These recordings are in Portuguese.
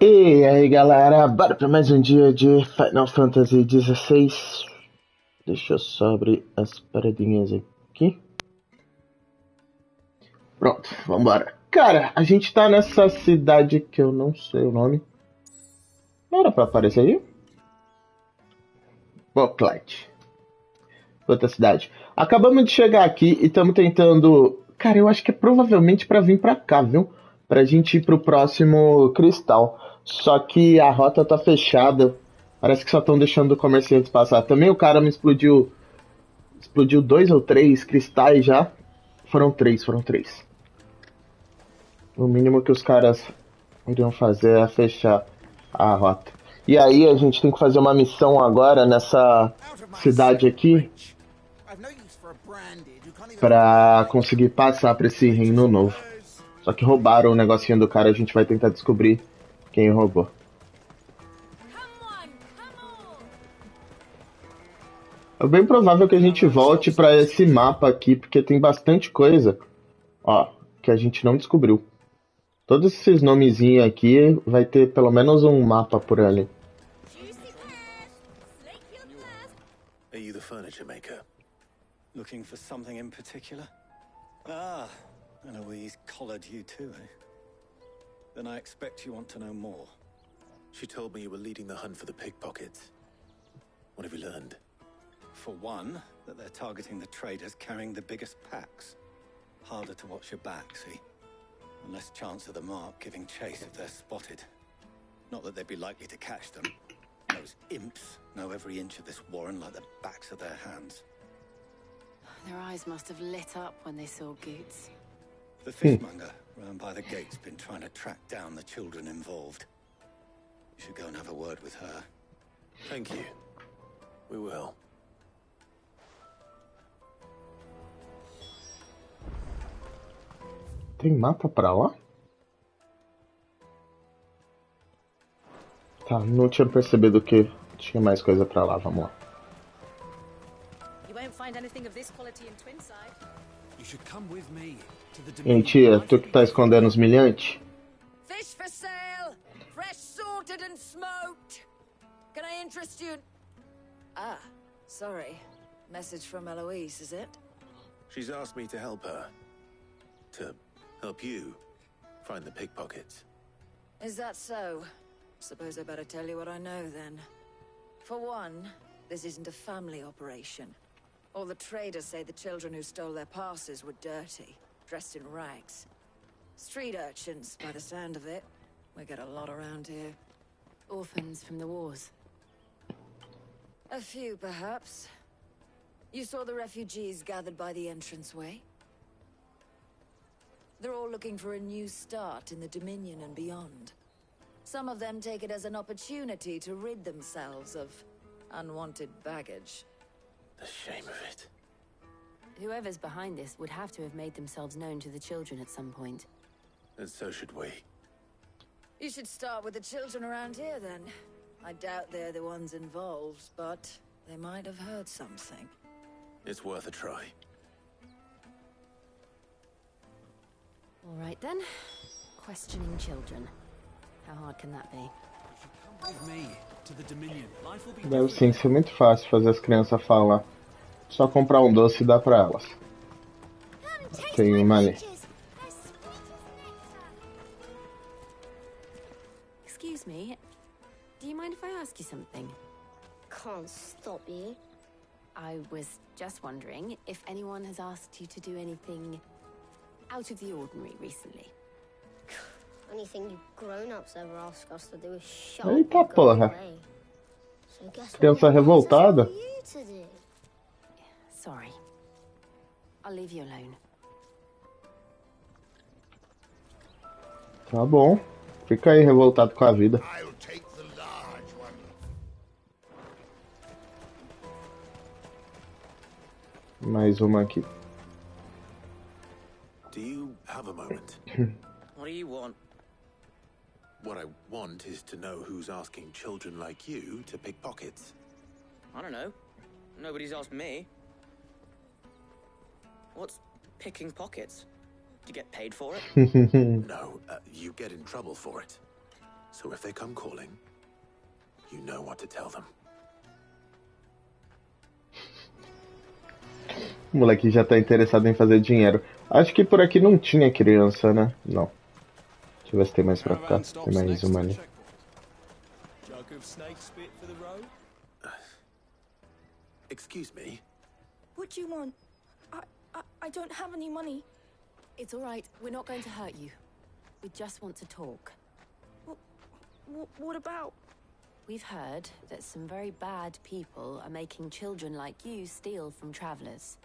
E aí galera, bora pra mais um dia de Final Fantasy XVI. Deixa eu só abrir as paradinhas aqui. Pronto, vambora. Cara, a gente tá nessa cidade que eu não sei o nome. Não era pra aparecer aí? Booklight. Outra cidade. Acabamos de chegar aqui e estamos tentando... Cara, eu acho que é provavelmente pra vir pra cá, viu? Pra gente ir pro próximo cristal. Só que a rota tá fechada. Parece que só estão deixando comerciantes passar. Também o cara me explodiu. Explodiu dois ou três cristais já. Foram três, foram três. O mínimo que os caras iriam fazer é fechar a rota. E aí a gente tem que fazer uma missão agora nessa cidade aqui pra conseguir passar pra esse reino novo. Só que roubaram o negocinho do cara, a gente vai tentar descobrir quem roubou. É bem provável que a gente volte pra esse mapa aqui, porque tem bastante coisa, ó, que a gente não descobriu. Todos esses nomezinhos aqui vai ter pelo menos um mapa por ali. Are you the furniture maker? Looking for something in particular? Ah, Eloise collared you too, eh? Then I expect you want to know more. She told me you were leading the hunt for the pickpockets. What have you learned? For one, that they're targeting the traders carrying the biggest packs. Harder to watch your back, see? And less chance of the mark giving chase if they're spotted. Not that they'd be likely to catch them. Those imps know every inch of this warren like the backs of their hands. Their eyes must have lit up when they saw Goots. The fishmonger round by the gate's been trying to track down the children involved. You should go and have a word with her. Thank you. We will. Tem mapa pra lá? Tá, não tinha percebido que tinha mais coisa pra lá, vamos lá. Ei, tia, tu que tá escondendo os milhantes? Fish for sale! Fresh sorted and smoked! Can I interest you? Ah, sorry. Message from Eloise, is it? She's asked me to help her. To help you find the pickpockets. Is that so? Suppose I better tell you what I know, then. For one, this isn't a family operation. All the traders say the children who stole their passes were dirty, dressed in rags. Street urchins, by the sound of it. We get a lot around here. Orphans from the wars. A few, perhaps. You saw the refugees gathered by the entranceway? They're all looking for a new start in the Dominion and beyond. Some of them take it as an opportunity to rid themselves of unwanted baggage. The shame of it. Whoever's behind this would have to have made themselves known to the children at some point. And so should we. You should start with the children around here, then. I doubt they're the ones involved, but they might have heard something. It's worth a try. All right, then. Questioning children. How hard can that be? Deve sim ser muito fácil fazer as crianças falar. Só comprar um doce e dar pra elas. Tem uma ali. Excuse me. Do you mind if I ask you something? Can't stop you. I was just wondering if anyone has asked you to do anything out of the ordinary recently. Anything you grown-ups ever ask us to do is shut Eita and go porra. away. So guess Criança what? revoltada. That's for you to do. Sorry. I'll leave you alone. Tá bom. Fica aí revoltado com a vida. I'll take the large one. Mais uma aqui. Do you have a moment? What do you want? What I want is to know who's asking children like you to pick pockets. I don't know. Nobody's asked me. What's picking pockets? Do you get paid for it? No, you get in trouble for it. So if they come calling, you know what to tell them. O moleque já tá interessado em fazer dinheiro. Acho que por aqui não tinha criança, né? Não. Deixa eu ver se tem mais pra cá. Tem mais uma ali. Excuse me? What do you want? I don't have any money. It's all right. We're not going to hurt you. We just want to talk. What about? We've heard that some very bad people are making children like you steal from travelers.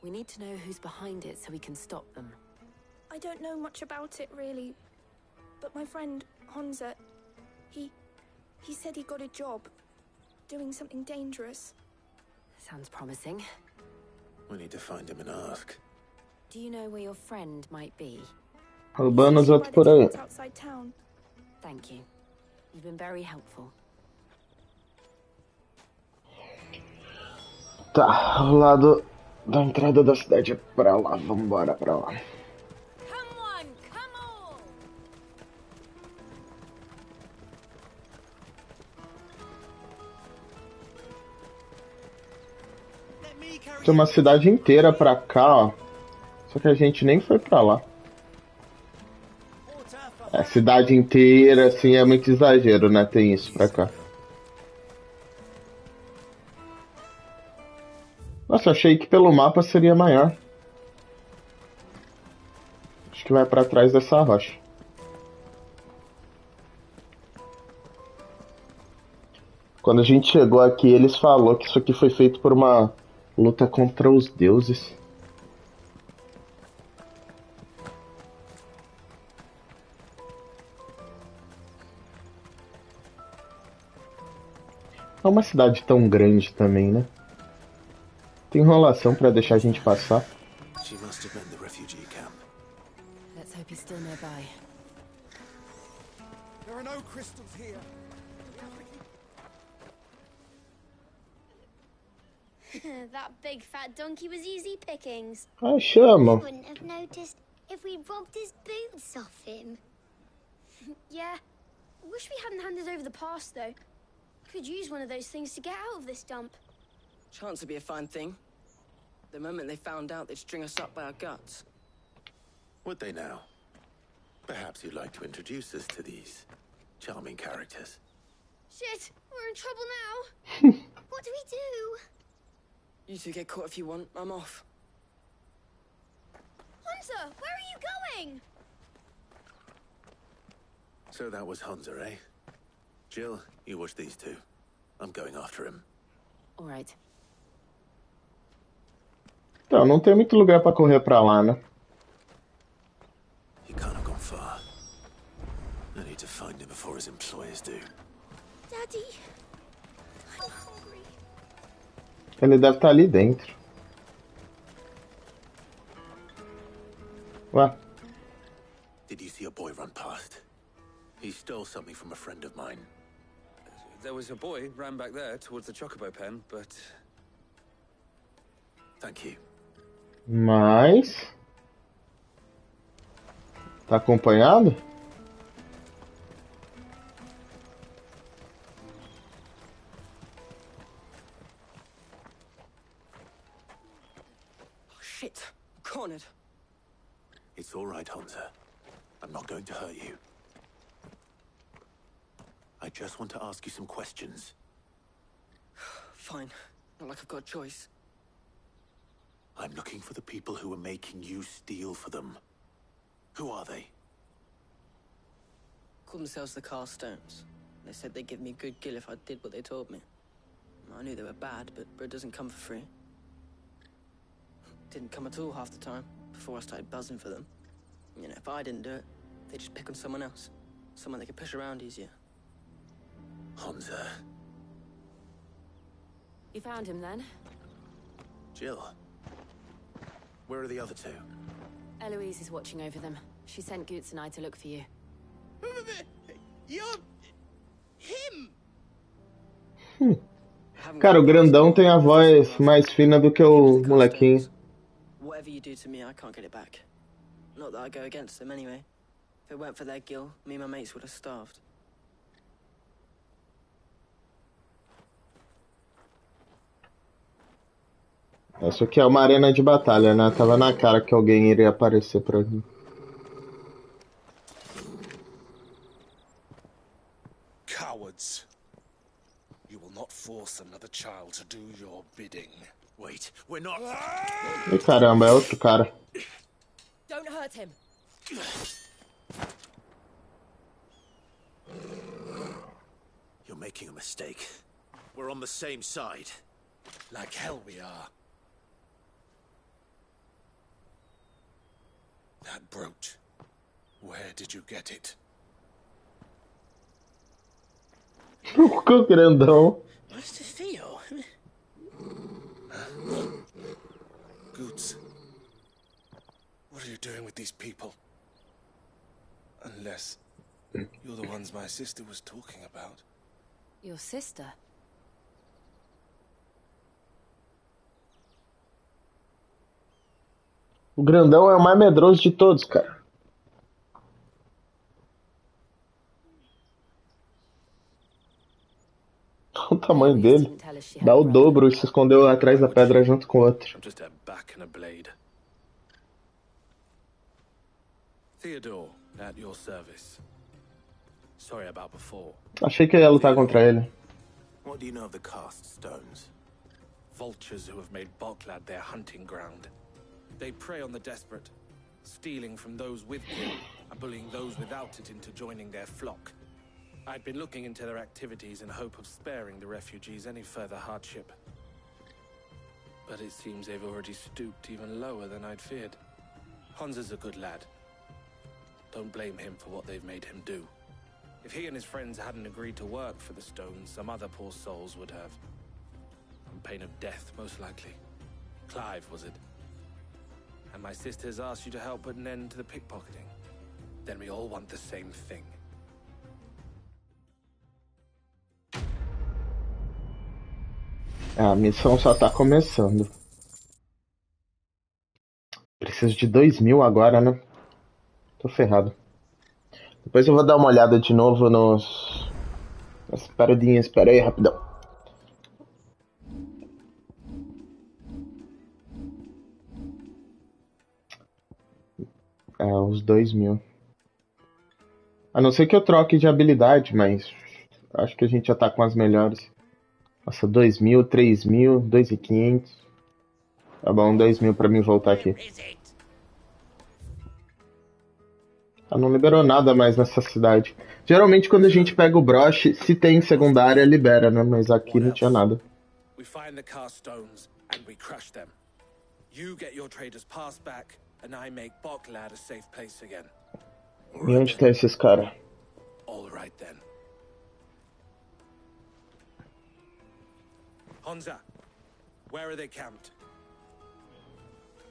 We need to know who's behind it so we can stop them. I don't know much about it, really. But my friend, Honza, he said he got a job doing something dangerous. Sounds promising. We need to find him and ask. Do you know where your friend might be? Roubando os outros por aí. Outside town. Thank you. You've been very helpful. Tá, o lado da entrada da cidade é pra lá. Vambora pra lá. Come on, come on! Tem uma cidade inteira pra cá, ó. Só que a gente nem foi pra lá. A cidade inteira, assim, é muito exagero, né? Tem isso pra cá. Nossa, achei que pelo mapa seria maior. Acho que vai pra trás dessa rocha. Quando a gente chegou aqui, eles falaram que isso aqui foi feito por uma luta contra os deuses. É uma cidade tão grande também, né? Tem enrolação pra deixar a gente passar. She must have meant the refugee camp. Let's hope he's still nearby. There are no crystals here. That big fat donkey was easy pickings. Ah, chama. Wouldn't have noticed if we robbed his boots off him. Yeah. Wish we hadn't handed over the pass, though. Could use one of those things to get out of this dump. Chance would be a fine thing. The moment they found out, they'd string us up by our guts. Would they now? Perhaps you'd like to introduce us to these charming characters. Shit, we're in trouble now. What do we do? You two get caught if you want. I'm off. Hunter, where are you going? So that was Hunter, eh? Jill, you watch these two. I'm going after him. All right. Então, não tem muito lugar pra correr pra lá, né? He can't have gone far. I need to find him before his employers do. Daddy, I'm hungry. Ele deve estar ali dentro. Ué? Did you see a boy run past? He stole something from a friend of mine. There was a boy ran back there towards the chocobo pen, but... Thank you. Mas... Tá acompanhado? Oh, shit. I'm cornered. It's all right, Hunter. I'm not going to hurt you. I just want to ask you some questions. Fine. Not like I've got a choice. I'm looking for the people who are making you steal for them. Who are they? Called themselves the Carstones. They said they'd give me a good gill if I did what they told me. I knew they were bad, but bread doesn't come for free. Didn't come at all half the time, before I started buzzing for them. You know, if I didn't do it, they'd just pick on someone else. Someone they could push around easier. Hunter. You found him then? Jill. Where are the other two? Eloise is watching over them. She sent Goots and I to look for you. You're... him! Cara, o grandão tem a voz mais fina do que o molequinho. Whatever you do to me, I can't get it back. Not that I go against them anyway. If it weren't for their gill, me and my mates would have starved. Essa aqui é uma arena de batalha, né? Tava na cara que alguém iria aparecer pra mim. Cowards. You will not force another child to do your bidding. Wait, we're not. Ih, caramba, é outro cara. Don't hurt him. You're making a mistake. We're on the same side. Like hell we are. That brooch. Where did you get it? O grandão. What's the feel? Goots. What are you doing with these people? Unless you're the ones my sister was talking about. Your sister? O grandão é o mais medroso de todos, cara. O tamanho dele. Dá o dobro e se escondeu atrás da pedra junto com o outro. I'm just a back and a blade. Theodore, at your service. Sorry about before. Achei que eu ia lutar contra ele. What do you know of the cast stones? Vultures who have made Boklad their hunting ground. They prey on the desperate, stealing from those with kin and bullying those without it into joining their flock. I'd been looking into their activities in hope of sparing the refugees any further hardship. But it seems they've already stooped even lower than I'd feared. Hansa's a good lad. Don't blame him for what they've made him do. If he and his friends hadn't agreed to work for the stones, some other poor souls would have. On pain of death, most likely. Clive, was it? And my sisters asked you to help put an end to the pickpocketing. Then we all want the same thing. A missão só tá começando. Preciso de 2.000 agora, né? Tô ferrado. Depois eu vou dar uma olhada de novo nas paradinhas. Espera aí, rapidão. Os 2.000. A não ser que eu troque de habilidade, mas acho que a gente já tá com as melhores. Nossa, 2.000, 3.000, 2.500. Tá bom, 2.000 pra mim voltar aqui. Não liberou nada mais nessa cidade. Geralmente quando a gente pega o broche, se tem secundária, libera, né? Mas aqui não tinha nada. We find the cast stones and we crush them. You get your trader's pass back and I make Boklad a safe place again. E onde tá esses caras? All right then. Hansa, where are they camped?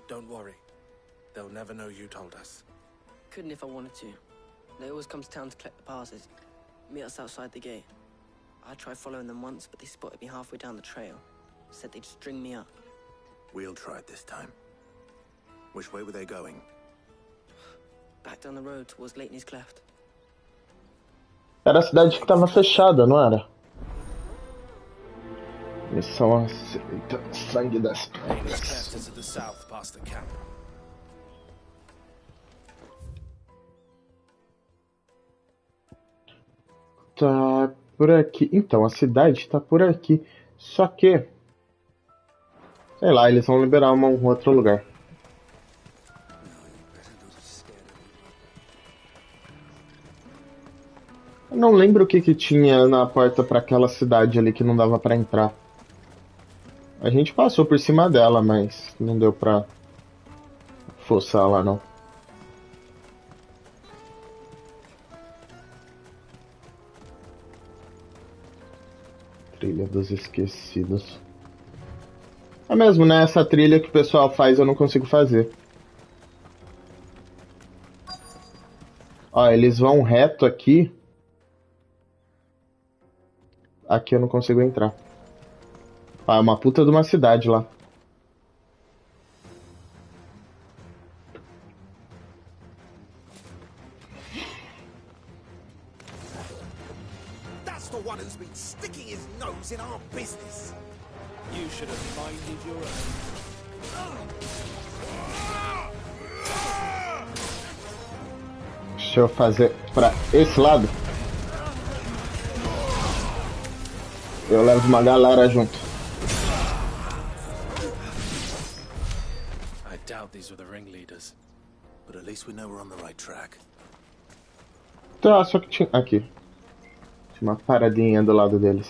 Don't worry. They'll never know you told us. Couldn't if I wanted to. They always come to town to collect the passes. Meet us outside the gate. I tried following them once, but they spotted me halfway down the trail. Said they'd string me up. We'll try it this time. Which way were they going? Back down the road towards Leighton's Cleft. Era a cidade que tava fechada, não era? Missão aceita. Sangue das Leighton's pedras. Cleft is to the south past the camp. Tá por aqui. Então, a cidade tá por aqui. Só que... sei lá, eles vão liberar um outro lugar. Eu não lembro o que tinha na porta pra aquela cidade ali que não dava pra entrar. A gente passou por cima dela, mas não deu pra forçar lá não. Trilha dos Esquecidos. É mesmo, né? Essa trilha que o pessoal faz eu não consigo fazer. Ó, eles vão reto aqui. Aqui eu não consigo entrar. Ah, é uma puta de uma cidade lá. That's the one who's been sticking his nose in our business. You should have minded your own. Deixa eu fazer pra esse lado. Eu levo uma galera junto. I doubt these were the ringleaders, But at least we know we're on the right track. Tá, só que tinha... Aqui. Tinha uma paradinha do lado deles.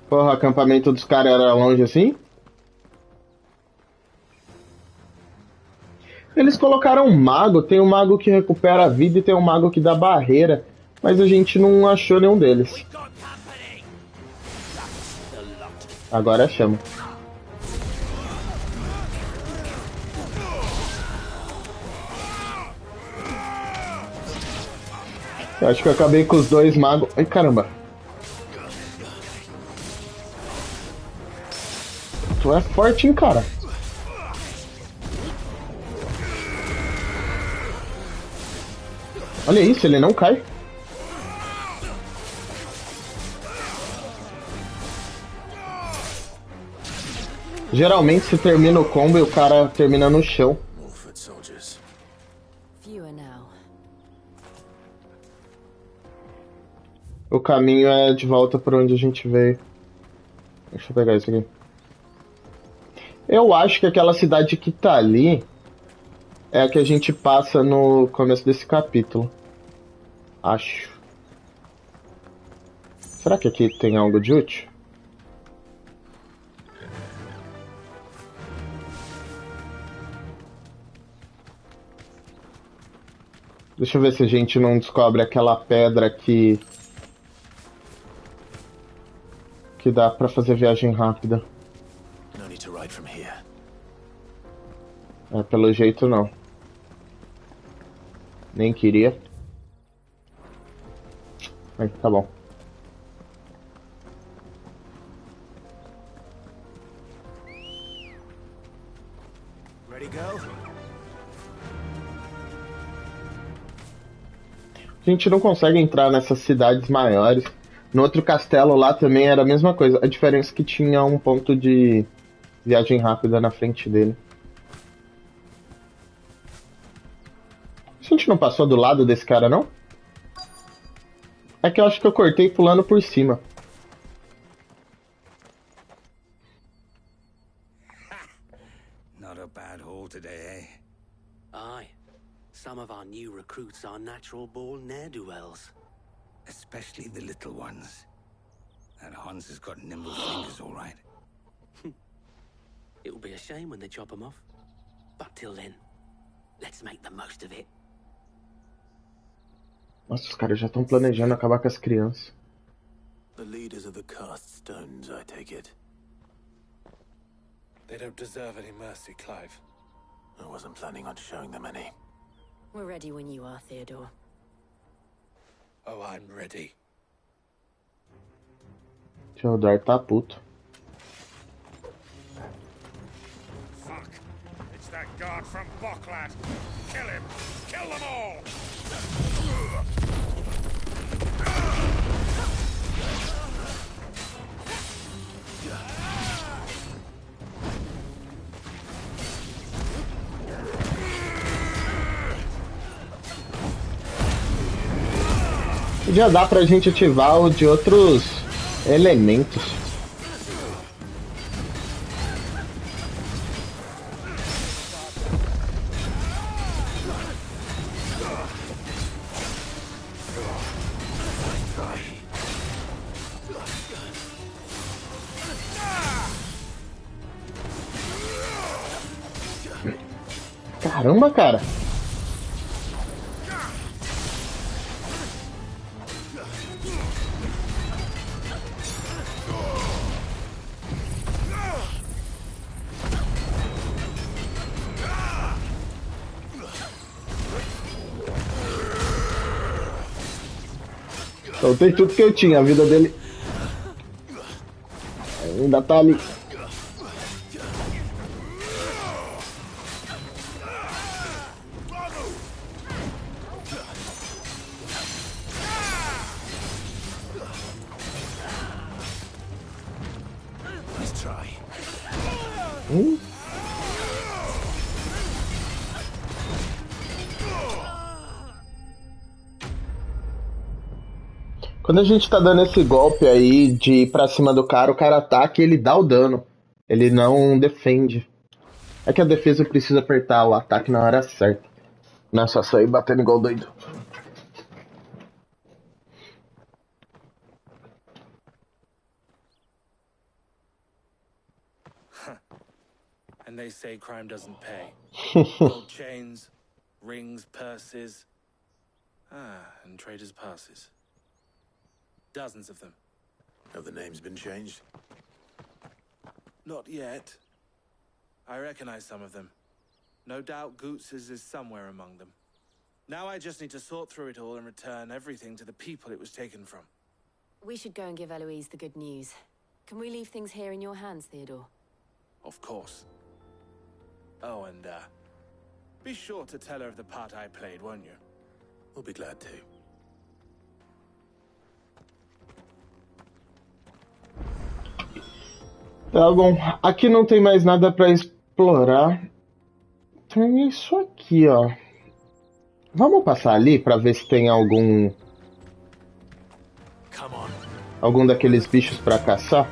Porra, o acampamento dos caras era longe assim? Eles colocaram um mago, tem um mago que recupera a vida e tem um mago que dá barreira, mas a gente não achou nenhum deles. Agora chama. Eu acho que eu acabei com os dois magos. Ai, caramba. Tu é forte, hein, cara. Olha isso, ele não cai. Geralmente se termina o combo e o cara termina no chão. O caminho é de volta para onde a gente veio. Deixa eu pegar isso aqui. Eu acho que aquela cidade que tá ali é a que a gente passa no começo desse capítulo. Acho. Será que aqui tem algo de útil? Deixa eu ver se a gente não descobre aquela pedra que dá pra fazer viagem rápida. É, pelo jeito não. Nem queria. Aí, tá bom. Ready, go? A gente não consegue entrar nessas cidades maiores. No outro castelo lá também era a mesma coisa. A diferença é que tinha um ponto de viagem rápida na frente dele. A gente não passou do lado desse cara, não? É que eu acho que eu cortei pulando por cima. Not a bad haul today, eh? Aye. Some of our new recruits are natural-born ne'er-do-wells. Especially the little ones. That Hans has got nimble fingers, all right. It'll be a shame when they chop them off. But till then, let's make the most of it. Nossa, os caras já estão planejando acabar com as crianças. The leaders of the cast stones, I take it. they don't deserve any mercy, Clive. I wasn't planning on showing them any. We're ready when you are, Theodore. Oh, I'm ready. Theodore tá puto. Fuck! It's that guard from Bocklad! Kill him! Kill them all! Já dá pra gente ativar o de outros elementos. Caramba, cara. Soltei tudo que eu tinha, a vida dele ainda tá ali. Quando a gente tá dando esse golpe aí de ir pra cima do cara, o cara ataca e ele dá o dano. Ele não defende. É que a defesa precisa apertar o ataque na hora certa. Não é só sair batendo igual doido. And they say crime doesn't pay. Gold chains, rings, purses. And traders' passes. Dozens of them. Have the names been changed? Not yet. I recognize some of them. No doubt Goots's is somewhere among them. Now I just need to sort through it all and return everything to the people it was taken from. We should go and give Eloise the good news. Can we leave things here in your hands, Theodore? Of course. Oh, and, be sure to tell her of the part I played, won't you? We'll be glad to. Tá bom, aqui não tem mais nada pra explorar. Tem isso aqui, ó. Vamos passar ali pra ver se tem algum daqueles bichos pra caçar.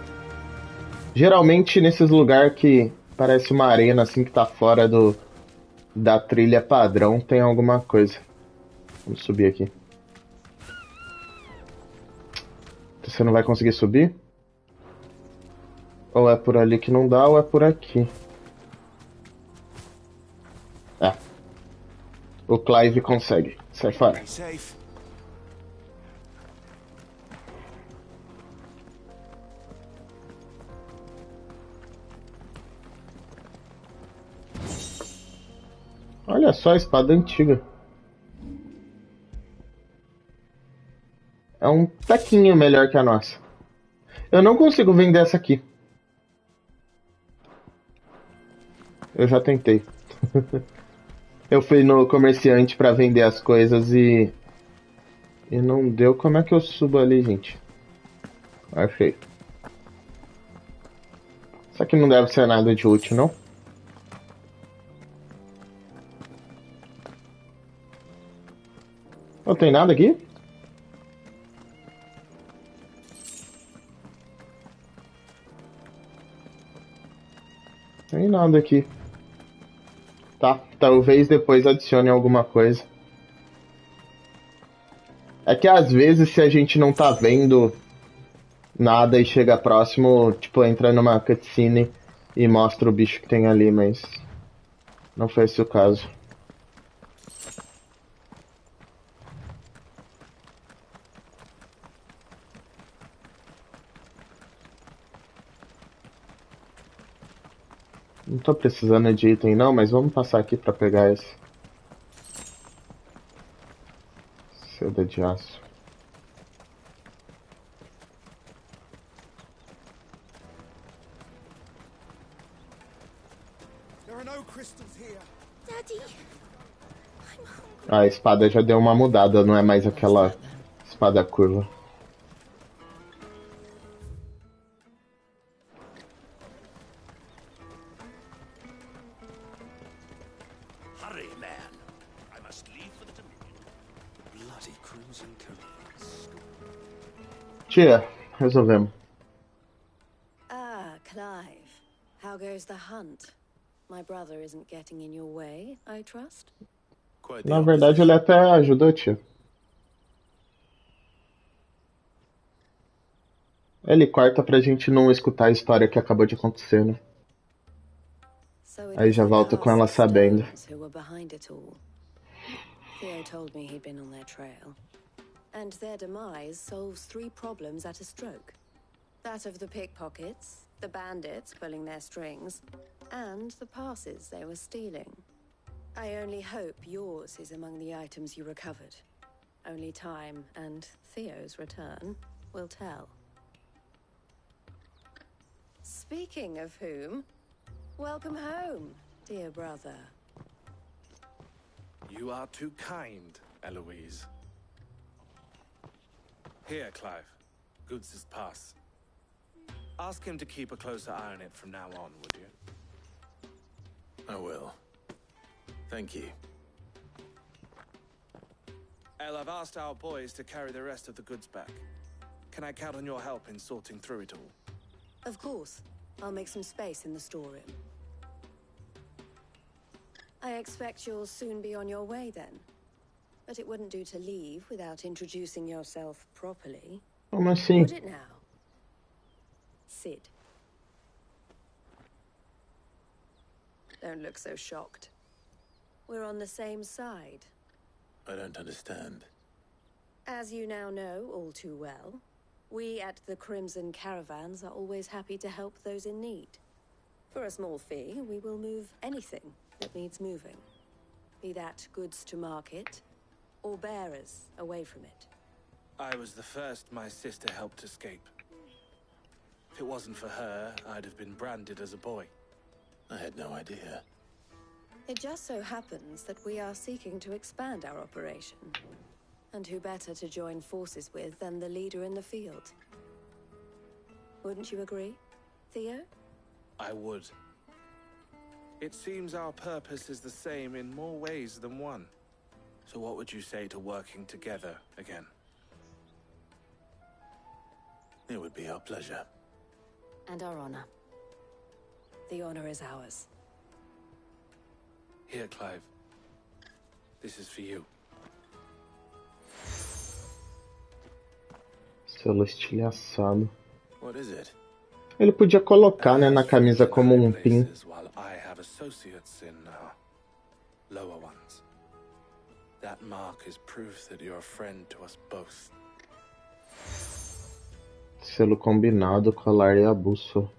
Geralmente nesses lugares que parece uma arena assim que tá fora da trilha padrão tem alguma coisa. Vamos subir aqui. Você não vai conseguir subir? Ou é por ali que não dá, ou é por aqui. É. O Clive consegue. Sai fora. Olha só a espada antiga. É um taquinho melhor que a nossa. Eu não consigo vender essa aqui. Eu já tentei. Eu fui no comerciante pra vender as coisas e não deu. Como é que eu subo ali, gente? Achei. Isso aqui não deve ser nada de útil, não? Não tem nada aqui? Tem nada aqui. Tá, talvez depois adicione alguma coisa. É que às vezes se a gente não tá vendo nada e chega próximo, tipo, entra numa cutscene e mostra o bicho que tem ali, mas não foi esse o caso. Não tô precisando de item não, mas vamos passar aqui pra pegar esse. Seda de aço. A espada já deu uma mudada, não é mais aquela espada curva. Tia, resolvemos. Ah, Clive. How goes the hunt? My brother isn't getting in your way, I trust? Na verdade, ele até ajudou, tia. Ele corta pra gente não escutar a história que acabou de acontecer, né? Aí já volto com ela sabendo. Theo told me he'd been on their trail. And their demise solves 3 problems at a stroke. That of the pickpockets, the bandits pulling their strings, and the passes they were stealing. I only hope yours is among the items you recovered. Only time and Theo's return will tell. Speaking of whom, welcome home, dear brother. You are too kind, Eloise. Here, Clive. Goods' pass. Ask him to keep a closer eye on it from now on, would you? I will. Thank you. El, I've asked our boys to carry the rest of the goods back. Can I count on your help in sorting through it all? Of course. I'll make some space in the storeroom. I expect you'll soon be on your way then. But it wouldn't do to leave without introducing yourself properly. Como assim? Would it now? Sid. Don't look so shocked. We're on the same side. I don't understand. As you now know all too well, we at the Crimson Caravans are always happy to help those in need. For a small fee, we will move anything that needs moving. Be that goods to market, or bearers away from it. I was the first my sister helped escape. If it wasn't for her, I'd have been branded as a boy. I had no idea. It just so happens that we are seeking to expand our operation. And who better to join forces with than the leader in the field? Wouldn't you agree, Theo? I would. It seems our purpose is the same in more ways than one. So what would you say to working together again? It would be our pleasure. And our honor. The honor is ours. Here, Clive. This is for you. Selo estilhaçado. What is it? Ele podia colocar, né, na camisa como um pin. While I have associates in lower ones. That mark is proof that you're a friend to us both. Selo combinado, colar e a bússola.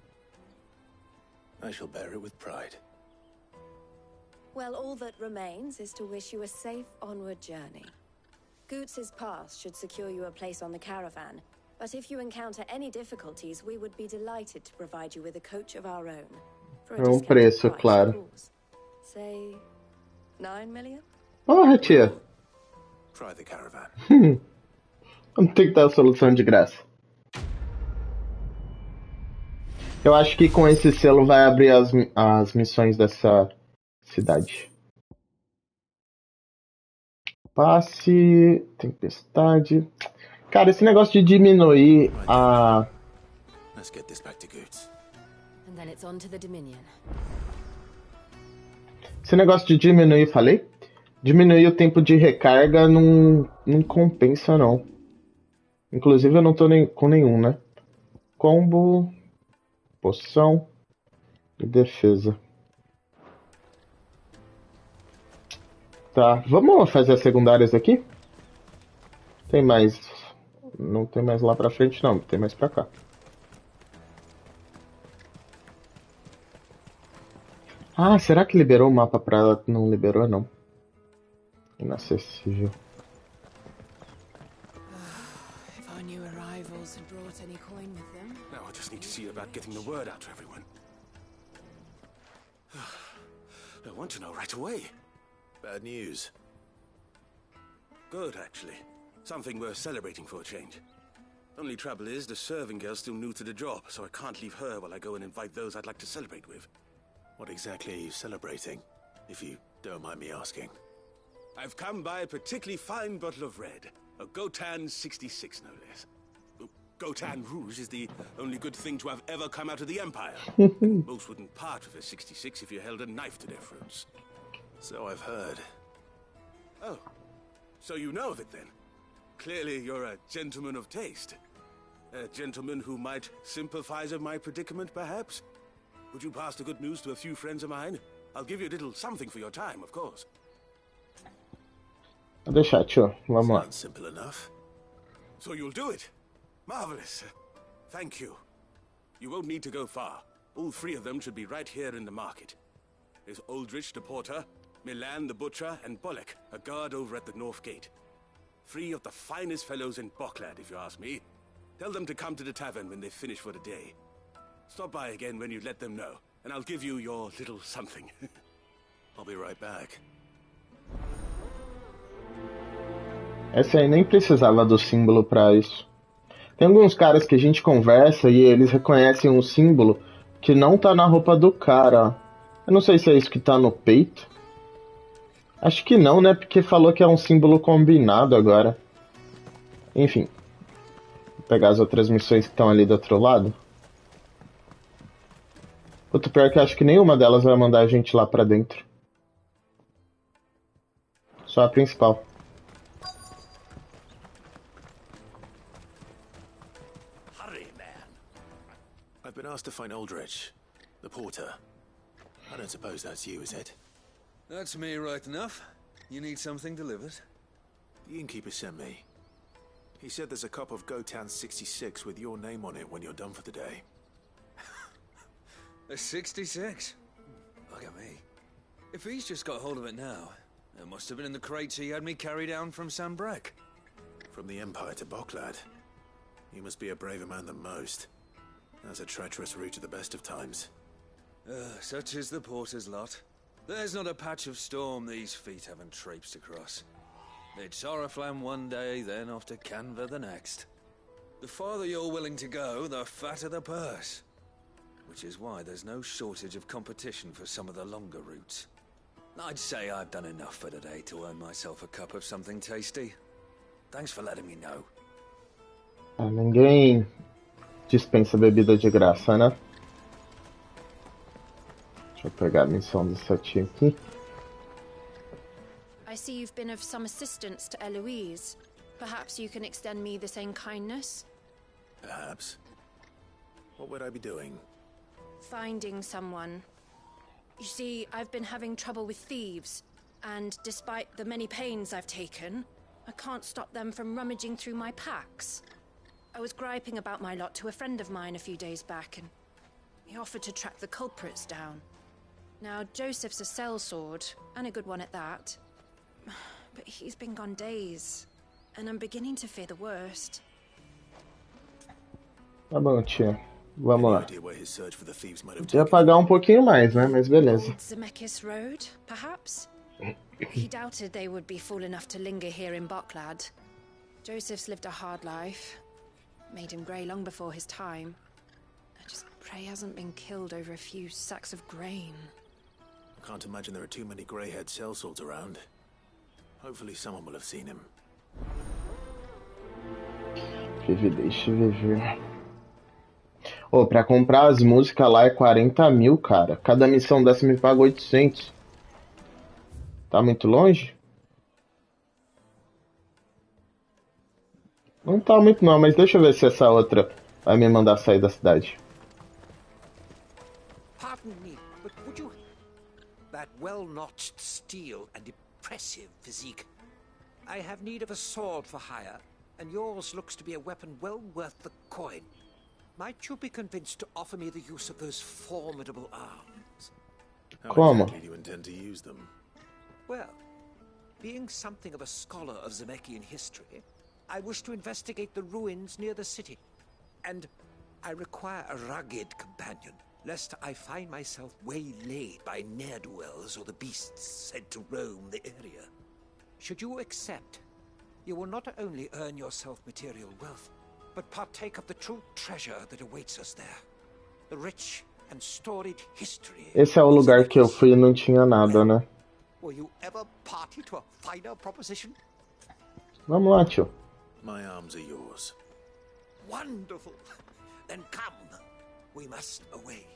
I shall bear it with pride. Well, all that remains is to wish you a safe onward journey. Goots's pass should secure you a place on the caravan, but if you encounter any difficulties, we would be delighted to provide you with a coach of our own. For a discounted preço, price, claro. of course. Say, 9 million? Porra, tia. Try the caravan. Vamos ter que dar a solução de graça. Eu acho que com esse selo vai abrir as missões dessa cidade. Passe, tempestade. Cara, esse negócio de diminuir a... Let's get this back to Goots. And then it's on to the Dominion. Esse negócio de diminuir, falei? Diminuir o tempo de recarga não compensa, não. Inclusive eu não tô com nenhum, né? Combo, poção e defesa. Tá, vamos fazer as secundárias aqui? Tem mais... Não tem mais lá pra frente, não. Tem mais pra cá. Ah, será que liberou o mapa pra ela? Não liberou, não. Inacessível. If our new arrivals had brought any coin with them. Now I just need to see about getting the word out to everyone. I want to know right away. Bad news. Good, actually. Something worth celebrating for a change. Only trouble is, the serving girl's still new to the job, so I can't leave her while I go and invite those I'd like to celebrate with. What exactly are you celebrating, if you don't mind me asking? I've come by a particularly fine bottle of red. A Gotan 66, no less. Gotan Rouge is the only good thing to have ever come out of the Empire. Most wouldn't part with a 66 if you held a knife to their throats. So I've heard. Oh, so you know of it then? Clearly you're a gentleman of taste. A gentleman who might sympathize with my predicament, perhaps? Would you pass the good news to a few friends of mine? I'll give you a little something for your time, of course. Vou deixar, tio. Vamos lá. Sounds simple enough. So you'll do it? Marvelous. Thank you. You won't need to go far. All three of them should be right here in the market. There's Aldrich the porter, Milan the butcher, and Bolek, a guard over at the north gate. Three of the finest fellows in Boklad, if you ask me. Tell them to come to the tavern when they finish for the day. Stop by again when you let them know, and I'll give you your little something. I'll be right back. Essa aí nem precisava do símbolo pra isso. Tem alguns caras que a gente conversa e eles reconhecem um símbolo que não tá na roupa do cara. Eu não sei se é isso que tá no peito. Acho que não, né? Porque falou que é um símbolo combinado agora. Enfim. Vou pegar as outras missões que estão ali do outro lado. Outro pior que eu acho que nenhuma delas vai mandar a gente lá pra dentro. Só a principal. Hurry, man. I've been asked to find Aldrich, the porter. I don't suppose that's you, is it? That's me right enough. You need something delivered? The innkeeper sent me. He said there's a cup of Gotan 66 with your name on it when you're done for the day. A 66? Look at me. If he's just got hold of it now, it must have been in the crates he had me carry down from Sambrek. From the Empire to Boklad. You must be a braver man than most. That's a treacherous route at the best of times. Such is the porter's lot. There's not a patch of storm these feet haven't traipsed across. It's Oriflamme one day, then off to Canva the next. The farther you're willing to go, the fatter the purse. Which is why there's no shortage of competition for some of the longer routes. I'd say I've done enough for today to earn myself a cup of something tasty. Thanks for letting me know. Ninguém dispensa bebida de graça, né? Deixa eu pegar a missão do setinho aqui. I see you've been of some assistance to Eloise. Perhaps you can extend me the same kindness? Perhaps. What would I be doing? Finding someone. You see, I've been having trouble with thieves, and despite the many pains I've taken, I can't stop them from rummaging through my packs. I was griping about my lot to a friend of mine a few days back, and he offered to track the culprits down. Now, Joseph's a sellsword, and a good one at that. But he's been gone days, and I'm beginning to fear the worst. Tá bom, tia. Vamos lá. Idea where his search for the thieves might have Podia taken pagar um pouquinho mais, né? Mas beleza. Old Zemeckis Road, perhaps? He doubted they would be fool enough to linger here in Boklad. Joseph's lived a hard life. Made him grey long before his time. I just pray he hasn't been killed over a few sacks of grain. I can't imagine there are too many grey-haired sellswords around. Hopefully someone will have seen him. Deixa eu ver. Ô, pra comprar as músicas lá é 40 mil, cara. Cada missão dessa me paga 800. Tá muito longe? Não tá muito não, mas deixa eu ver se essa outra vai me mandar sair da cidade. Pardon me, but would you... That well-notched steel and impressive physique. I have need of a sword for hire, and yours looks to be a weapon well worth the coin. Might you be convinced to offer me the use of those formidable arms? How exactly do you intend to use them? Well, being something of a scholar of Zemeckis history, I wish to investigate the ruins near the city. And I require a rugged companion, lest I find myself waylaid by ne'er-do-wells or the beasts said to roam the area. Should you accept, you will not only earn yourself material wealth, but partake of the true treasure that awaits us there. The rich and storied history. Esse é o lugar que eu fui e não tinha nada, né? Were you ever party to a finer proposition? Vamos lá, tio. My arms are yours. Wonderful. Then come. We must away.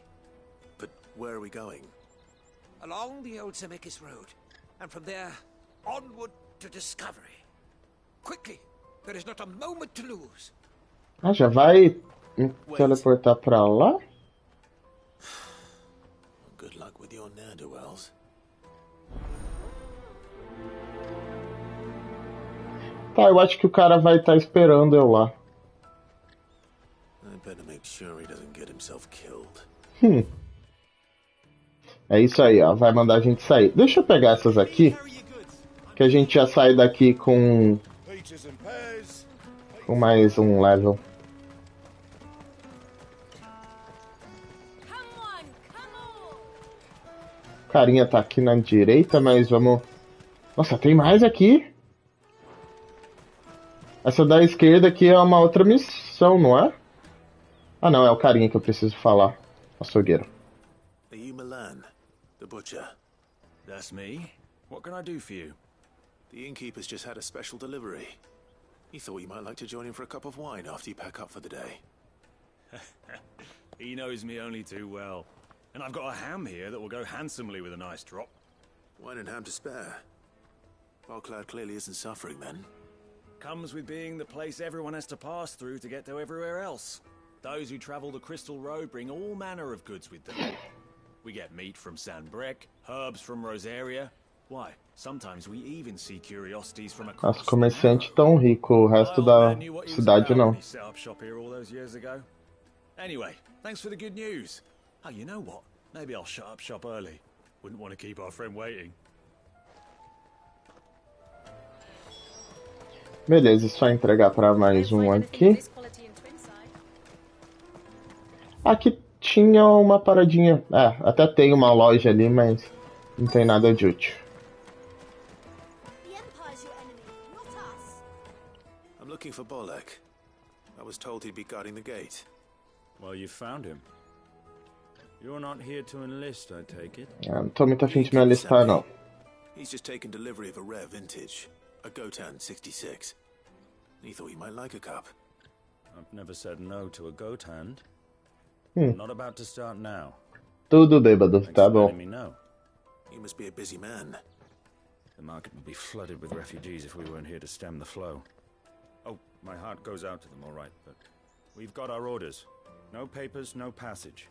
But where are we going? Along the old Zemeckis Road, and from there onward to discovery. Quickly, there is not a moment to lose. Ah, já vai me teleportar pra lá? Good luck with your ne'er-do-wells. Tá, eu acho que o cara vai estar esperando eu lá. I better make sure he doesn't get himself killed. É isso aí, ó. Vai mandar a gente sair. Deixa eu pegar essas aqui. Que a gente já sai daqui com mais um level. O carinha tá aqui na direita, mas vamos... Nossa, tem mais aqui. Essa da esquerda aqui é uma outra missão, não é? Ah não, é o carinha que eu preciso falar. Açougueiro. Are you Milan, the the butcher. That's me. What can I do for you? The innkeeper's just had a special delivery. He thought you might like to join him for a cup of wine after you pack up for the day. He knows me only too well. And I've got a ham here that will go handsomely with a nice drop. Wine and ham to spare. Bocklad clearly isn't suffering then. Comes with being the place everyone has to pass through to get to everywhere else. Those who travel the Crystal Road bring all manner of goods with them. We get meat from Sanbrek, herbs from Rosaria. Why, sometimes we even see curiosities from across. Os comerciantes tão ricos, o resto da cidade não. Set up shop here all those years ago. Anyway, thanks for the good news. Oh, you know what? Maybe I'll shut up shop early. Wouldn't want to keep our friend waiting. Beleza, só entregar para mais um aqui. Aqui tinha uma paradinha. Até tem uma loja ali, mas não tem nada de útil. I'm looking for Bolek. I was told he'd be guarding the gate. Well, you found him. You're not here to enlist, I take it? Não tô muito afim de me alistar, não. He's just taken delivery of a rare vintage, a Gotan 66. He thought you might like a cup. I've never said no to a goat hand. Not about to start now. Tudo bêbado, tá bom. Me know. You must be a busy man. The market would be flooded with refugees if we weren't here to stem the flow. Oh, my heart goes out to them, all right, but we've got our orders. No papers, no passage.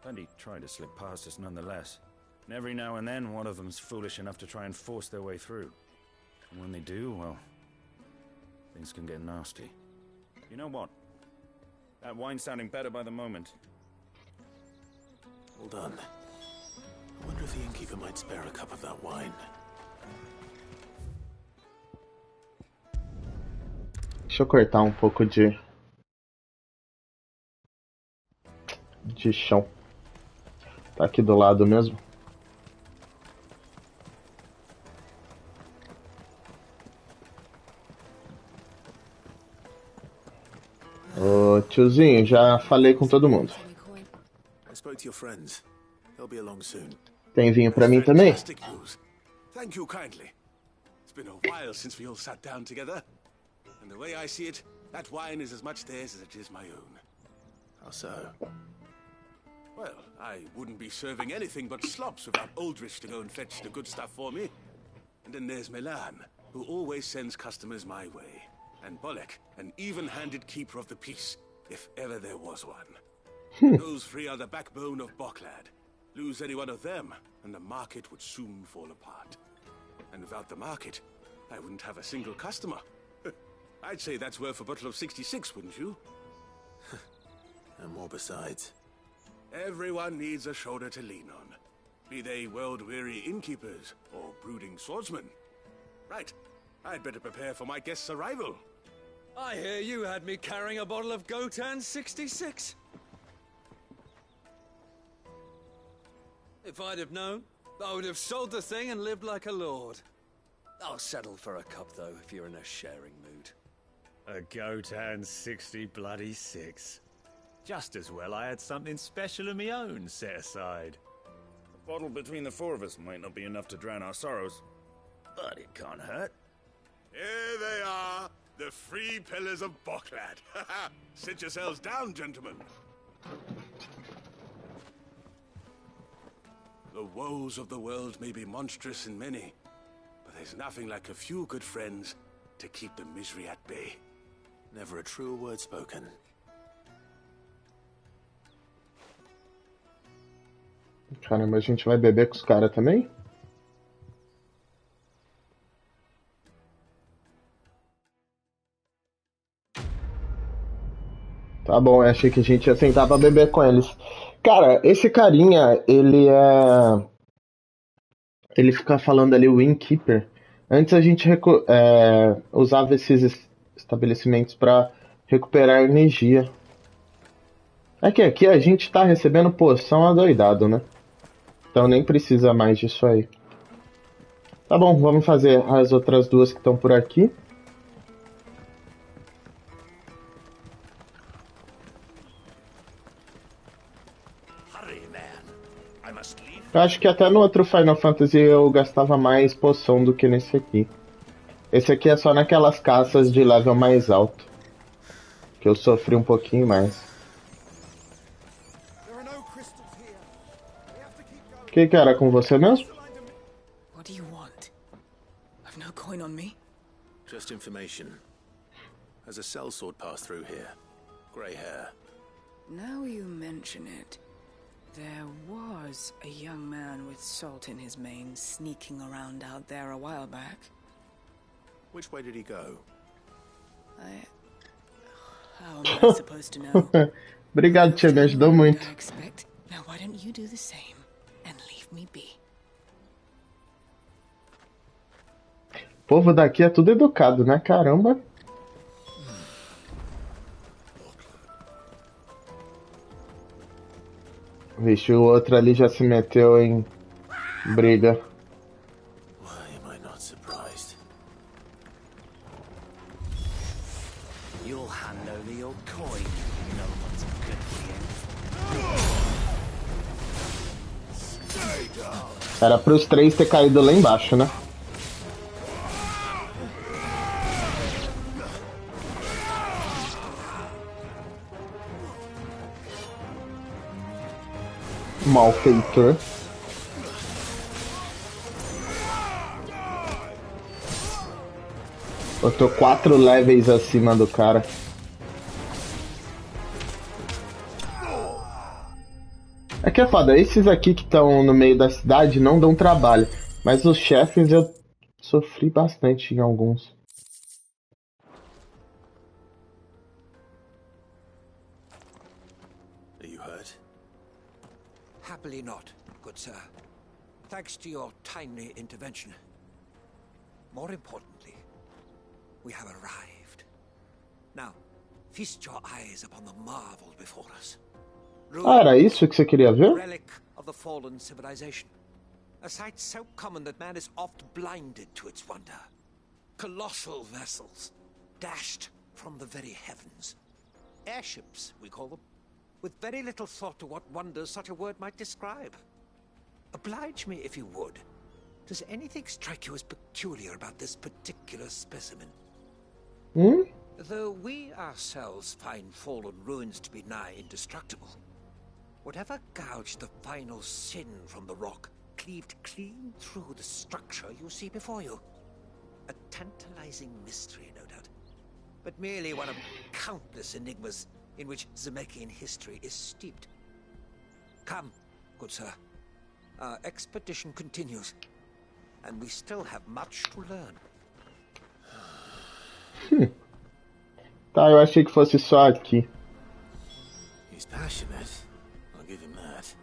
Plenty try to slip past us nonetheless. And every now and then, one of them's foolish enough to try and force their way through. And when they do, well, things can get nasty. You know what? That wine's sounding better by the moment. Hold on. I wonder if the innkeeper might spare a cup of that wine. Deixa eu cortar um pouco de chão. Tá aqui do lado mesmo. Ô tiozinho, já falei com todo mundo. I spoke to your friends. They'll be along soon. Tem vinho pra mim também? Thank you kindly. It's been a while since we all sat down together. And the way I see it, that wine is as much theirs as it is my own. How so? Well, I wouldn't be serving anything but slops without Aldrich to go and fetch the good stuff for me. And then there's Milan, who always sends customers my way. And Bolek, an even-handed keeper of the peace, if ever there was one. Those three are the backbone of Bocklad. Lose any one of them, and the market would soon fall apart. And without the market, I wouldn't have a single customer. I'd say that's worth a bottle of 66, wouldn't you? And more besides. Everyone needs a shoulder to lean on. Be they world-weary innkeepers or brooding swordsmen. Right, I'd better prepare for my guest's arrival. I hear you had me carrying a bottle of Gotan 66. If I'd have known, I would have sold the thing and lived like a lord. I'll settle for a cup, though, if you're in a sharing mood. A Gotan 66. Just as well I had something special of my own set aside. A bottle between the four of us might not be enough to drown our sorrows, but it can't hurt. Here they are, the three pillars of Bocklad. Sit yourselves down, gentlemen. The woes of the world may be monstrous in many, but there's nothing like a few good friends to keep the misery at bay. Never a truer word spoken. Caramba, a gente vai beber com os caras também? Tá bom, eu achei que a gente ia sentar pra beber com eles. Cara, esse carinha, ele é... Ele fica falando ali, o Innkeeper. Antes a gente usava esses estabelecimentos pra recuperar energia. É que aqui a gente tá recebendo poção adoidado, né? Então nem precisa mais disso aí. Tá bom, vamos fazer as outras duas que estão por aqui. Hurry, man. Eu acho que até no outro Final Fantasy eu gastava mais poção do que nesse aqui. Esse aqui é só naquelas caças de level mais alto, que eu sofri um pouquinho mais. O que era com você mesmo? What do you want? I've no coin on me. Just information. Has a sellsword passed through here? Grey hair. Now you mention it, there was a young man with salt in his mane sneaking around out there a while back. Which way did he go? How am I supposed to know? Obrigado, tia, me ajudou muito. Now why don't you do the same and leave me be? O povo daqui é tudo educado, né? Caramba. Vixe, o outro ali já se meteu em briga. Why am I not surprised? You'll hand over your coin. No one's good for you. Era pros três ter caído lá embaixo, né? Malfeitor. Eu tô 4 levels acima do cara. É que é foda, esses aqui que estão no meio da cidade não dão trabalho. Mas os chefes eu sofri bastante em alguns. Are you hurt? Happily not, good sir. Thanks to your timely intervention. More importantly, we have arrived. Now, feast your eyes upon the marvel before us. Ah, era isso que você queria ver? Relic of the fallen civilization. A sight so common that man is oft blinded to its wonder. Colossal vessels, dashed from the very heavens. Airships, we call them, with very little thought to what wonders such a word might describe. Oblige me if you would. Does anything strike you as peculiar about this particular specimen? Though we ourselves find fallen ruins to be nigh indestructible, whatever gouged the final sin from the rock cleaved clean through the structure you see before you. A tantalizing mystery, no doubt, but merely one of countless enigmas in which Zemeckis history is steeped. Come, good sir. Our expedition continues, and we still have much to learn. Tá, eu achei que fosse só aqui. He's passionate. I'll give him that.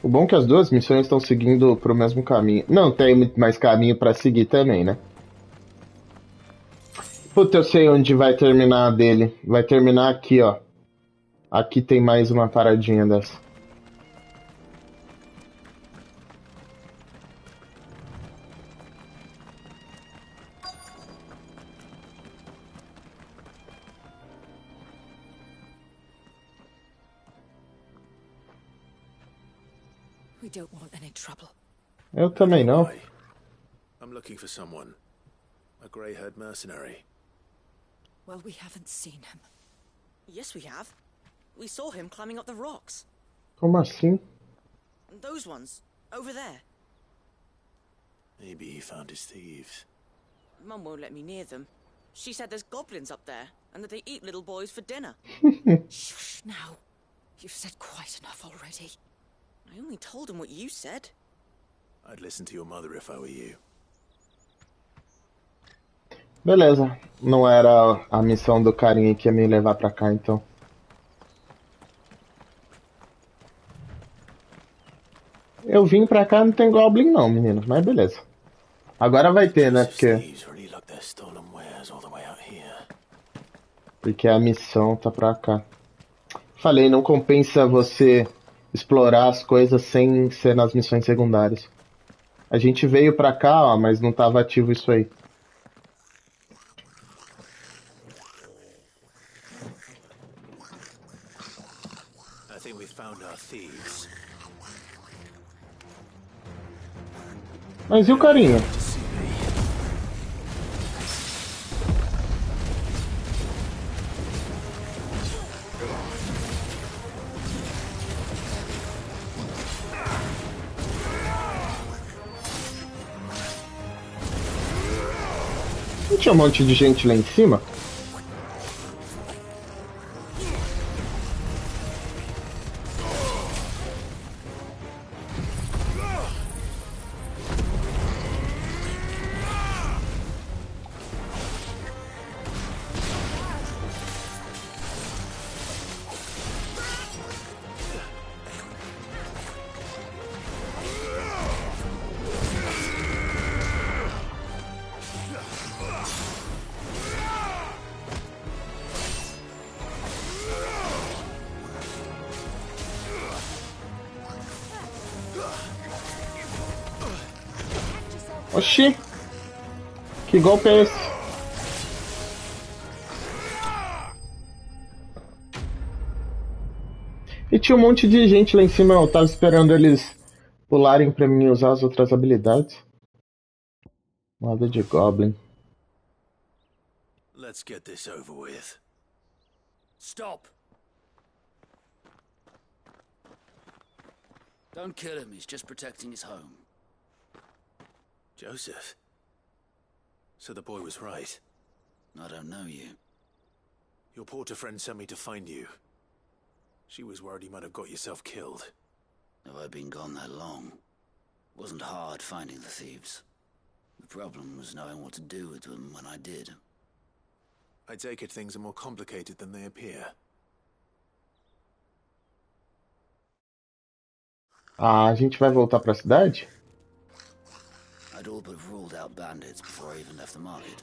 O bom é que as duas missões estão seguindo pro mesmo caminho. Não tem muito mais caminho pra seguir também, né? Puta, eu sei onde vai terminar a dele. Vai terminar aqui, ó. Aqui tem mais uma paradinha dessa. We don't want any trouble. Eu também não. I'm looking for someone. A grey-haired mercenary. Well, we haven't seen him. Yes, we have. We saw him climbing up the rocks. Como assim? Those ones, over there. Maybe he found his thieves. Mum won't let me near them. She said there's goblins up there, and that they eat little boys for dinner. Shush now. You've said quite enough already. I only told him what you said. I'd listen to your mother if I were you. Beleza. Não era a missão do carinha que ia me levar pra cá, então. Eu vim pra cá, não tem Goblin não, meninos. Mas beleza. Agora vai ter, né? Porque a missão tá pra cá. Falei, não compensa você explorar as coisas sem ser nas missões secundárias. A gente veio pra cá, ó, mas não tava ativo isso aí. found our thieves. Mas e o carinha? Não tinha um monte de gente lá em cima? Oxi! Que golpe é esse? E tinha um monte de gente lá em cima, eu tava esperando eles pularem pra mim usar as outras habilidades. Nada de Goblin. Let's get this over with. Stop! Don't kill him, he's just protecting his home. Joseph? So the boy was right. I don't know you. Your porter friend sent me to find you. She was worried you might have got yourself killed. Have I been gone that long? It wasn't hard finding the thieves. The problem was knowing what to do with them when I did. I take it things are more complicated than they appear. Ah, a gente vai voltar pra cidade? I'd all but ruled out bandits before I even left the market.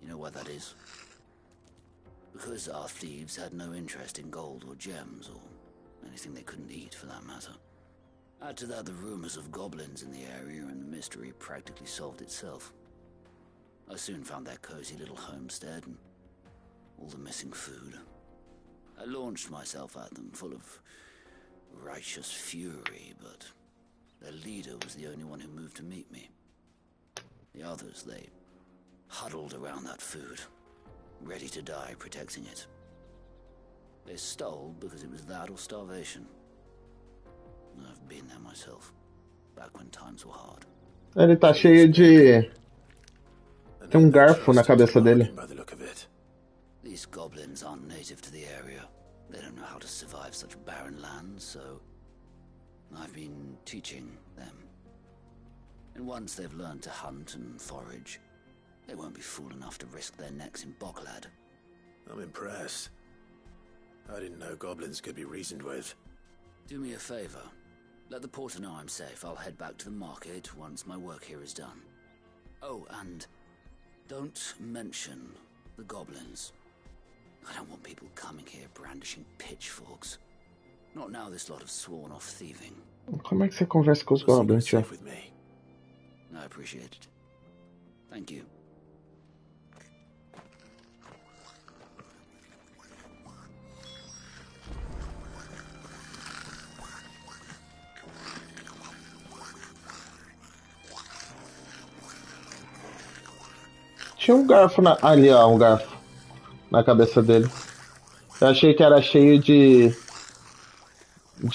You know why that is? Because our thieves had no interest in gold or gems, or anything they couldn't eat for that matter. Add to that the rumors of goblins in the area, and the mystery practically solved itself. I soon found their cozy little homestead and all the missing food. I launched myself at them, full of righteous fury, but their leader was the only one who moved to meet me. The others, they huddled around that food, ready to die protecting it. They stole because it was that or starvation. I've been there myself, back when times were hard. Ele tá cheio de... Tem um garfo na cabeça dele. These goblins aren't native to the area. They don't know how to survive such barren lands, so I've been teaching them. And once they've learned to hunt and forage, they won't be fool enough to risk their necks in Bocklad. I'm impressed. I didn't know goblins could be reasoned with. Do me a favor. Let the porter know I'm safe. I'll head back to the market once my work here is done. Oh, and don't mention the goblins. I don't want people coming here brandishing pitchforks. Not now this lot have sworn off thieving. Como é que você conversa com os goblins, tio? I appreciate it. Thank you. Tinha um garfo na... Ali, ó, um garfo na cabeça dele. Eu achei que era cheio de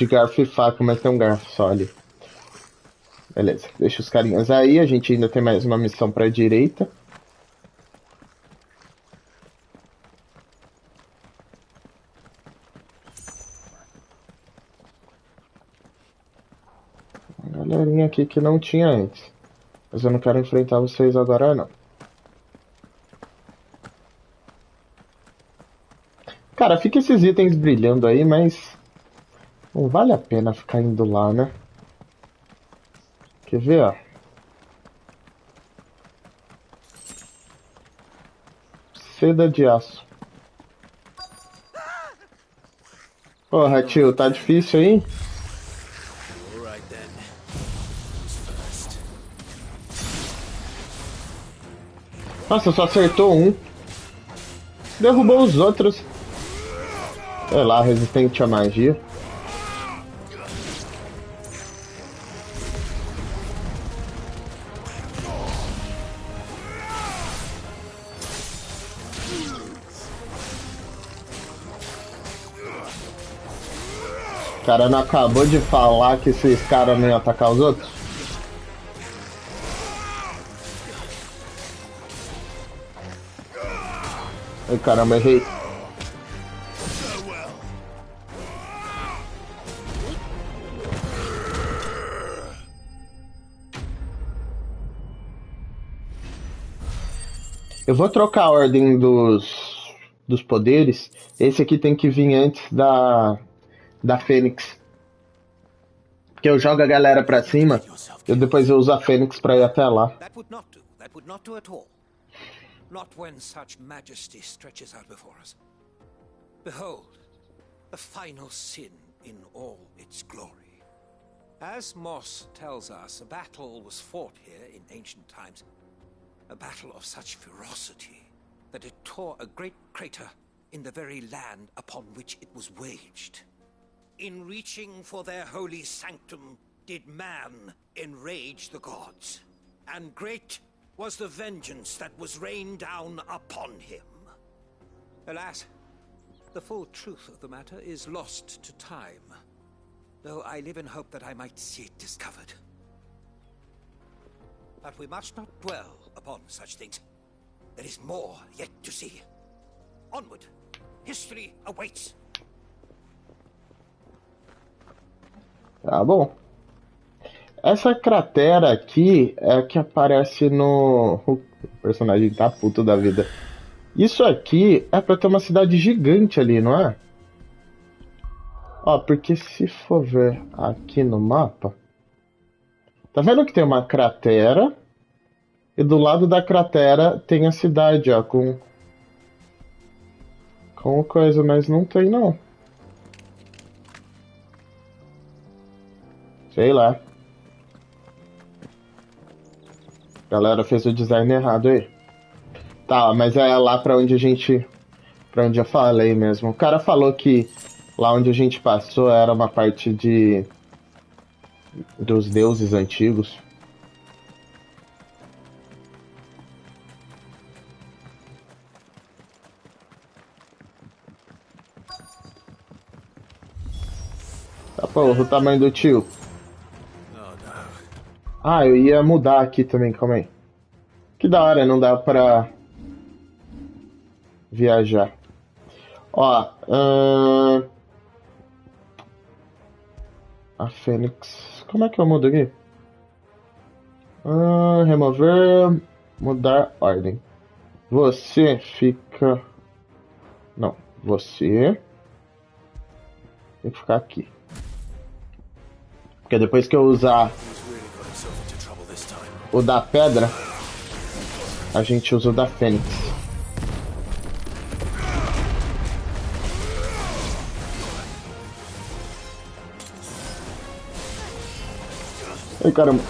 garfo e faca, mas tem um garfo só ali. Beleza, deixa os carinhas aí. A gente ainda tem mais uma missão pra direita. Uma galerinha aqui que não tinha antes. Mas eu não quero enfrentar vocês agora, não. Cara, fica esses itens brilhando aí, mas não vale a pena ficar indo lá, né? Quer ver, ó? Seda de aço. Porra, tio, tá difícil aí? Nossa, só acertou um. Derrubou os outros. Sei lá, resistente à magia. O cara não acabou de falar que esses caras não iam atacar os outros? Ai, caramba, errei. Eu vou trocar a ordem dos poderes. Esse aqui tem que vir antes da Fênix. Porque eu jogo a galera pra cima e depois eu uso a Fênix pra ir até lá. That would not do at all. Not when such majesty stretches out before us. Behold, the final sin in all its glory. As Moss tells us, a battle was fought here in ancient times. A battle of such ferocity that it tore a great crater in the very land upon which it was waged. In reaching for their holy sanctum, did man enrage the gods, and great was the vengeance that was rained down upon him. Alas, the full truth of the matter is lost to time, though I live in hope that I might see it discovered. But we must not dwell upon such things. There is more yet to see. Onward. History awaits. Tá bom. Essa cratera aqui é a que aparece no... O personagem tá puto da vida. Isso aqui é pra ter uma cidade gigante ali, não é? Ó, porque se for ver aqui no mapa... Tá vendo que tem uma cratera? E do lado da cratera tem a cidade, ó, com coisa, mas não tem não. Sei lá. A galera fez o design errado aí. Tá, mas é lá pra onde a gente... Pra onde eu falei mesmo. O cara falou que lá onde a gente passou era uma parte dos deuses antigos. Tá, porra, o tamanho do tio. Ah, eu ia mudar aqui também, calma aí. Que da hora, não dá pra viajar. Ó, a Fênix... Como é que eu mudo aqui? Remover... Mudar ordem. Você fica... Não, você... Tem que ficar aqui. Porque depois que eu usar o da pedra, a gente usa o da Fênix. Ai, caramba.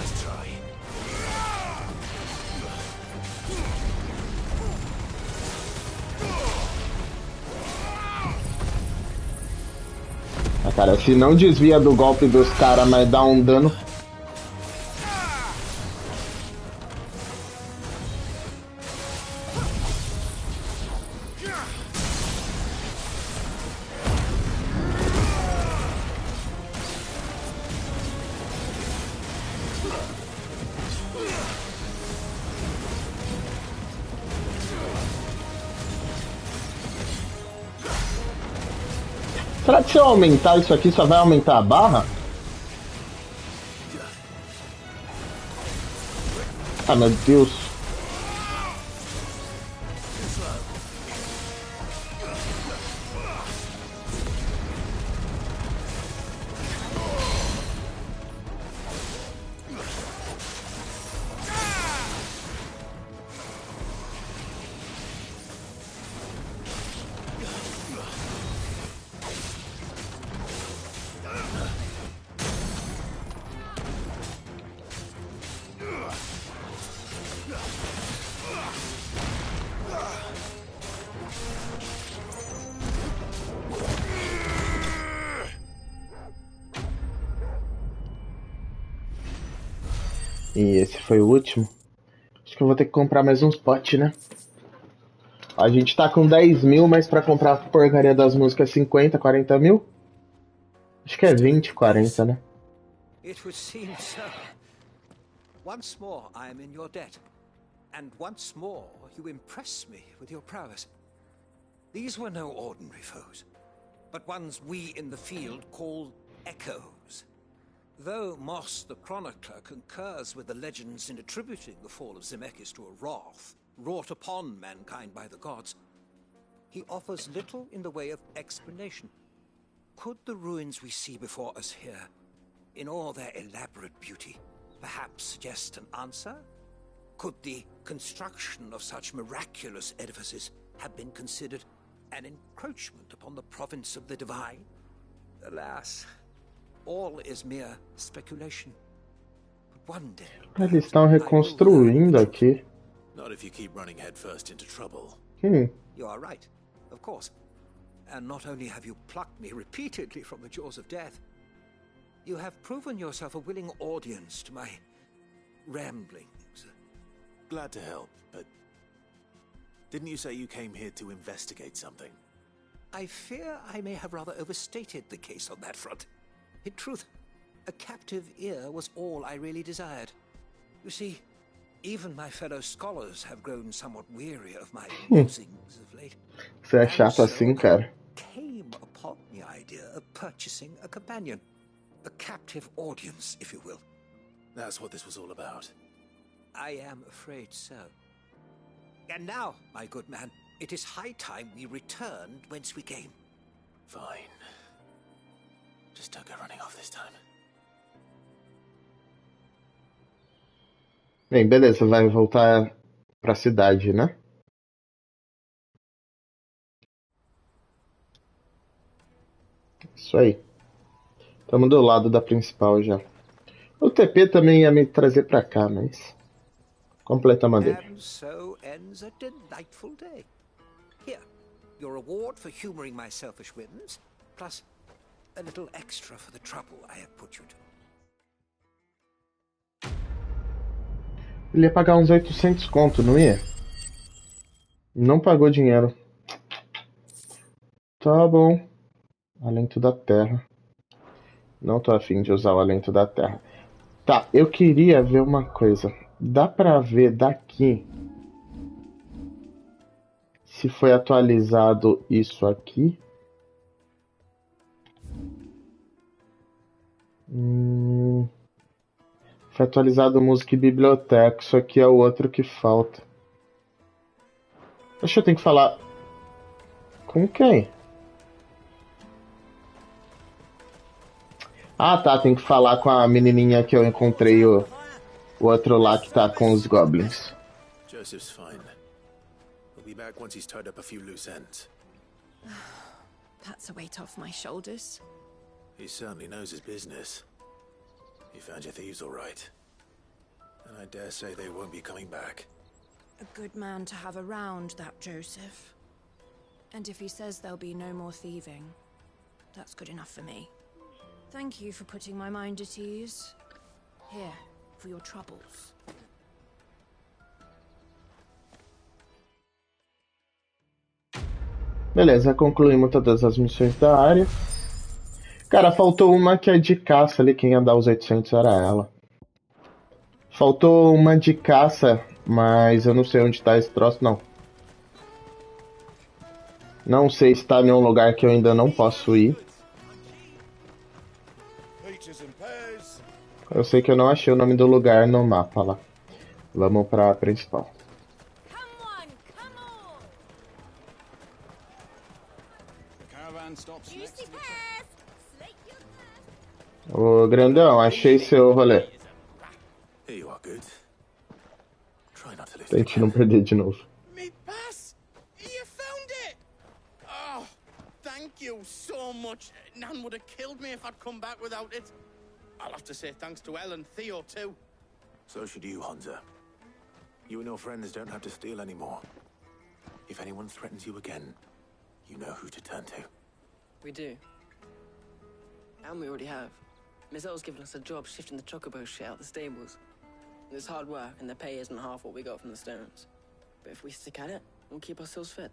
Ah, cara, se não desvia do golpe dos caras, mas dá um dano. Será que se eu aumentar isso aqui só vai aumentar a barra? Ah, meu Deus. E esse foi o último. Acho que eu vou ter que comprar mais uns potes, né? A gente tá com 10 mil, mas pra comprar a porcaria das músicas 50, 40 mil? Acho que é 20, 40, né? It would seem so. Once more I am in your debt. And once more you impress me with your prowess. These were no ordinary foes, but ones we in the field call echoes. Though Moss the Chronicler concurs with the legends in attributing the fall of Zemeckis to a wrath wrought upon mankind by the gods, he offers little in the way of explanation. Could the ruins we see before us here, in all their elaborate beauty, perhaps suggest an answer? Could the construction of such miraculous edifices have been considered an encroachment upon the province of the divine? Alas, all is mere speculation. But one day, Eles estão reconstruindo aqui. Not if you keep running headfirst into trouble. You are right, of course. And not only have you plucked me repeatedly from the jaws of death, you have proven yourself a willing audience to my ramblings. Glad to help, but didn't you say you came here to investigate something? I fear I may have rather overstated the case on that front. In truth, a captive ear was all I really desired. You see, even my fellow scholars have grown somewhat weary of my musings of late. Você é chato assim, cara. Came upon the idea of purchasing a companion. A captive audience, if you will. That's what this was all about. I am afraid so. And now, my good man, it is high time we returned whence we came. Fine. Just don't go running off this time. Bem, beleza, vai voltar pra cidade, né? Isso aí. Estamos do lado da principal já. O TP também ia me trazer pra cá, mas... Completamente dele. And so ends a delightful day. Here, your reward for humoring my selfish whims, plus a little extra for the trouble I have put you to. Ele ia pagar uns 800 conto, não ia? Não pagou dinheiro. Tá bom. Alento da terra. Não tô afim de usar o alento da terra. Tá, eu queria ver uma coisa. Dá pra ver daqui se foi atualizado isso aqui? Foi atualizado música e biblioteca. Isso aqui é o outro que falta. Acho que eu tenho que falar... Com quem? Ah, tá. Tem que falar com a menininha que eu encontrei, o outro lá que tá com os goblins. Joseph's fine. He'll be back once he's tied up a few loose ends. That's a weight off my shoulders. He certainly knows his business. You found your thieves all right. And I dare say they won't be coming back. A good man to have around, that Joseph. And if he says there'll be no more thieving, that's good enough for me. Thank you for putting my mind at ease. Here, for your troubles. Beleza, concluímos todas as missões da área. Cara, faltou uma que é de caça ali. Quem ia dar os 800 era ela. Faltou uma de caça, mas eu não sei onde tá esse troço, não. Não sei se tá em um lugar que eu ainda não posso ir. Eu sei que eu não achei o nome do lugar no mapa lá. Vamos pra principal. Ô grandão, achei seu rolê. Tente não perder de novo. Me pass! You found it! Oh, thank you so much. Nan would have killed me if I'd come back without it. I'll have to say thanks to Elle and Theo too. So should you, Hansa. You and your friends don't have to steal anymore. If anyone threatens you again, you know who to turn to. We do. And we already have. Miss L's given us a job shifting the chocobo shit out the stables. It's hard work, and the pay isn't half what we got from the stones. But if we stick at it, we'll keep ourselves fed.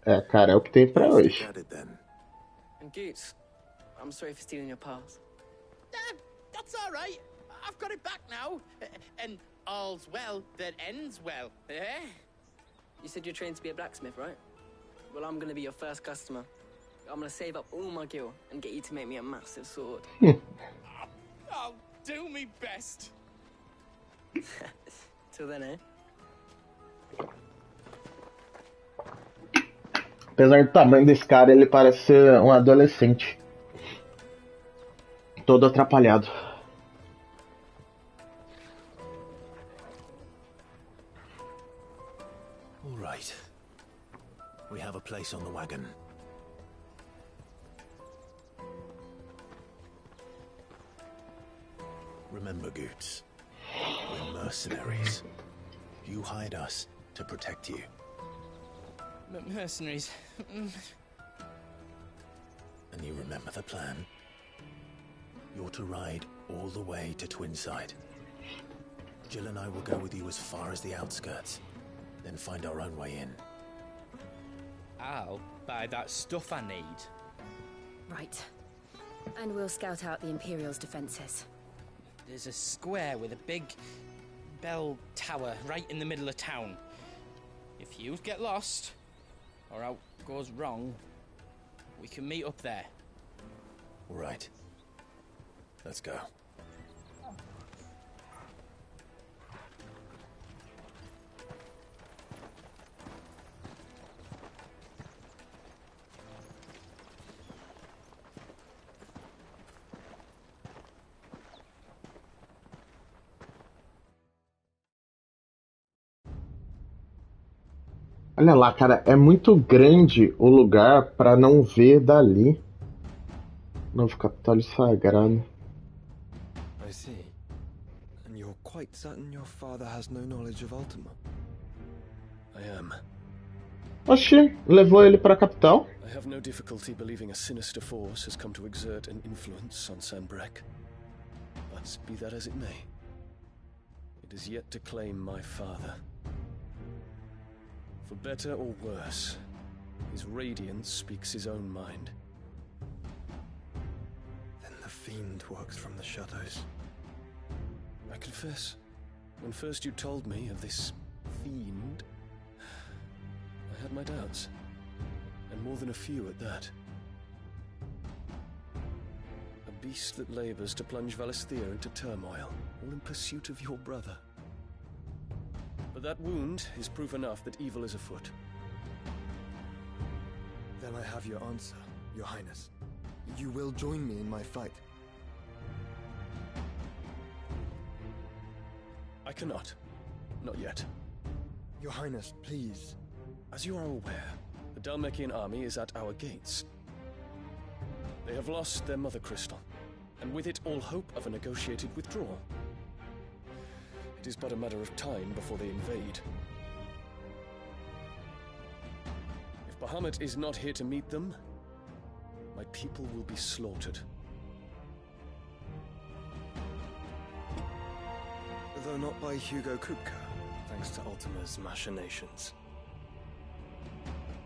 É, cara, é o que tem pra hoje. And Goots, I'm sorry for stealing your pass. That's all right. I've got it back now. And all's well that ends well, eh? You said you're trained to be a blacksmith, right? Well, I'm gonna be your first customer. I'm gonna save up all my gil and get you to make me a massive sword. I'll do me best. Till then, eh? Apesar do tamanho desse cara, ele parece ser um adolescente. Todo atrapalhado. All right. We have a place on the wagon. Remember, Goots, we're mercenaries. You hired us to protect you. Mercenaries. And you remember the plan? You're to ride all the way to Twinside. Jill and I will go with you as far as the outskirts, then find our own way in. I'll buy that stuff I need. Right. And we'll scout out the Imperial's defenses. There's a square with a big bell tower right in the middle of town. If you get lost, or out goes wrong, we can meet up there. All right. Let's go. Olha lá, cara, é muito grande o lugar pra não ver dali. Novo Capitólio Sagrado. I see. And you're quite certain your father has no knowledge of Ultima? I am. Oxi, levou ele pra capital? I have no difficulty believing a sinister force has come to exert an influence on Sanbrek. But be that as it may, it is yet to claim my father. For better or worse, his radiance speaks his own mind. Then the fiend works from the shadows. I confess, when first you told me of this fiend, I had my doubts, and more than a few at that. A beast that labors to plunge Valisthea into turmoil, all in pursuit of your brother. But that wound is proof enough that evil is afoot. Then I have your answer, Your Highness. You will join me in my fight. I cannot. Not yet. Your Highness, please. As you are aware, the Dhalmekian army is at our gates. They have lost their mother crystal, and with it all hope of a negotiated withdrawal. It is but a matter of time before they invade. If Bahamut is not here to meet them, my people will be slaughtered. Though not by Hugo Kupka, thanks to Ultima's machinations.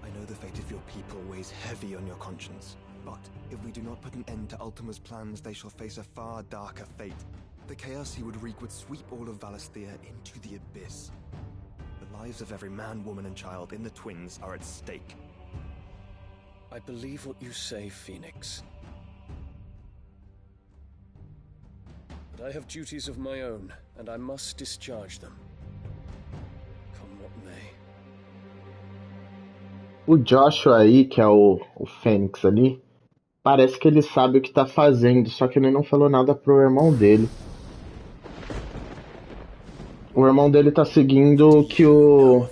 I know the fate of your people weighs heavy on your conscience, but if we do not put an end to Ultima's plans, they shall face a far darker fate. The chaos he would wreak would sweep all of Valisthea into the abyss. The lives of every man, woman, and child in the Twins are at stake. I believe what you say, Phoenix. But I have duties of my own, and I must discharge them. Come what may. O Joshua aí, que é o Fênix ali, parece que ele sabe o que tá fazendo, só que ele não falou nada pro irmão dele. O irmão dele tá seguindo o que o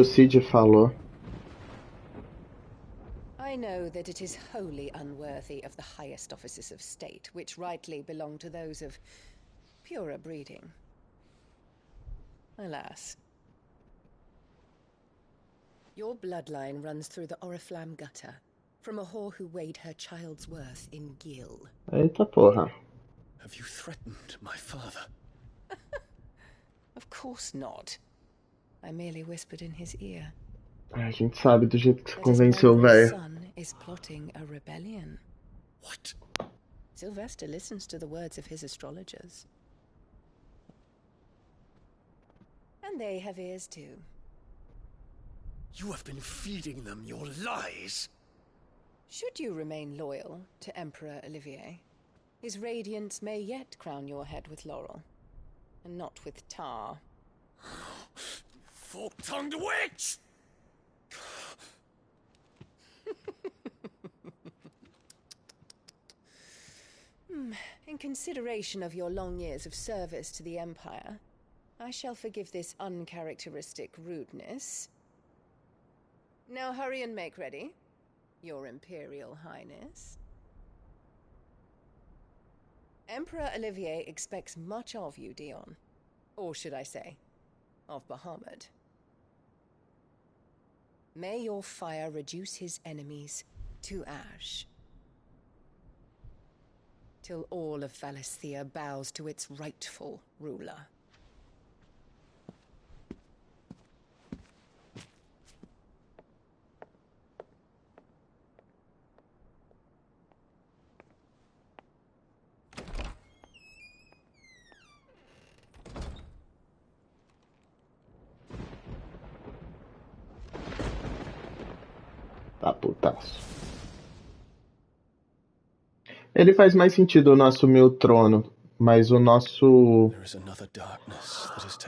Cid falou. I know that it is wholly unworthy of the highest offices of state, which rightly belong to those of purer breeding. Alas. Your bloodline runs through the Oriflamme gutter, from a whore who weighed her child's worth in gil. Eita porra. Have you threatened my father? Of course not. I merely whispered in his ear. A gente sabe do jeito que você That his convenceu o murderous velho. son is plotting a rebellion. What? Sylvester listens to the words of his astrologers. And they have ears too. You have been feeding them your lies. Should you remain loyal to Emperor Olivier, his radiance may yet crown your head with laurel, and not with tar. Fork-tongued witch! In consideration of your long years of service to the Empire, I shall forgive this uncharacteristic rudeness. Now hurry and make ready, Your Imperial Highness. Emperor Olivier expects much of you, Dion. Or should I say, of Bahamut. May your fire reduce his enemies to ash, till all of Valisthea bows to its rightful ruler. Tá putaço. Ele faz mais sentido não assumir o trono, mas o nosso...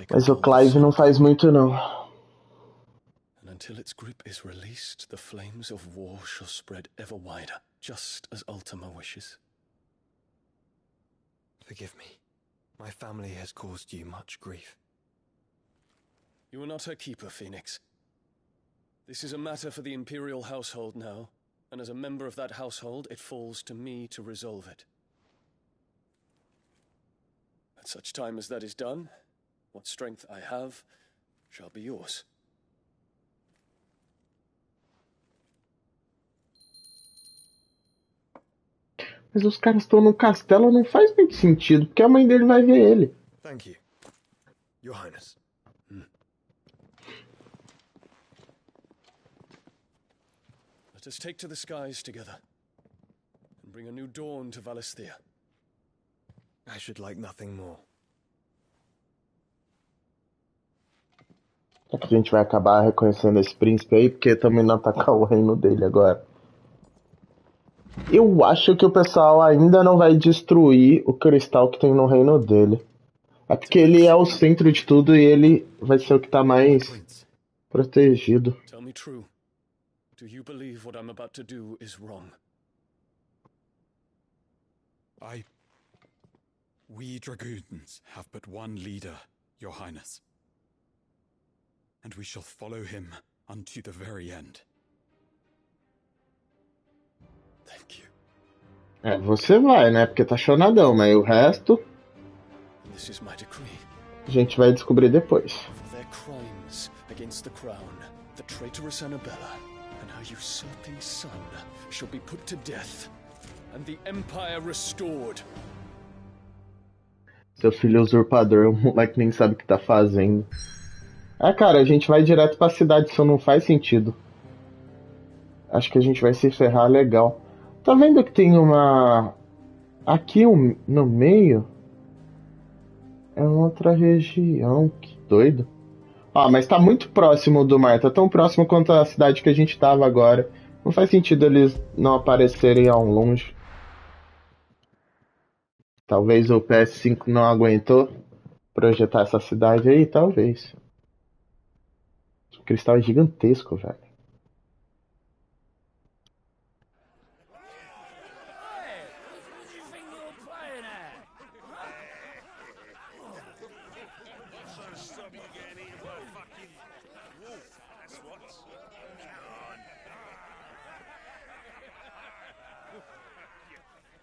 Mas o Clive não faz muito não. And until its grip is released, the flames of war shall spread ever wider, just as Ultima wishes. Forgive me. My family has caused you much grief. You are not her keeper, Phoenix. This is a matter for the Imperial household now, and as a member of that household, it falls to me to resolve it. At such time as that is done, what strength I have shall be yours. Mas os caras estão no castelo, não faz muito sentido, porque a mãe dele vai ver ele. Thank you, Your Highness. Let us take to the skies together, and bring a new dawn to Valisthea. I should like nothing more. É que a gente vai acabar reconhecendo esse príncipe aí, porque também não atacar o reino dele agora. Eu acho que o pessoal ainda não vai destruir o cristal que tem no reino dele. É porque ele é o centro de tudo e ele vai ser o que tá mais protegido. Tell me true. Do you believe what I'm about to do is wrong? We dragoons have but one leader, Your Highness. And we shall follow him unto the very end. Thank you. É, você vai, né? Porque tá chonadão, mas o resto... This is my decree. A gente vai descobrir depois. For their crimes against the crown, the traitorous Annabella and her usurping son shall be put to death, and the Empire restored. Seu filho usurpador, o moleque nem sabe o que tá fazendo. Ah, cara, a gente vai direto pra cidade, isso não faz sentido. Acho que a gente vai se ferrar legal. Tá vendo que tem uma... Aqui no meio... É uma outra região, que doido. Ah, mas tá muito próximo do mar, tá tão próximo quanto a cidade que a gente tava agora. Não faz sentido eles não aparecerem ao longe. Talvez o PS5 não aguentou projetar essa cidade aí, talvez. O cristal é gigantesco, velho.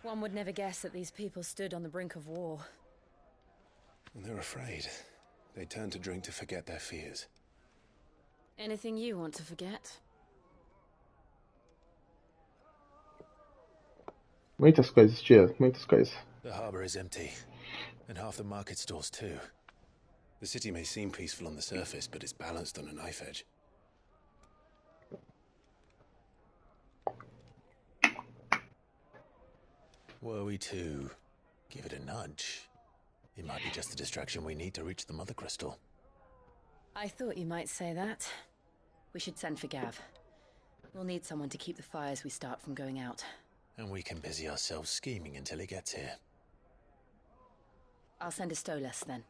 One would never guess that these people stood on the brink of war. When they're afraid, they turn to drink to forget their fears. Anything you want to forget? Muitas coisas, tia. Muitas coisas. The harbor is empty, and half the market stalls too. The city may seem peaceful on the surface, but it's balanced on a knife edge. Were we to give it a nudge, it might be just the distraction we need to reach the mother crystal. I thought you might say that. We should send for Gav. We'll need someone to keep the fires we start from going out. And we can busy ourselves scheming until he gets here. I'll send a Stolas then.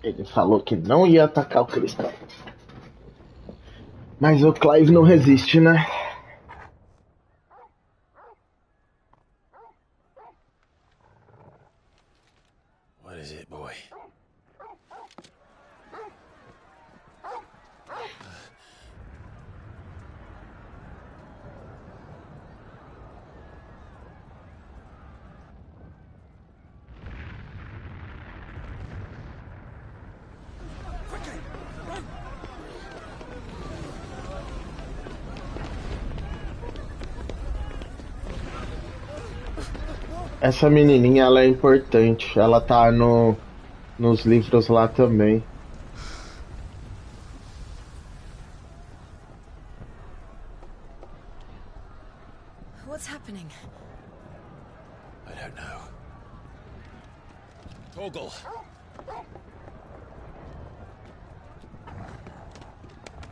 Ele falou que não ia atacar o cristal. Mas o Clive não resiste, né? What is it, boy? Essa menininha, ela é importante. Ela tá nos livros lá também. What's happening? I don't know. Toggle.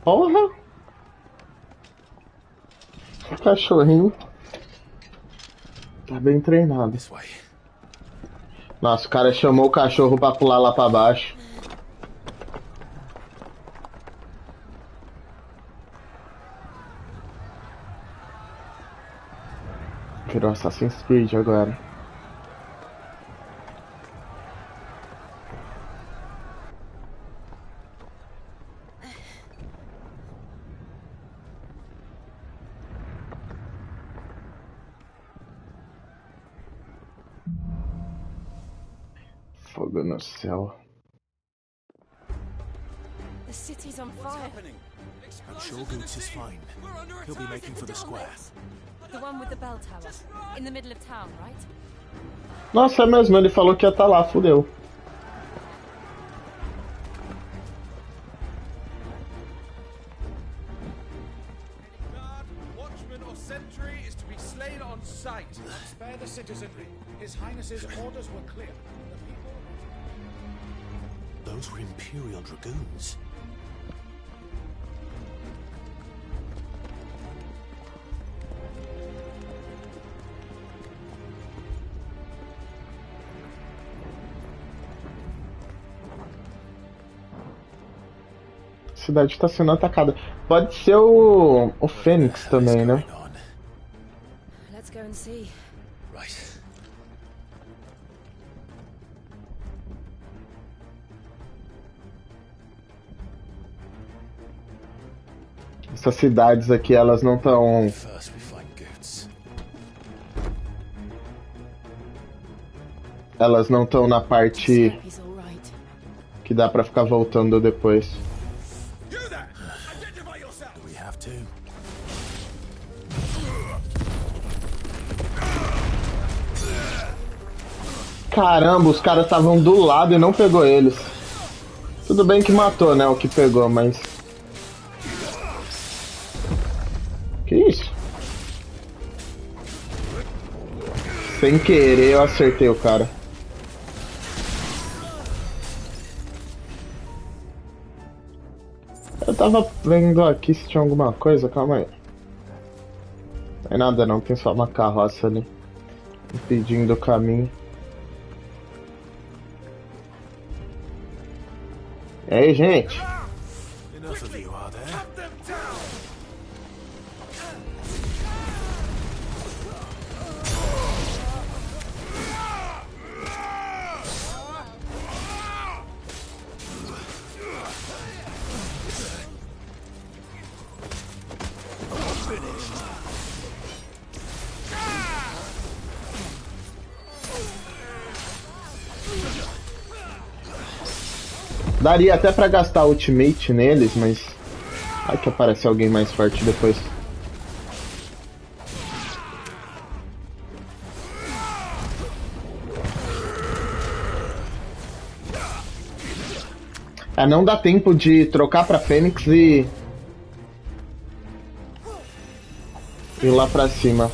Porra! Que cachorrinho. Tá bem treinado. Nossa, o cara chamou o cachorro pra pular lá pra baixo. Virou Assassin's Creed agora. Fogo no céu. The city's on fire. I'm sure Goots is fine. He'll be making for the square. The one with the bell tower. In the middle of town, right? Nossa, é mesmo, ele falou que ia estar lá, fudeu. Watchman or sentry is to be slain on sight. Spare the citizenry. His Highness's orders were clear. Those were Imperial Dragoons. A cidade está sendo atacada. Pode ser o Fênix também, né? Let's go and see. Right. Essas cidades aqui, elas não estão... Elas não estão na parte que dá pra ficar voltando depois. Caramba, os caras estavam do lado e não pegou eles. Tudo bem que matou, né, o que pegou, mas... Que isso? Sem querer eu acertei o cara. Eu tava vendo aqui se tinha alguma coisa, calma aí. Não tem nada não, tem só uma carroça ali impedindo o caminho. E aí, gente? Enough of you, are there? Daria até pra gastar ultimate neles, mas... Ai que aparece alguém mais forte depois. Não dá tempo de trocar pra Fênix e... ir lá pra cima.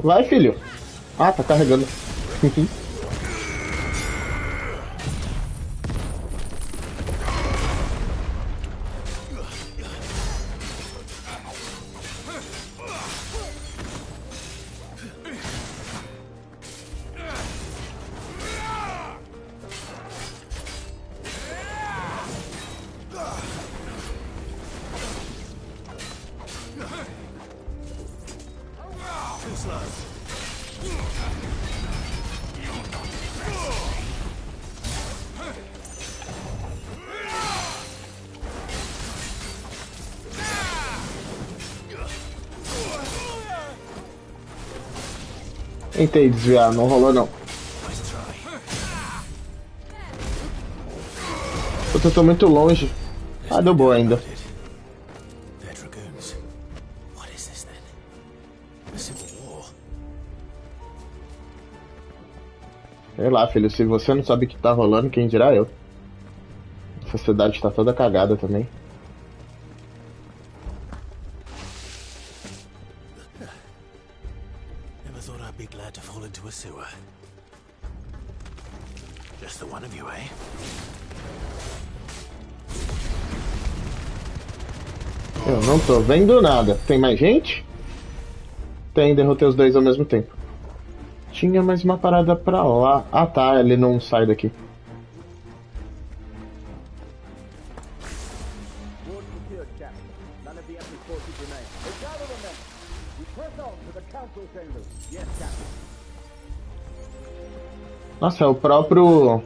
Vai, filho. Ah, tá carregando. Tentei desviar, não rolou não. Eu tô muito longe. Ah, deu boa ainda. Sei lá, filho, se você não sabe o que tá rolando, quem dirá eu? Essa cidade tá toda cagada também. Eu não tô vendo nada. Tem mais gente? Tem, derrotei os dois ao mesmo tempo. Tinha mais uma parada pra lá. Ah tá, ele não sai daqui. Nossa, é o próprio...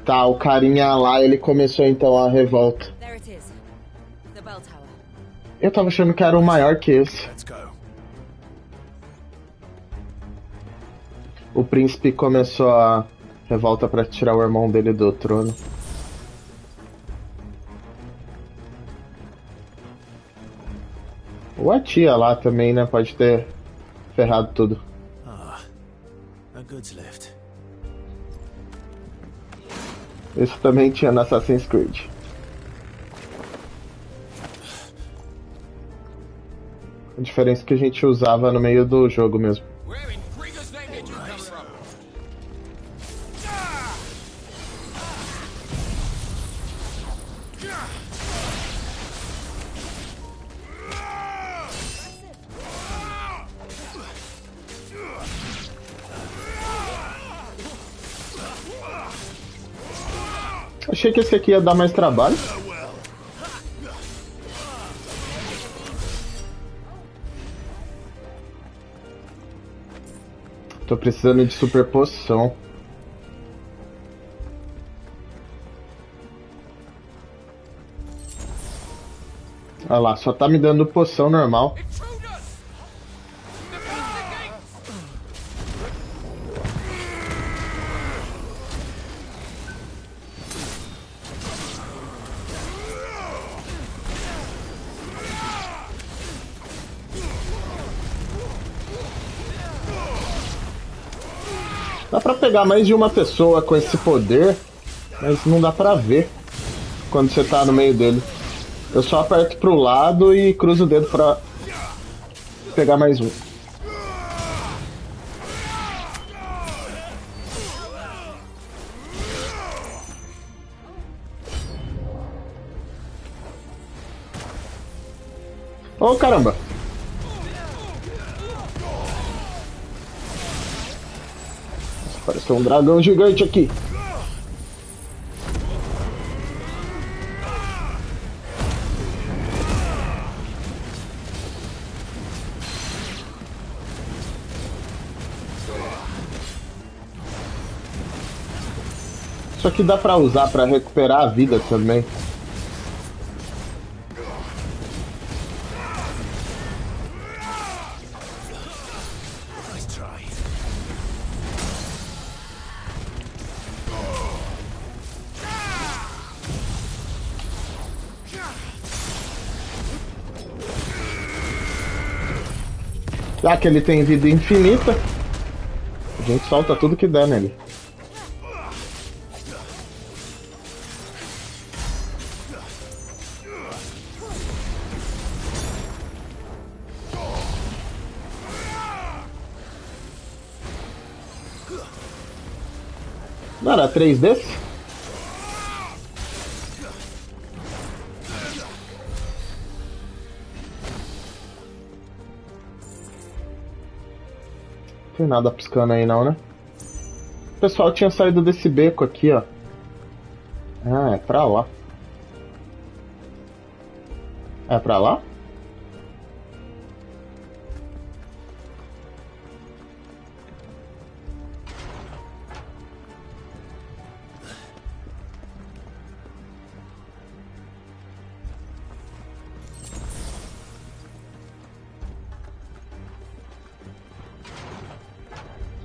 Tá, o carinha lá, ele começou então a revolta. Eu tava achando que era o maior que esse. O príncipe começou a revolta pra tirar o irmão dele do trono. Ou a tia lá também, né? Pode ter ferrado tudo. Isso também tinha no Assassin's Creed. A diferença é que a gente usava no meio do jogo mesmo. Achei que esse aqui ia dar mais trabalho. Tô precisando de super poção. Olha lá, só tá me dando poção normal. Dá pra pegar mais de uma pessoa com esse poder, mas não dá pra ver. quando você tá no meio dele. Eu só aperto pro lado e cruzo o dedo pra pegar mais um. Oh, caramba! Parece um dragão gigante aqui. Isso aqui dá pra usar pra recuperar a vida também. Já que ele tem vida infinita, a gente solta tudo que der nele. Não era 3 desses? Não tem nada piscando aí não, né? O pessoal tinha saído desse beco aqui, ó. Ah, é pra lá. É pra lá?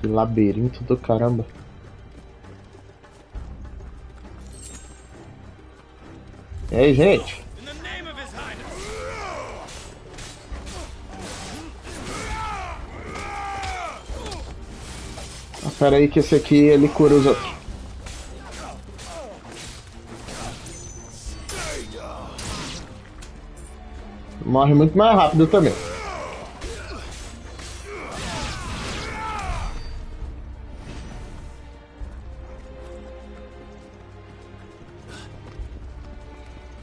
Que labirinto do caramba. E aí, gente? Ah, pera aí que esse aqui ele cura os outros. Morre muito mais rápido também.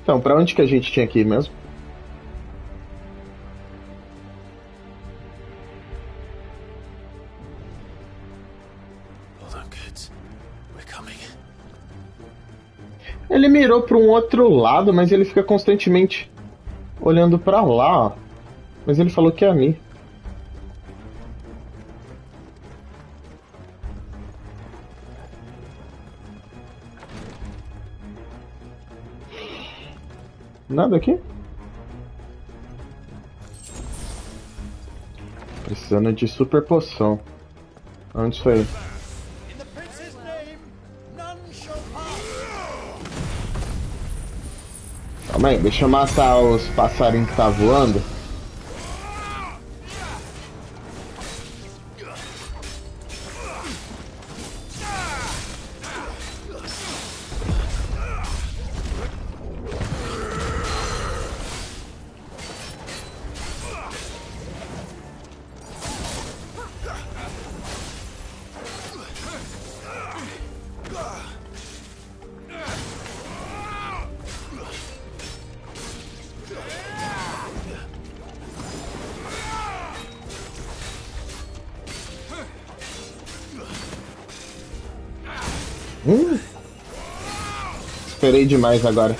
Então, pra onde que a gente tinha que ir mesmo? Ele mirou para um outro lado, mas ele fica constantemente olhando pra lá, ó. Mas ele falou que é a mim. Nada aqui? Precisando de super poção. Onde isso aí? Calma aí, deixa eu matar os passarinhos que tá voando. Esperei demais agora.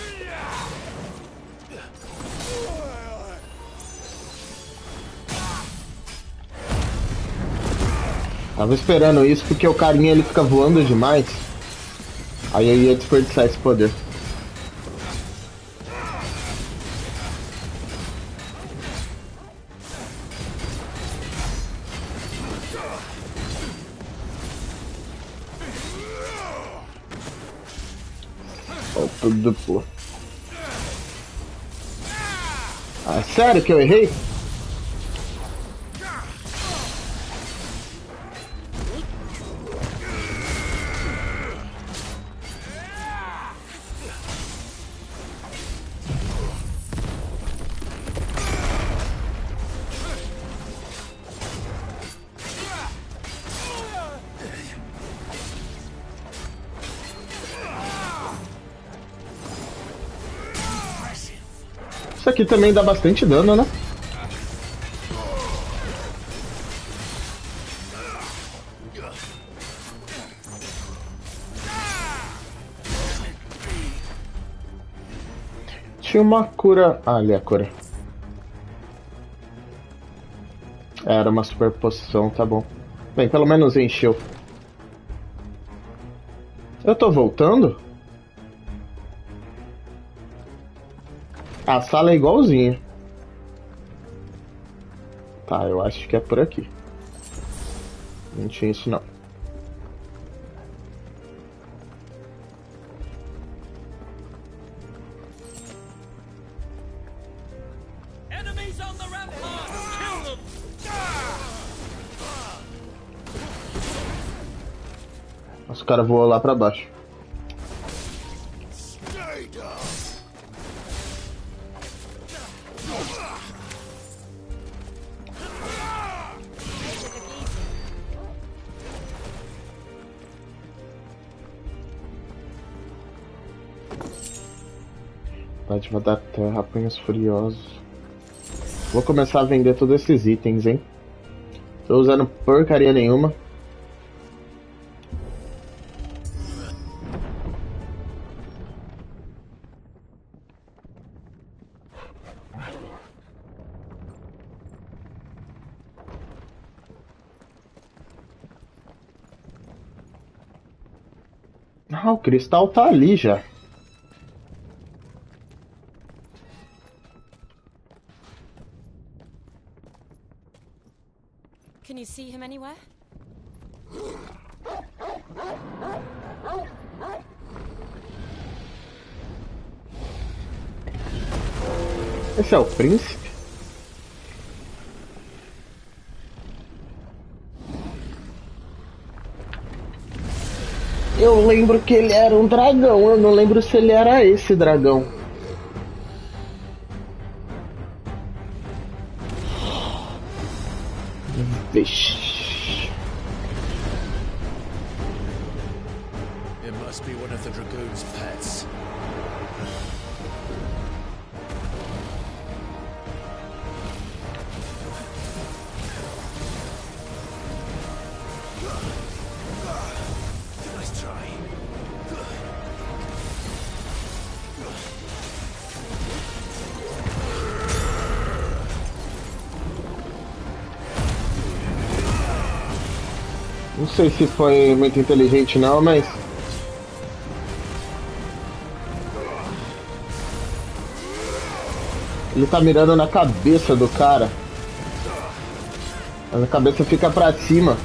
Tava esperando isso porque o carinha ele fica voando demais. Aí eu ia desperdiçar esse poder. Tudo pô. Ah, sério que eu errei? Isso aqui também dá bastante dano, né? Tinha uma cura... Ah, ali é a cura. Era uma super poção, tá bom. Bem, pelo menos encheu. Eu tô voltando? A sala é igualzinha. Tá, eu acho que é por aqui. Não tinha isso não. Os caras voam lá pra baixo. Dádiva da terra, apanhos furiosos. Vou começar a vender todos esses itens, hein? Tô usando porcaria nenhuma. Ah, o cristal tá ali já. Can you see him anywhere? Esse é o príncipe? Eu lembro que ele era um dragão, eu não lembro se ele era esse dragão. Vixe. It must be one of the dragoon's pets. Nice try. Não sei se foi muito inteligente não, mas... Ele tá mirando na cabeça do cara. Mas a cabeça fica pra cima.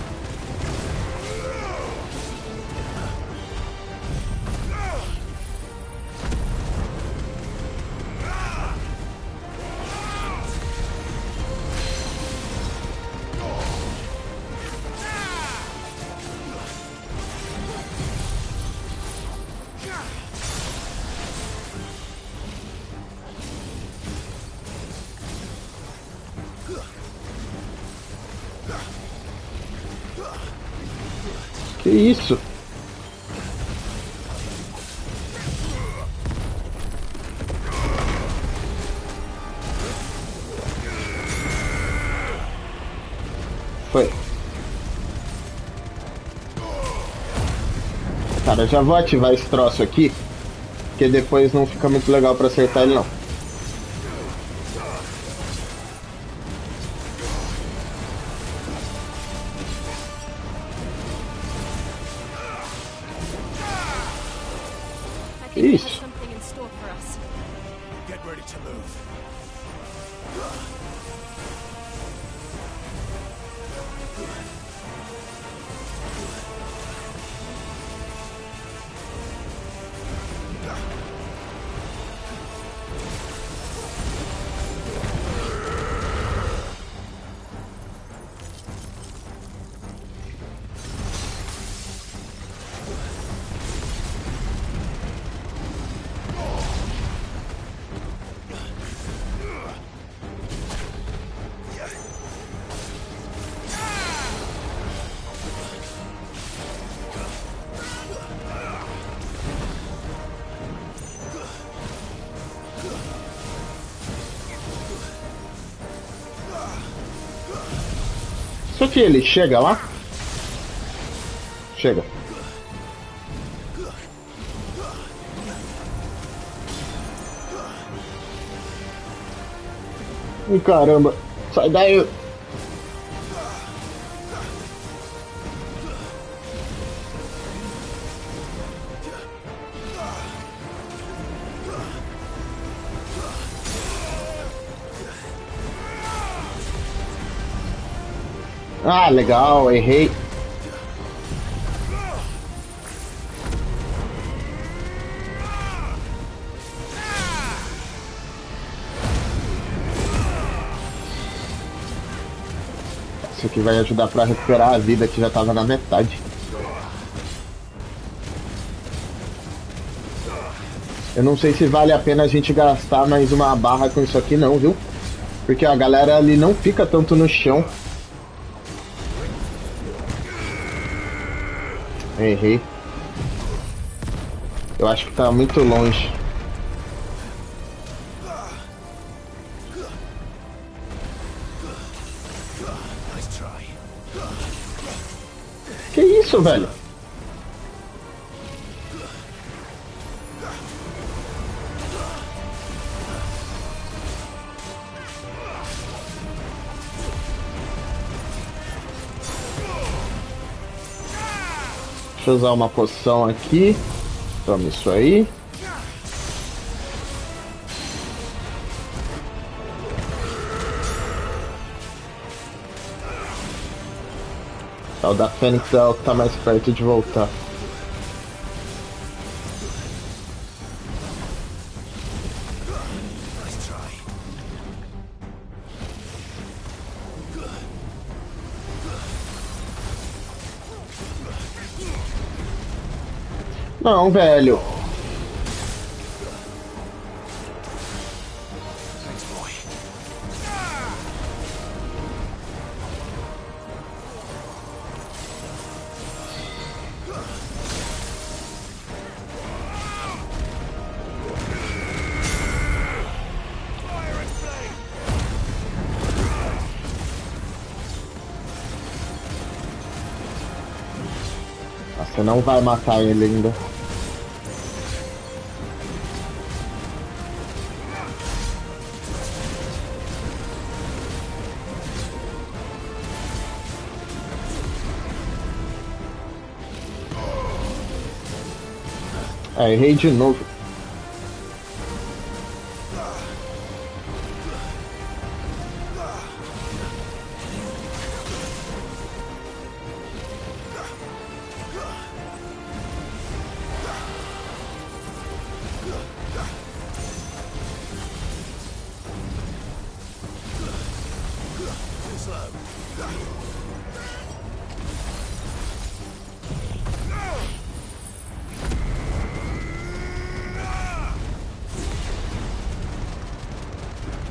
Que isso? Foi. Cara, já vou ativar esse troço aqui, porque depois não fica muito legal pra acertar ele não. Isso. Get ready to move. achou que ele chega lá? Chega. Caramba, sai daí. Ah, legal, errei. Isso aqui vai ajudar pra recuperar a vida que já tava na metade. Eu não sei se vale a pena a gente gastar mais uma barra com isso aqui não, viu? Porque a galera ali não fica tanto no chão. Errei. Eu acho que tá muito longe. Que isso, velho? Deixa eu usar uma poção aqui. Toma isso aí. O da Fênix é o que tá mais perto de voltar. Não, velho. Você não vai matar ele ainda. Ah, errei de novo.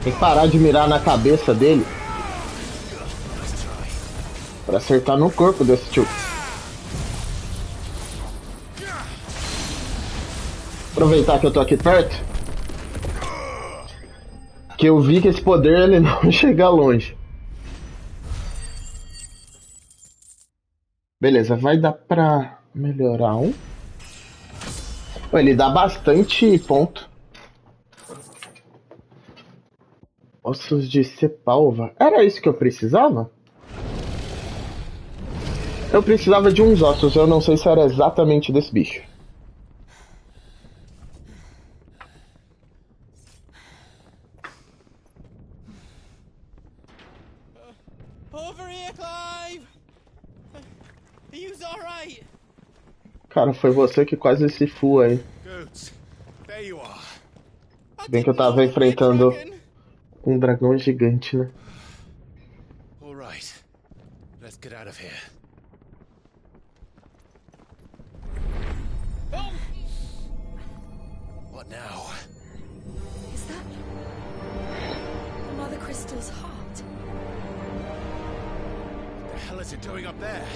Tem que parar de mirar na cabeça dele pra acertar no corpo desse tio. Aproveitar que eu tô aqui perto, que eu vi que esse poder ele não chega longe. Beleza, vai dar pra melhorar um. Ele dá bastante ponto. Ossos de sepalva. Era isso que eu precisava? Eu precisava de uns ossos, eu não sei se era exatamente desse bicho. Over here, Clive! Are you alright? Cara, foi você que quase se fua aí. Se bem que eu tava enfrentando um dragão gigante, né? All right. Let's get out of here. What now? Is that Mother Crystal's heart? What the hell is it doing up there?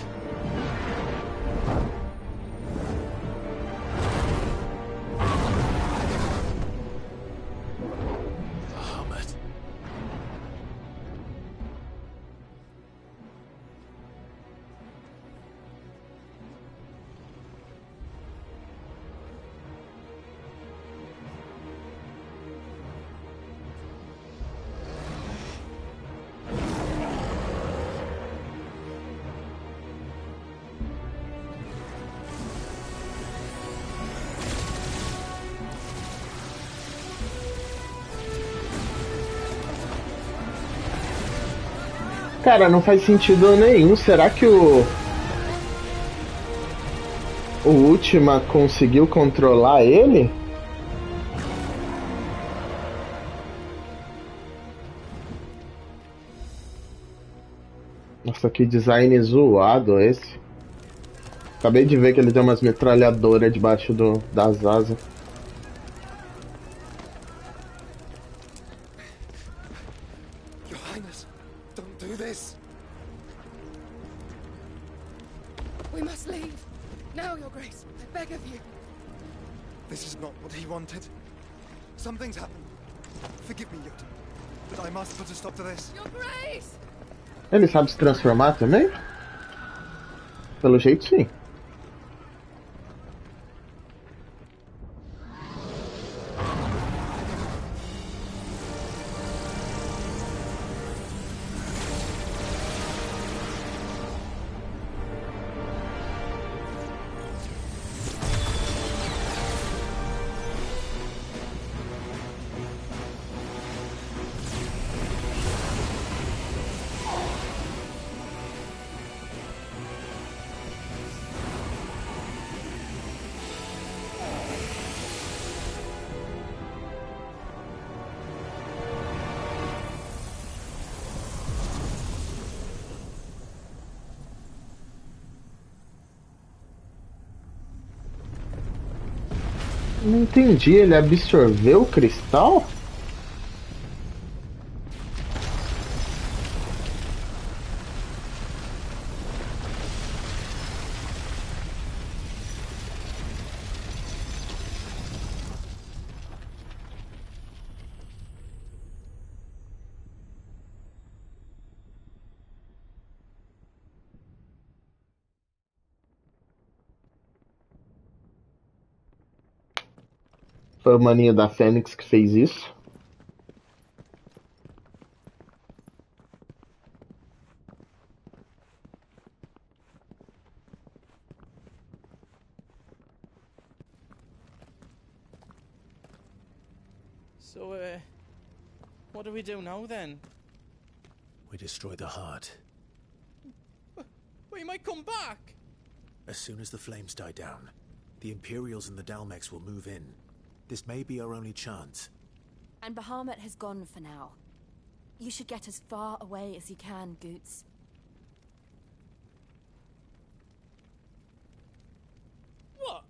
Cara, não faz sentido nenhum. Será que o Ultima conseguiu controlar ele? Nossa, que design zoado esse. Acabei de ver que ele tem umas metralhadoras debaixo das asas. Your Highness, don't do this. We must leave. Now, Your Grace. I beg of you. This is not what he wanted. Something's happened. Forgive me, Yoda, but I must put a stop to this. Your Grace! Ele sabe se transformar também? Pelo jeito, sim. Não entendi, ele absorveu o cristal? Foi o maninho da Fênix que fez isso. So, what do we do now then? We destroy the heart. We might come back! As soon as the flames die down, the Imperials and the Dalmex will move in. This may be our only chance. And Bahamut has gone for now. You should get as far away as you can, Goots. What?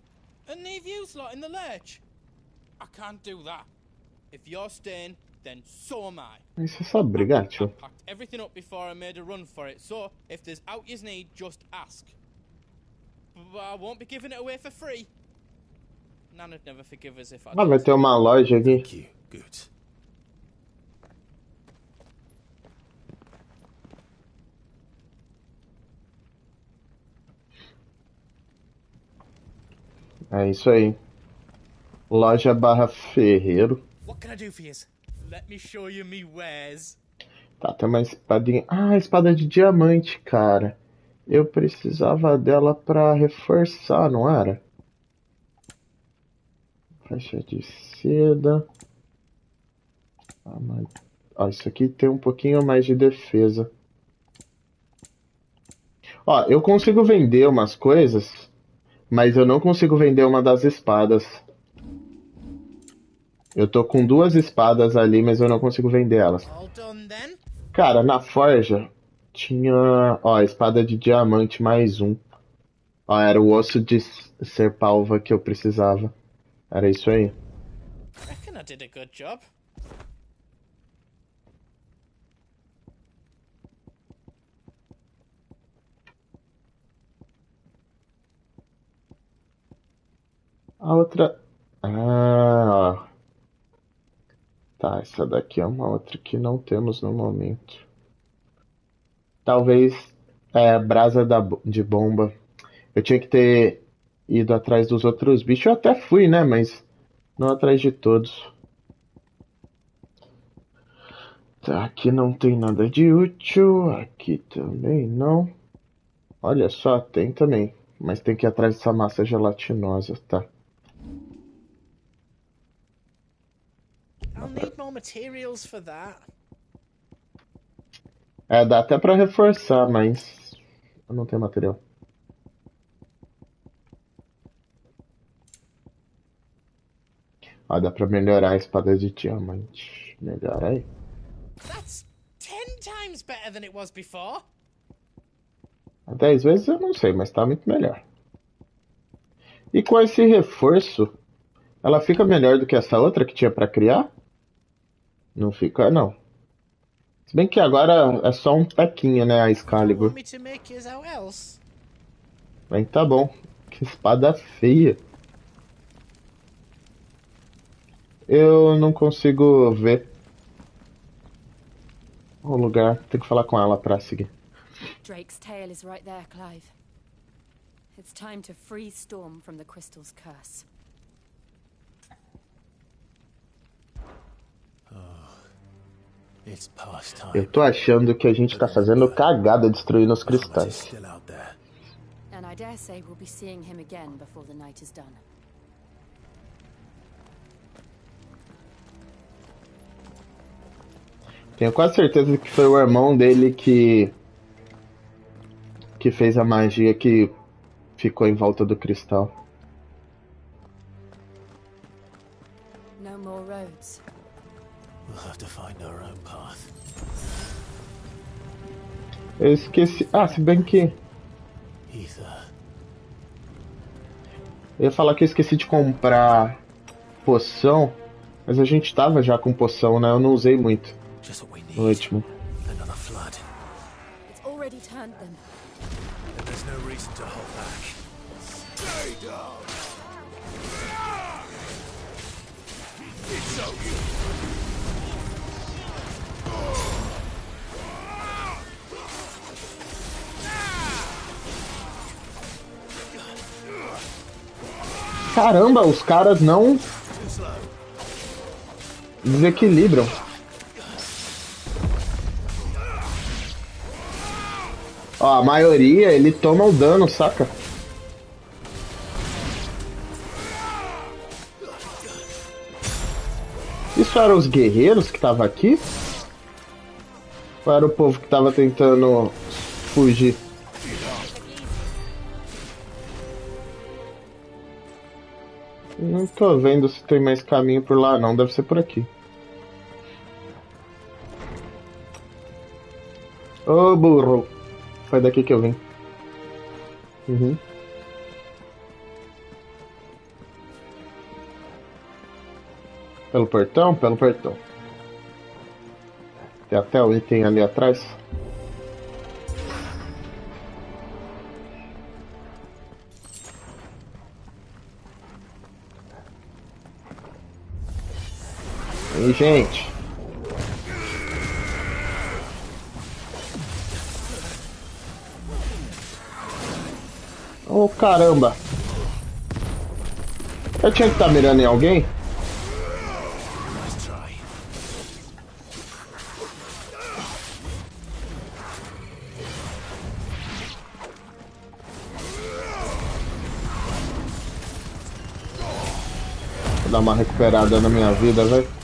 And leave you lot in the lurch? I can't do that. If you're staying, then so am I. Isso é só brigar, tio. I packed everything up before I made a run for it, so if there's out yous need, just ask. But I won't be giving it away for free. Nana'd never forgive us if I Ah, vai ter uma loja aqui. Good. É isso aí. Loja barra ferreiro. What can I do for yous? Let me show you me wares. Tá, tem uma espadinha. Ah, espada de diamante, cara. Eu precisava dela pra reforçar, não era? Faixa de seda. Ó, isso aqui tem um pouquinho mais de defesa. Ó, eu consigo vender umas coisas, mas eu não consigo vender uma das espadas. Eu tô com 2 espadas ali, mas eu não consigo vender elas. Cara, na forja tinha, ó, espada de diamante mais 1. Ó, era o osso de serpalva que eu precisava. Era isso aí. Reckon I did a good job. A outra... Ah, ó. Tá, essa daqui é uma outra que não temos no momento. Talvez brasa de bomba. Eu tinha que ter ido atrás dos outros bichos. Eu até fui, né? Mas não atrás de todos. Tá, aqui não tem nada de útil. Aqui também não. Olha só, tem também. Mas tem que ir atrás dessa massa gelatinosa, tá? I'll need more materials for that. É, dá até pra reforçar, mas eu não tenho material. Ó, dá pra melhorar a espada de diamante. Melhora aí. That's 10 times better than it was before. 10 vezes eu não sei, mas tá muito melhor. E com esse reforço, ela fica melhor do que essa outra que tinha pra criar? Não fica, não. Se bem que agora é só um pequinho, né, a Excalibur. Want me to make yours out else? Bem, tá bom. Que espada feia. Eu não consigo ver o lugar. Tem que falar com ela pra seguir. Drake's tail is right there, Clive. It's time to free Storm from the crystal's curse. It's past time. Eu tô achando que a gente tá fazendo cagada destruindo os cristais. Still out there. And I dare say we'll be seeing him again before the night is done. Tenho quase certeza que foi o irmão dele que fez a magia que ficou em volta do cristal. No more roads. We'll have to find our own path. Eu esqueci. Ah, se bem que. Ether. Eu ia falar que eu esqueci de comprar poção, mas a gente tava já com poção, né? Eu não usei muito no último. Another flood. It's already turned them. Then there's no reason to hold back. Stay down. It's okay. Caramba, os caras não desequilibram. Ó, a maioria ele toma o dano, saca? Isso eram os guerreiros que estavam aqui? Ou era o povo que tava tentando fugir? Não tô vendo se tem mais caminho por lá, não. Deve ser por aqui. Ô, burro. Foi daqui que eu vim. Uhum. Pelo portão? Pelo portão. Tem até o item ali atrás. E gente, oh caramba, eu tinha que estar mirando em alguém. Vou dar uma recuperada na minha vida, velho.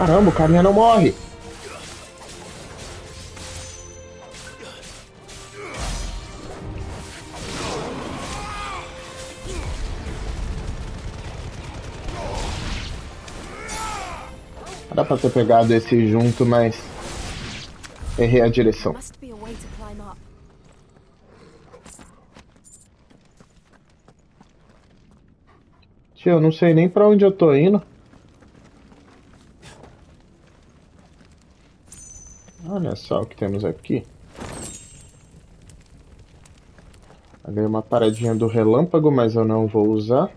Caramba, o carinha não morre. Dá pra ter pegado esse junto, mas errei a direção. Tio, eu não sei nem pra onde eu tô indo. Olha só o que temos aqui. Ganhei uma paradinha do relâmpago, mas eu não vou usar.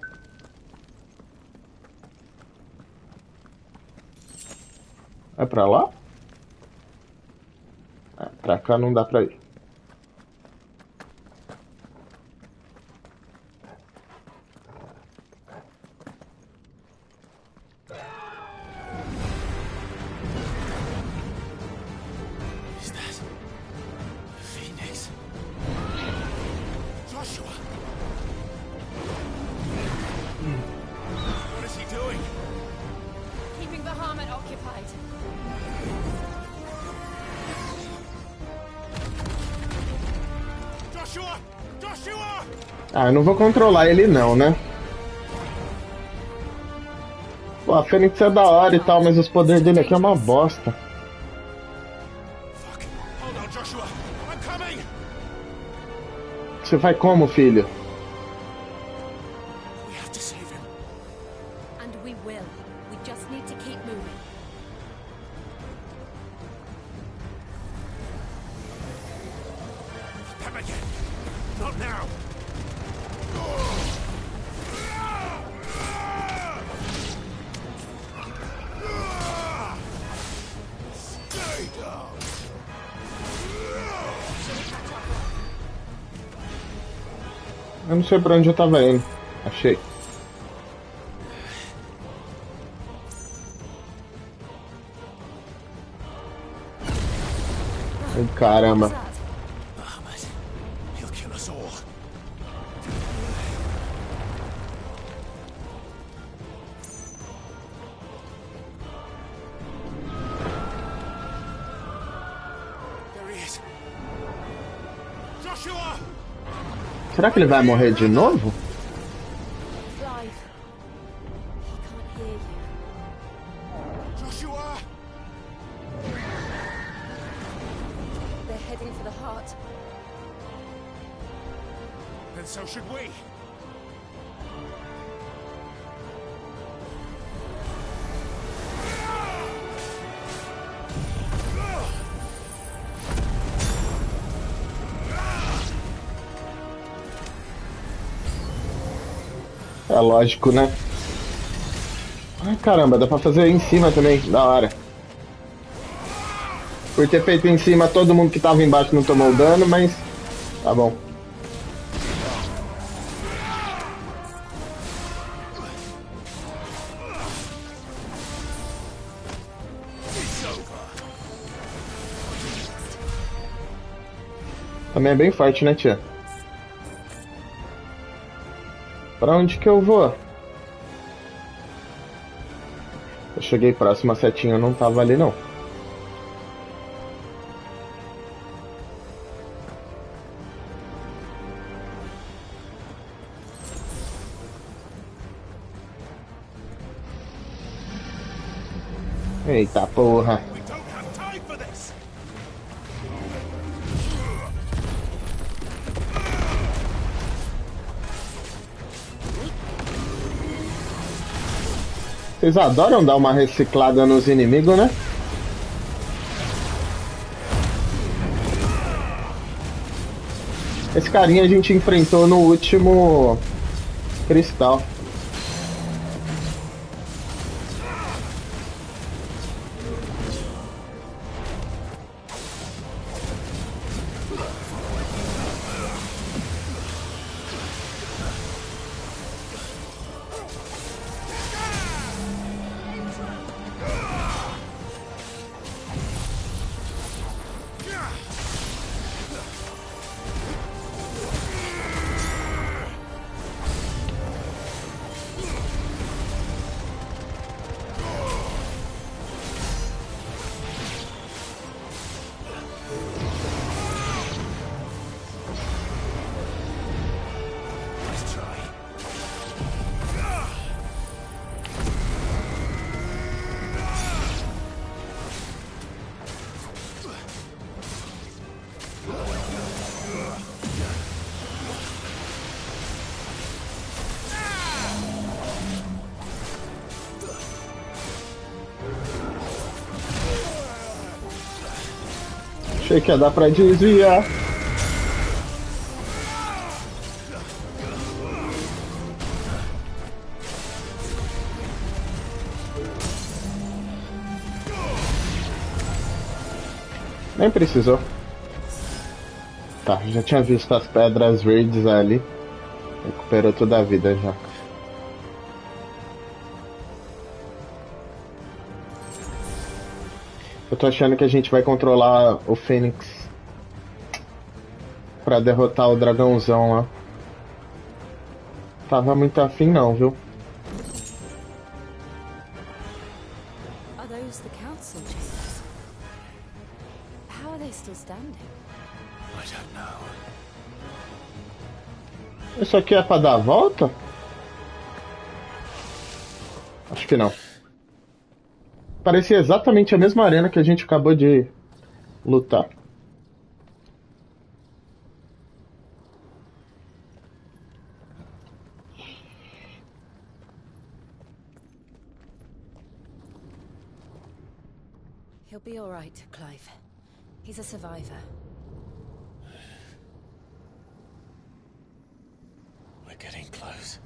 É pra lá? É, pra cá não dá pra ir. Is that Phoenix? Joshua! What is he doing? Keeping the Harmon occupied. Joshua! Joshua! Ah, eu não vou controlar ele não, né? Pô, a Fênix é da hora e tal, mas os poderes dele aqui é uma bosta. Hold on, Joshua! I'm coming! Você vai como, filho? We have to save him. And we will. We just need to keep moving. Them again! Not now! Stay down! Eu não sei pra onde eu tava indo. Achei. Ai, caramba. Bahamut. He'll kill us all. There he is. Joshua! Será que ele vai morrer de novo? Clive, he can't hear you. Joshua! They're heading for the heart. Then so should we. É lógico, né? Ai, caramba, dá pra fazer em cima também, da hora. Por ter feito em cima, todo mundo que tava embaixo não tomou dano, mas tá bom. Também é bem forte, né, tia? Pra onde que eu vou? Eu cheguei próximo, a setinha não tava ali, não. Eita porra. Vocês adoram dar uma reciclada nos inimigos, né? Esse carinha a gente enfrentou no último cristal. Achei que ia dar pra desviar. Nem precisou. Tá, já tinha visto as pedras verdes ali. Recuperou toda a vida já. Eu tô achando que a gente vai controlar o Fênix pra derrotar o dragãozão lá. Tava muito afim não, viu? Are those the council chambers? How are they still standing? I don't know. Isso aqui é pra dar a volta? Acho que não. Parecia exatamente a mesma arena que a gente acabou de lutar. He'll be all right, Clive. He's a survivor. We're getting close.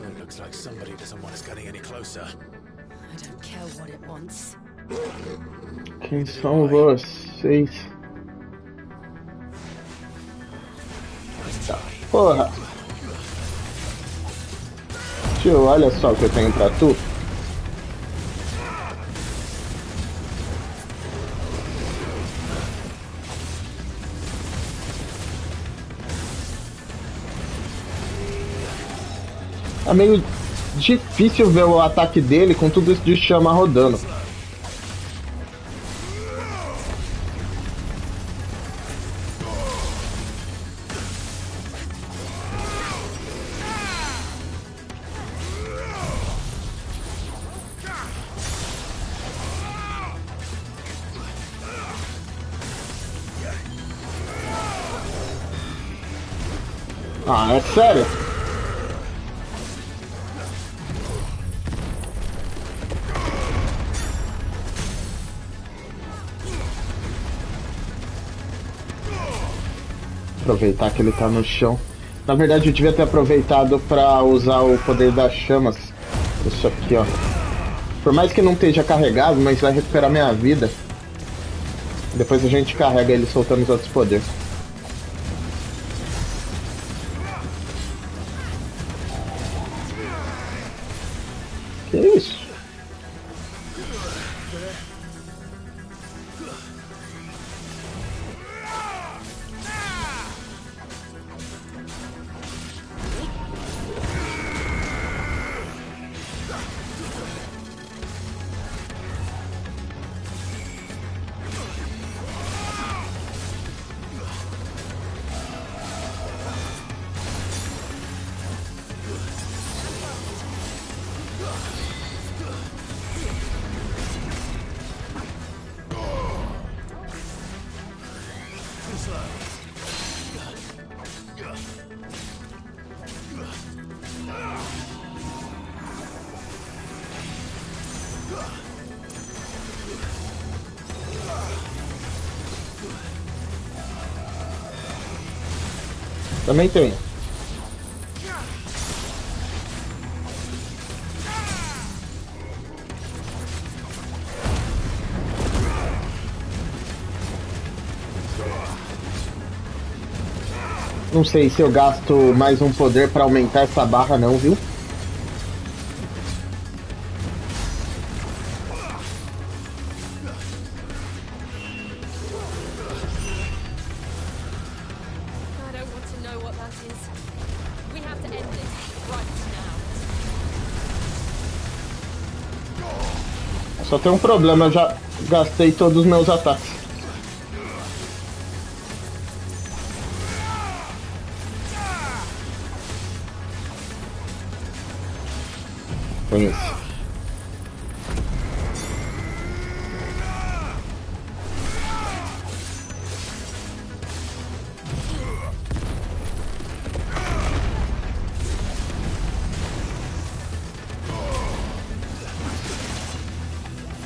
It looks like somebody doesn't want us getting any closer. I don't care what it wants. Quem são vocês? Tá, porra! Tio, olha só o que eu tenho pra tu. É meio difícil ver o ataque dele com tudo isso de chama rodando. Ah, é sério? Aproveitar que ele tá no chão. Na verdade eu devia ter aproveitado pra usar o poder das chamas. Isso aqui, ó. Por mais que não esteja carregado, mas vai recuperar minha vida. Depois a gente carrega ele soltando os outros poderes. Que isso? Também tem. Não sei se eu gasto mais um poder pra aumentar essa barra não, viu? Só tem um problema, eu já gastei todos os meus ataques. Foi isso.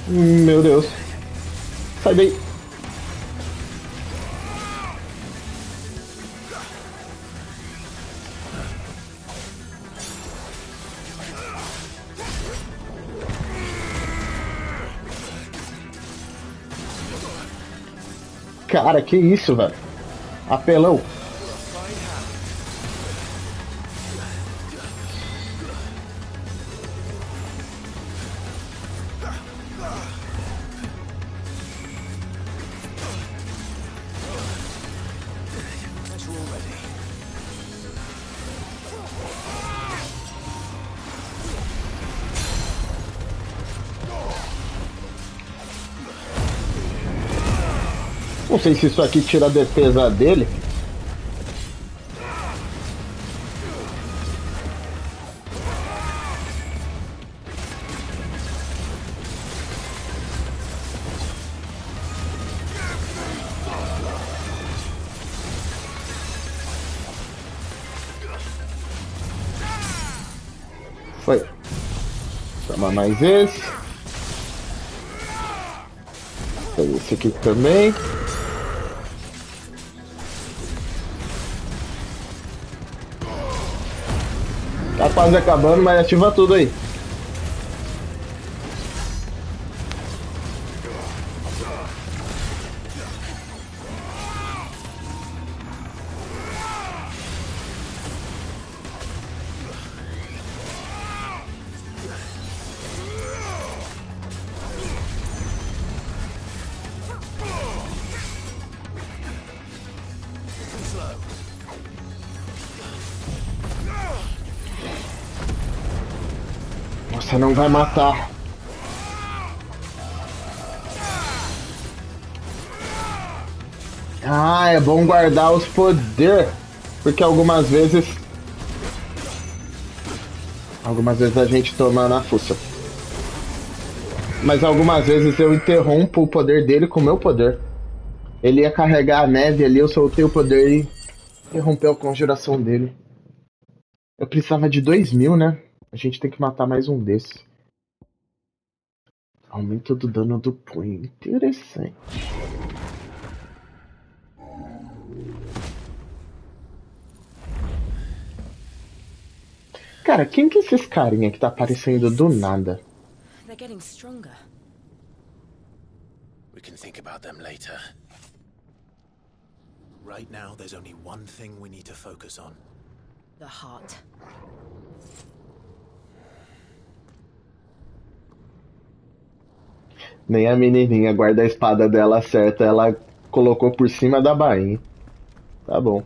Meu Deus. Sai daí. Cara, que isso, velho? Apelão. Não sei se isso aqui tira a defesa dele. Foi. Toma mais esse. Tem esse aqui também. Tá quase acabando, mas ativa tudo aí. Você não vai matar. Ah, é bom guardar os poderes. Porque algumas vezes a gente toma na fuça. Mas algumas vezes eu interrompo o poder dele com o meu poder. Ele ia carregar a neve ali, eu soltei o poder e interrompeu a conjuração dele. Eu precisava de 2000, né? A gente tem que matar mais um desse. Aumento do dano do punho. Interessante. Cara, quem que é esses carinha que tá aparecendo do nada? They're getting stronger. We can think about them later. Right now, there's only one thing we need to focus on. The heart. Nem a menininha guarda a espada dela certa, ela colocou por cima da bainha. Tá bom.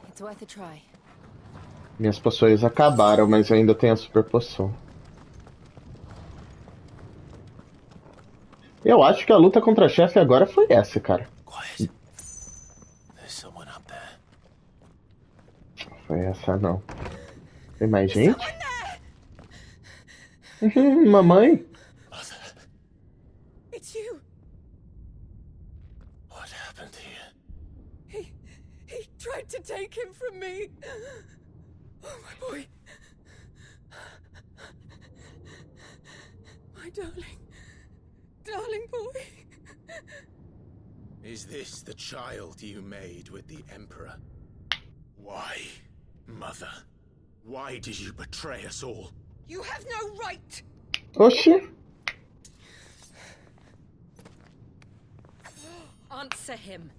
It's worth a try. Minhas poções acabaram, mas eu ainda tenho a super poção. Eu acho que a luta contra a chefe agora foi essa, cara. Foi essa não. Tem mais gente? Mamãe? It's you. What happened here? He tried to take him from me. Oh, my boy. My darling. Darling boy. Is this the child you made with the Emperor? Why, Mother? Why did you betray us all? You have no right. Oxi. Answer him.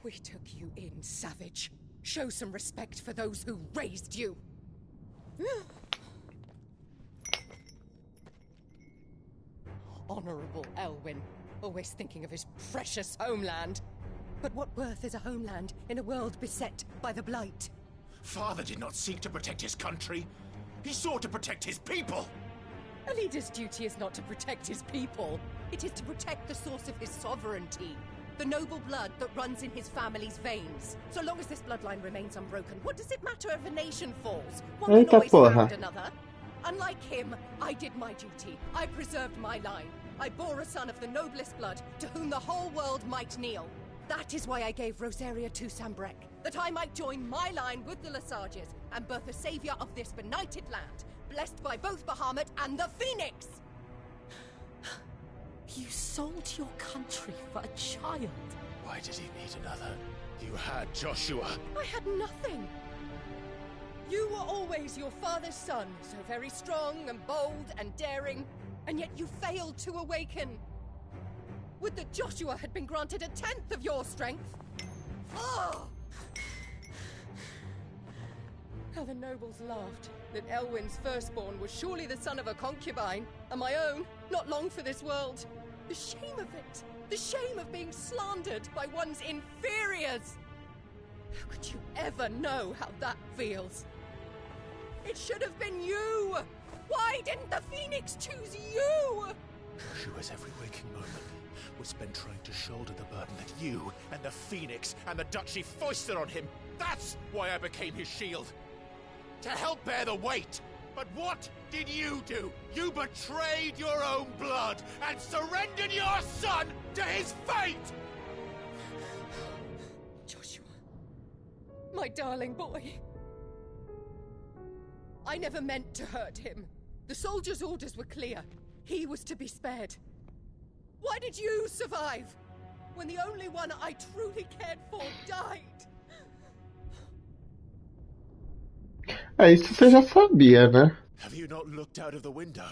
We took you in, savage. Show some respect for those who raised you. Honorable Elwyn, always thinking of his precious homeland. But what worth is a homeland in a world beset by the Blight? Father did not seek to protect his country. He sought to protect his people. A leader's duty is not to protect his people. It is to protect the source of his sovereignty. The noble blood that runs in his family's veins. So long as this bloodline remains unbroken, what does it matter if a nation falls? One can always found another. Unlike him, I did my duty. I preserved my line. I bore a son of the noblest blood, to whom the whole world might kneel. That is why I gave Rosaria to Sambrek, that I might join my line with the Lesages and birth a savior of this benighted land, blessed by both Bahamut and the Phoenix! You sold your country for a child. Why did he need another? You had Joshua. I had nothing. You were always your father's son, so very strong and bold and daring, and yet you failed to awaken. Would that Joshua had been granted 1/10 of your strength? Oh! How the nobles laughed that Elwyn's firstborn was surely the son of a concubine, and my own, not long for this world. The shame of it! The shame of being slandered by one's inferiors! How could you ever know how that feels? It should have been you! Why didn't the Phoenix choose you? Joshua's every waking moment was spent trying to shoulder the burden that you and the Phoenix and the Duchy foisted on him. That's why I became his shield. To help bear the weight. But what did you do? You betrayed your own blood and surrendered your son to his fate! Joshua. My darling boy. I never meant to hurt him. The soldiers' orders were clear. He was to be spared. Why did you survive? When the only one I truly cared for died? Isso você já sabia, né? Have you not looked out of the window?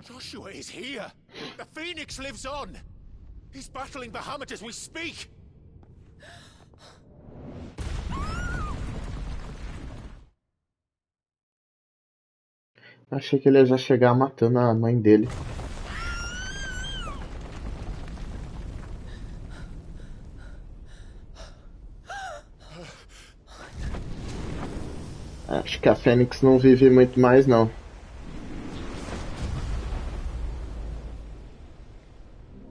Joshua is here! The Phoenix lives on! He's battling Bahamut as we speak! Achei que ele ia já chegar matando a mãe dele. Acho que a Fênix não vive muito mais, não.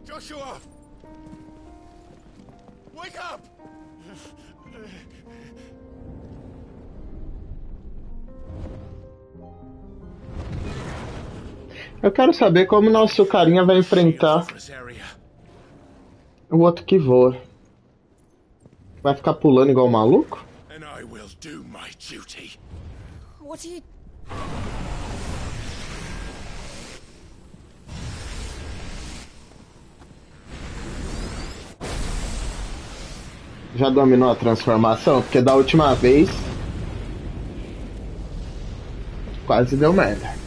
Joshua! Wake up! Eu quero saber como nosso carinha vai enfrentar o outro que voa. Vai ficar pulando igual um maluco? And I will do my duty. What are you... Já dominou a transformação? Porque da última vez quase deu merda.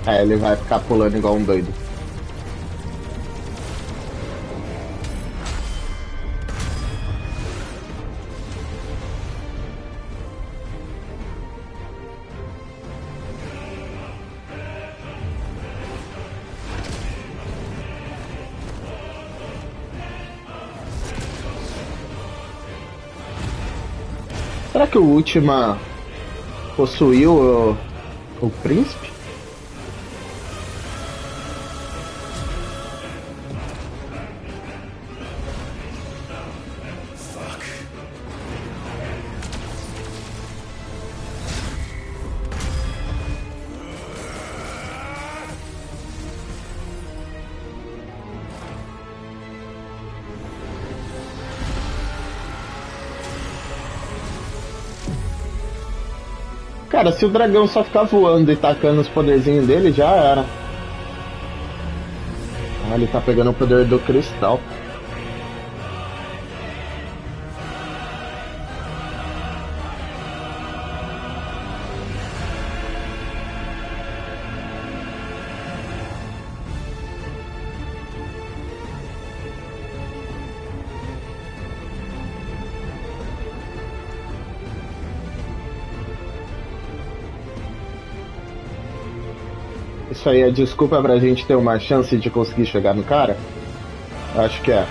É, ele vai ficar pulando igual um doido. Será que o Ultima possuiu o príncipe? Cara, se o dragão só ficar voando e tacando os poderzinhos dele, já era. Ah, ele tá pegando o poder do cristal. Isso aí é desculpa pra gente ter uma chance de conseguir chegar no cara? Acho que é.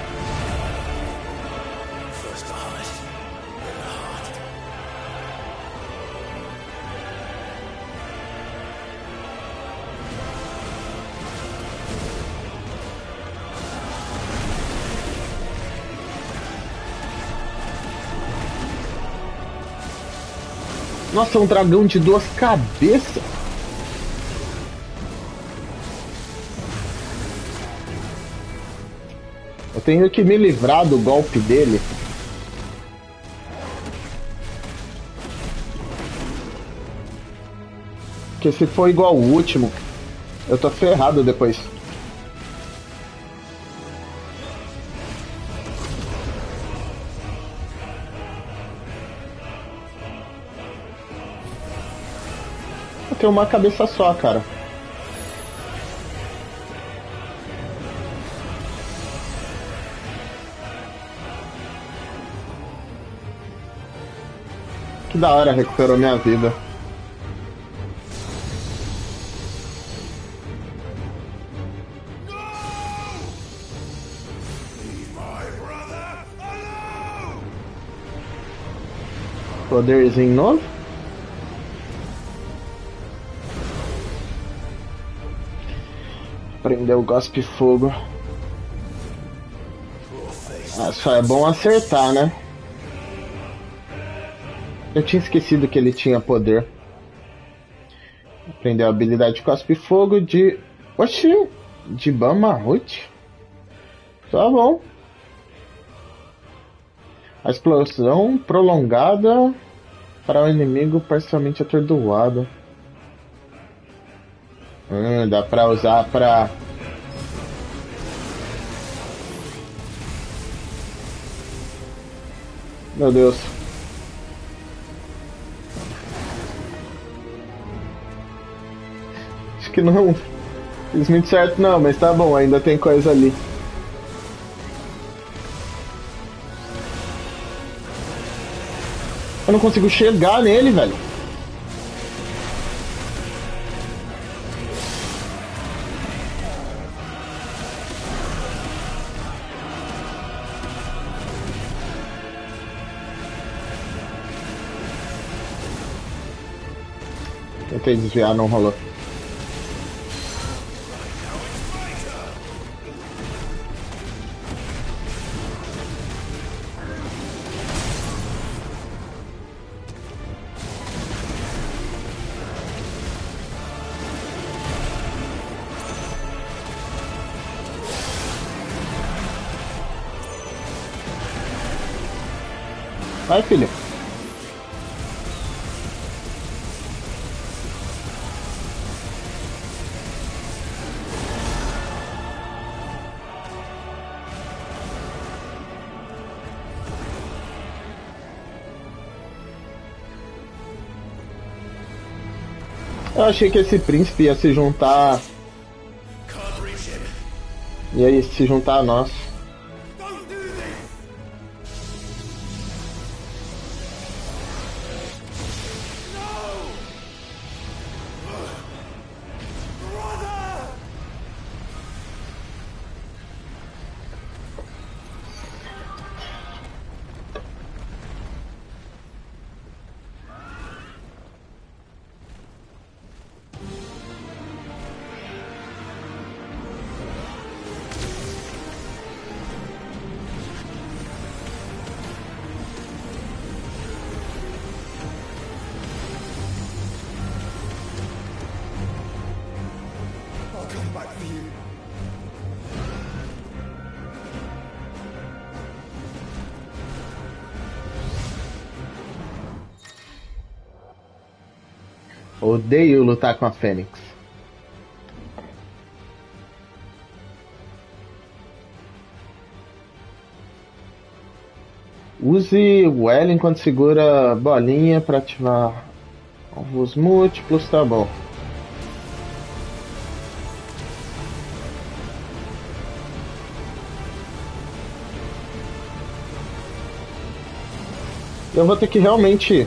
Nossa, é um dragão de 2 cabeças. Eu tenho que me livrar do golpe dele. Porque se for igual o último, eu tô ferrado depois. Eu tenho uma cabeça só, cara. Que da hora, recuperou minha vida. Poderzinho novo? Prendeu o gospe fogo. Ah, só é bom acertar, né? Eu tinha esquecido que ele tinha poder. Aprendeu a habilidade de cospe fogo de... Oxi! De Bamarut? Tá bom. A explosão prolongada para o inimigo parcialmente atordoado. Dá pra usar pra... Meu Deus. Acho que não fiz muito certo não, mas tá bom, ainda tem coisa ali. Eu não consigo chegar nele, velho. Tentei desviar, não rolou. Vai, filho. Eu achei que esse príncipe ia se juntar. Ia se juntar a nós. Odeio lutar com a Fênix. Use o L enquanto segura a bolinha para ativar alvos múltiplos, tá bom. Eu vou ter que realmente...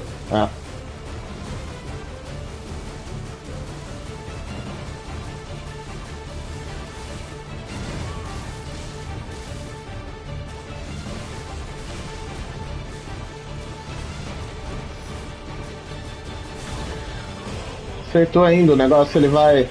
Acertou ainda, o negócio ele vai...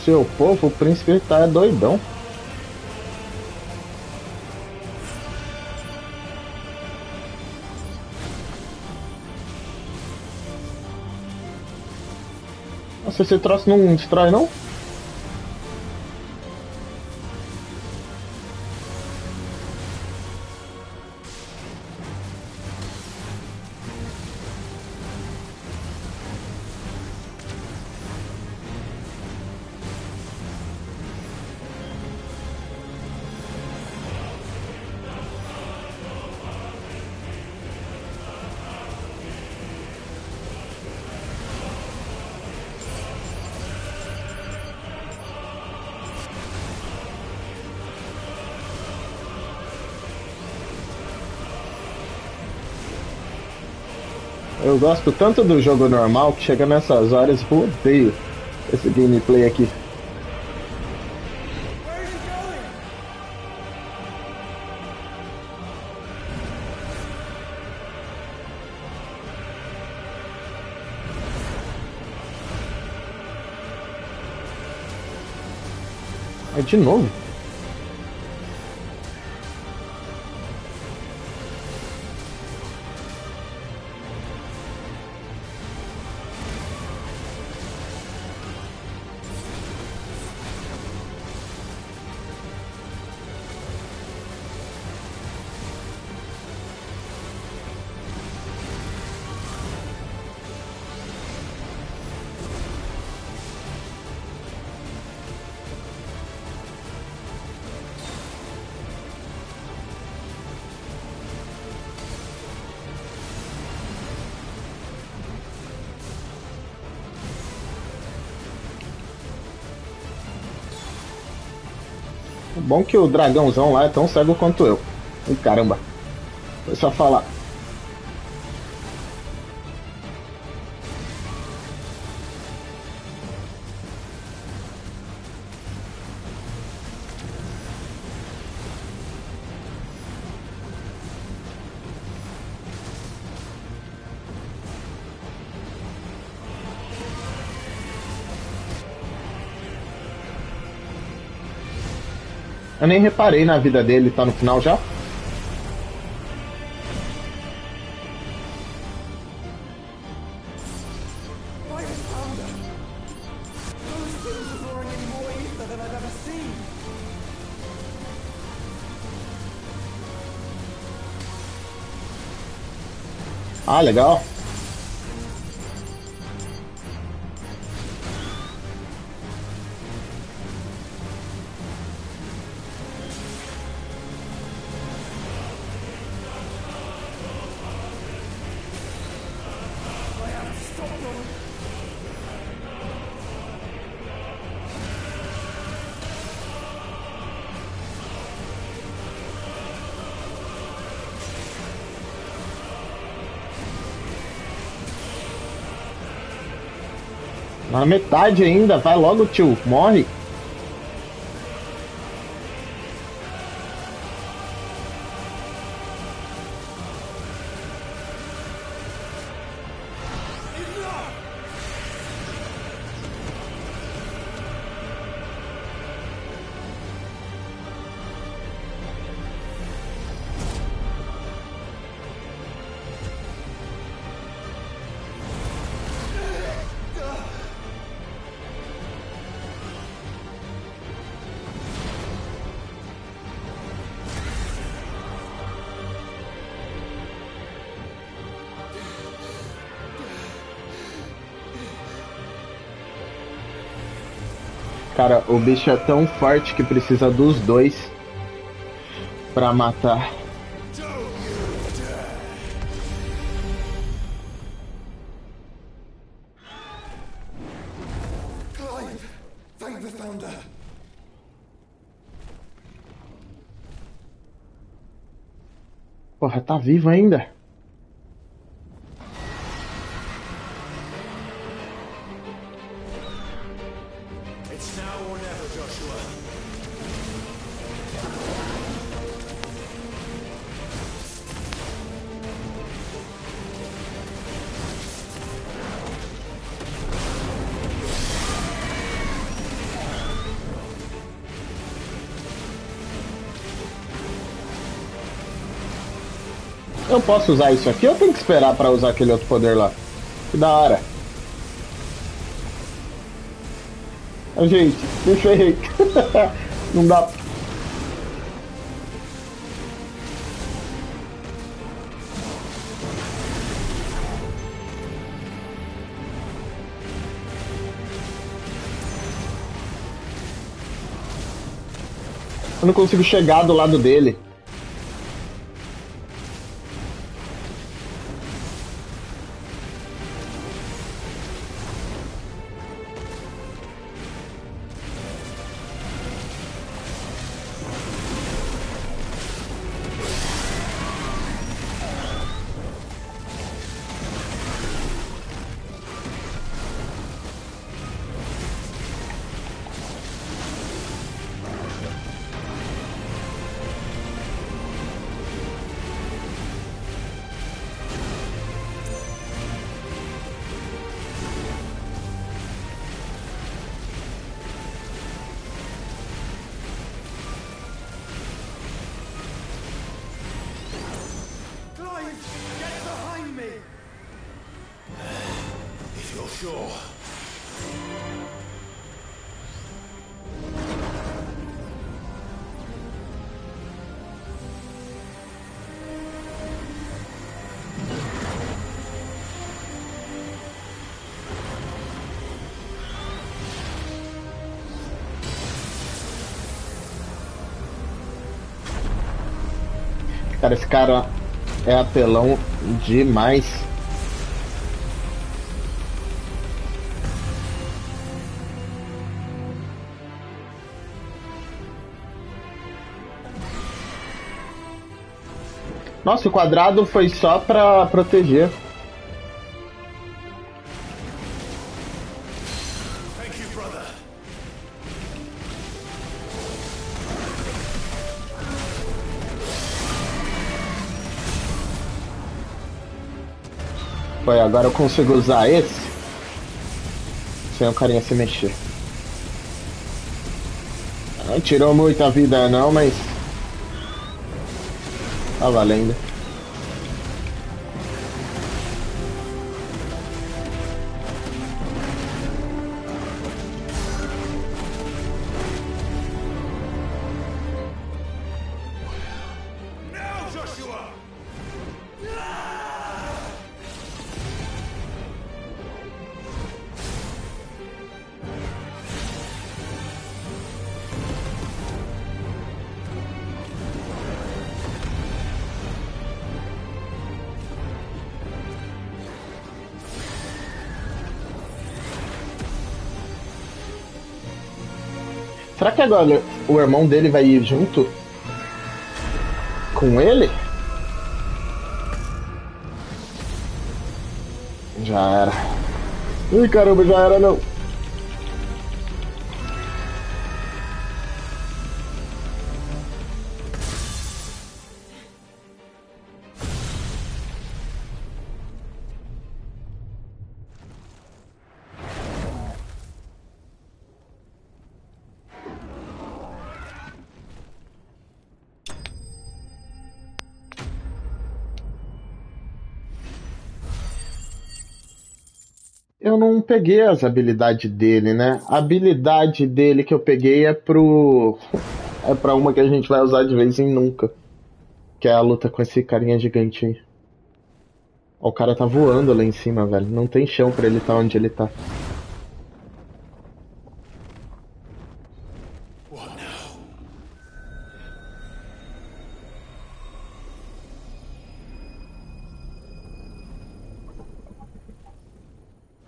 Seu povo, o príncipe tá doidão. Nossa, esse troço não destrói não? Eu gosto tanto do jogo normal que chega nessas horas eu odeio esse gameplay aqui. É de novo? Bom que o dragãozão lá é tão cego quanto eu. Ih, caramba. Foi só falar. Eu nem reparei na vida dele, tá no final já? Ah, legal. Na metade ainda, vai logo, tio, morre. Cara, o bicho é tão forte que precisa dos dois pra matar. Clive, thank the founder. Porra, tá vivo ainda? It's now or never, Joshua. Eu posso usar isso aqui ou eu tenho que esperar pra usar aquele outro poder lá? Que da hora. Ah, gente, me ferrei. Não dá. Eu não consigo chegar do lado dele. If you're sure. Cara, esse cara é apelão demais. Nossa, o quadrado foi só pra proteger. Thank you, brother. Foi, agora eu consigo usar esse sem o carinha se mexer. Não tirou muita vida não, mas tá valendo. Now, Joshua! Será que agora o irmão dele vai ir junto com ele? Já era. Ih, caramba, já era não. Eu não peguei as habilidades dele, né? A habilidade dele que eu peguei é pra uma que a gente vai usar de vez em nunca. Que é a luta com esse carinha gigante aí. Ó, o cara tá voando lá em cima, velho. Não tem chão pra ele estar onde ele tá.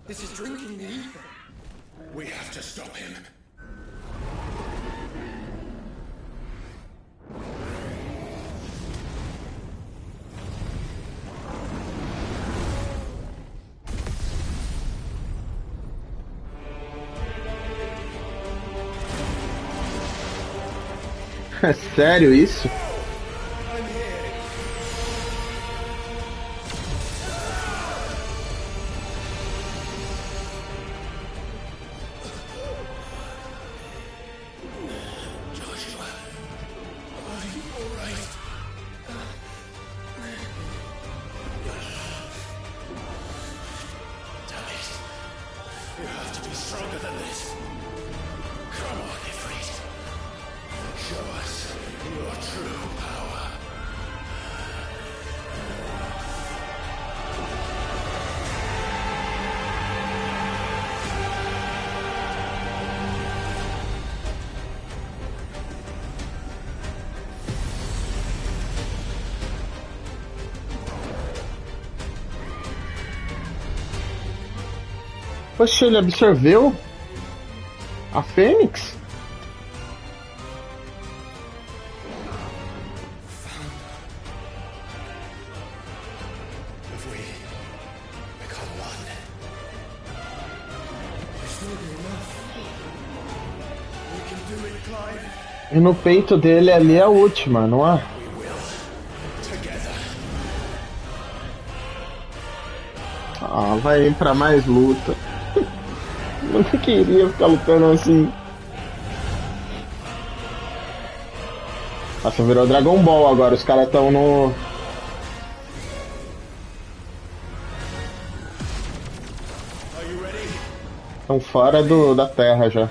This is drinking the ether. We have to stop him. É sério isso? Poxa, ele absorveu a Fênix? E no peito dele ali é a última, não é? Ah, vai pra mais luta. Eu não queria ficar lutando assim. Nossa, virou Dragon Ball agora, os caras estão no... Estão fora da Terra já.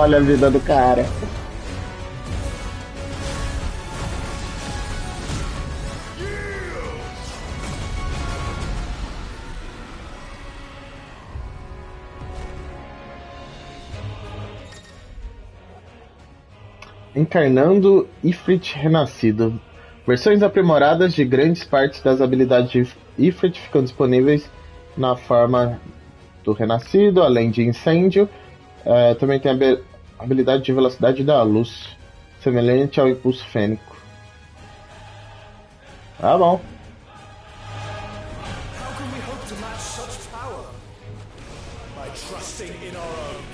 Olha a vida do cara. Encarnando Ifrit renascido. Versões aprimoradas de grandes partes das habilidades de Ifrit ficam disponíveis na forma do renascido, além de incêndio. Também tem a habilidade de velocidade da luz, semelhante ao impulso fênico. Tá bom. How can we hope to match such power? By trusting in our own.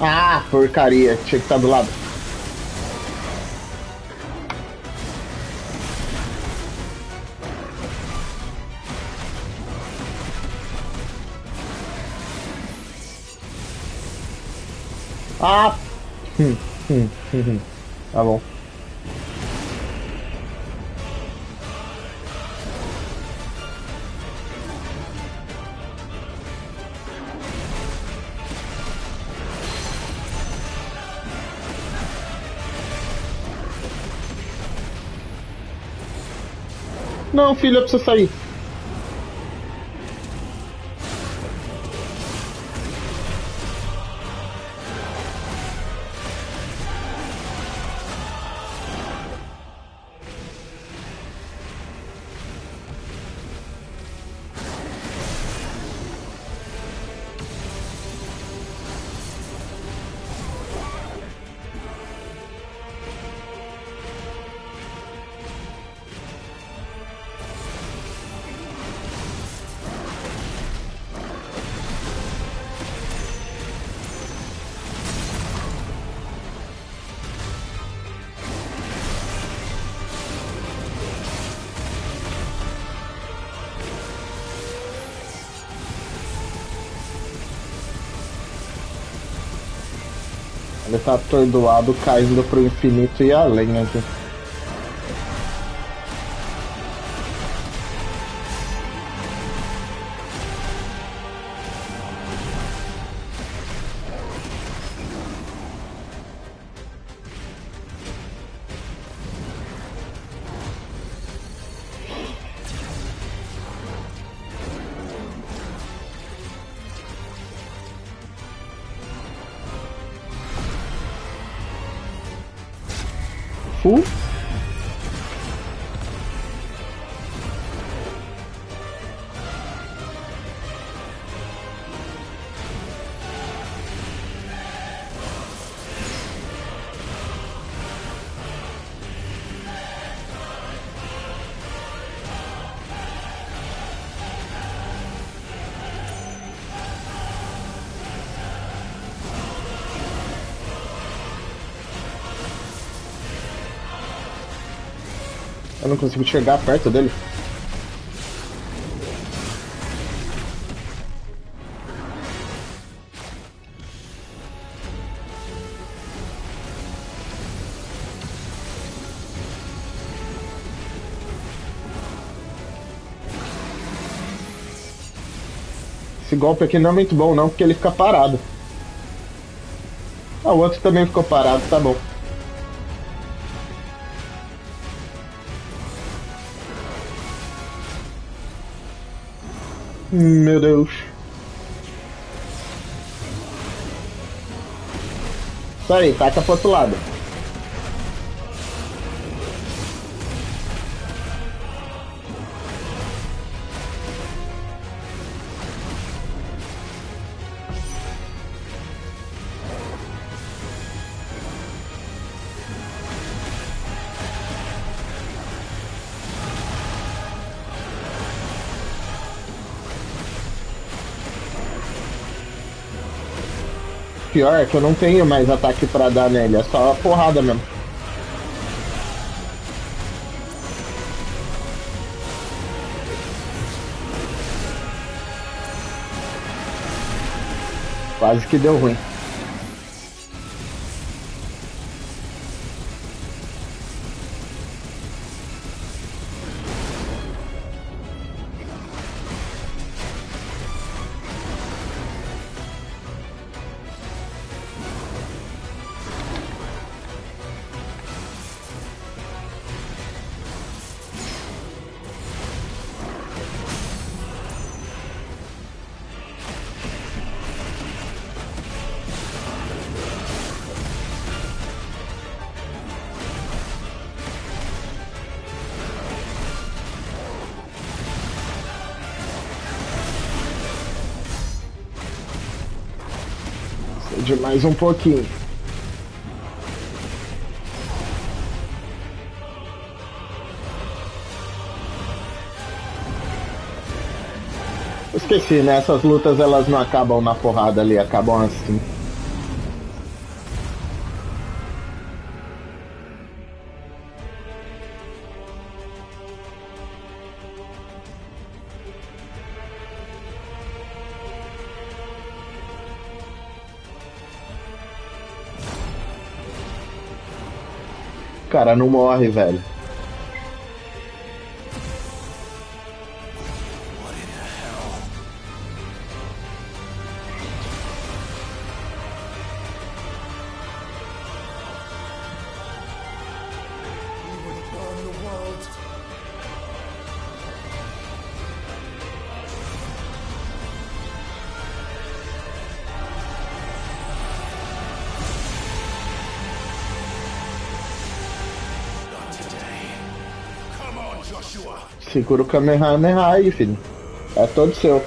Ah, porcaria, tinha que estar do lado. Ah! Tá bom. Não, filho, eu preciso sair. Ele tá atordoado, caindo pro infinito e além aqui. Full. Eu não consigo chegar perto dele. Esse golpe aqui não é muito bom não, porque ele fica parado. Ah, o outro também ficou parado, tá bom. Meu Deus. Isso aí, taca pro outro lado. Pior é que eu não tenho mais ataque pra dar nele, é só a porrada mesmo. Quase que deu ruim. De mais um pouquinho. Esqueci, né? Essas lutas elas não acabam na porrada ali, acabam assim. O cara não morre, velho. Segura o Kamehameha aí, filho. É todo seu.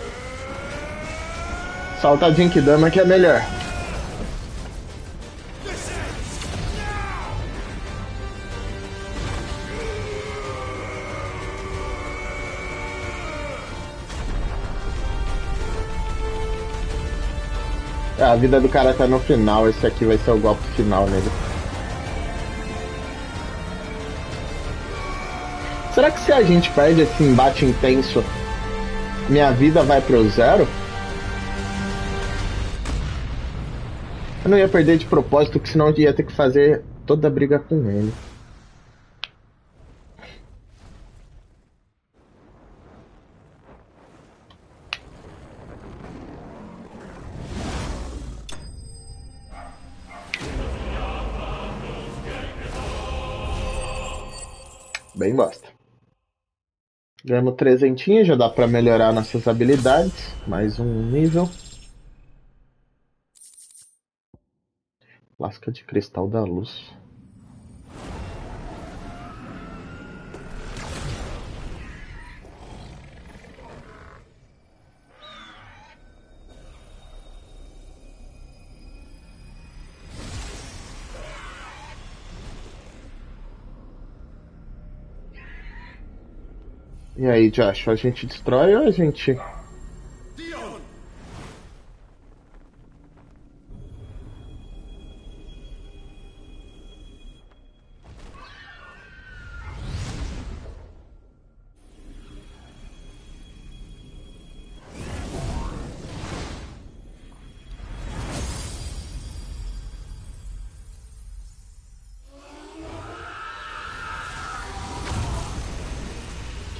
Solta a Jinkidama que é melhor. A vida do cara tá no final, esse aqui vai ser o golpe final nele. Será que se a gente perde esse embate intenso, minha vida vai pro zero? Eu não ia perder de propósito, que senão eu ia ter que fazer toda a briga com ele. Bem bosta. Ganhamos 300, já dá pra melhorar nossas habilidades. Mais um nível. Lasca de cristal da luz. E aí, Josh, a gente destrói ou a gente...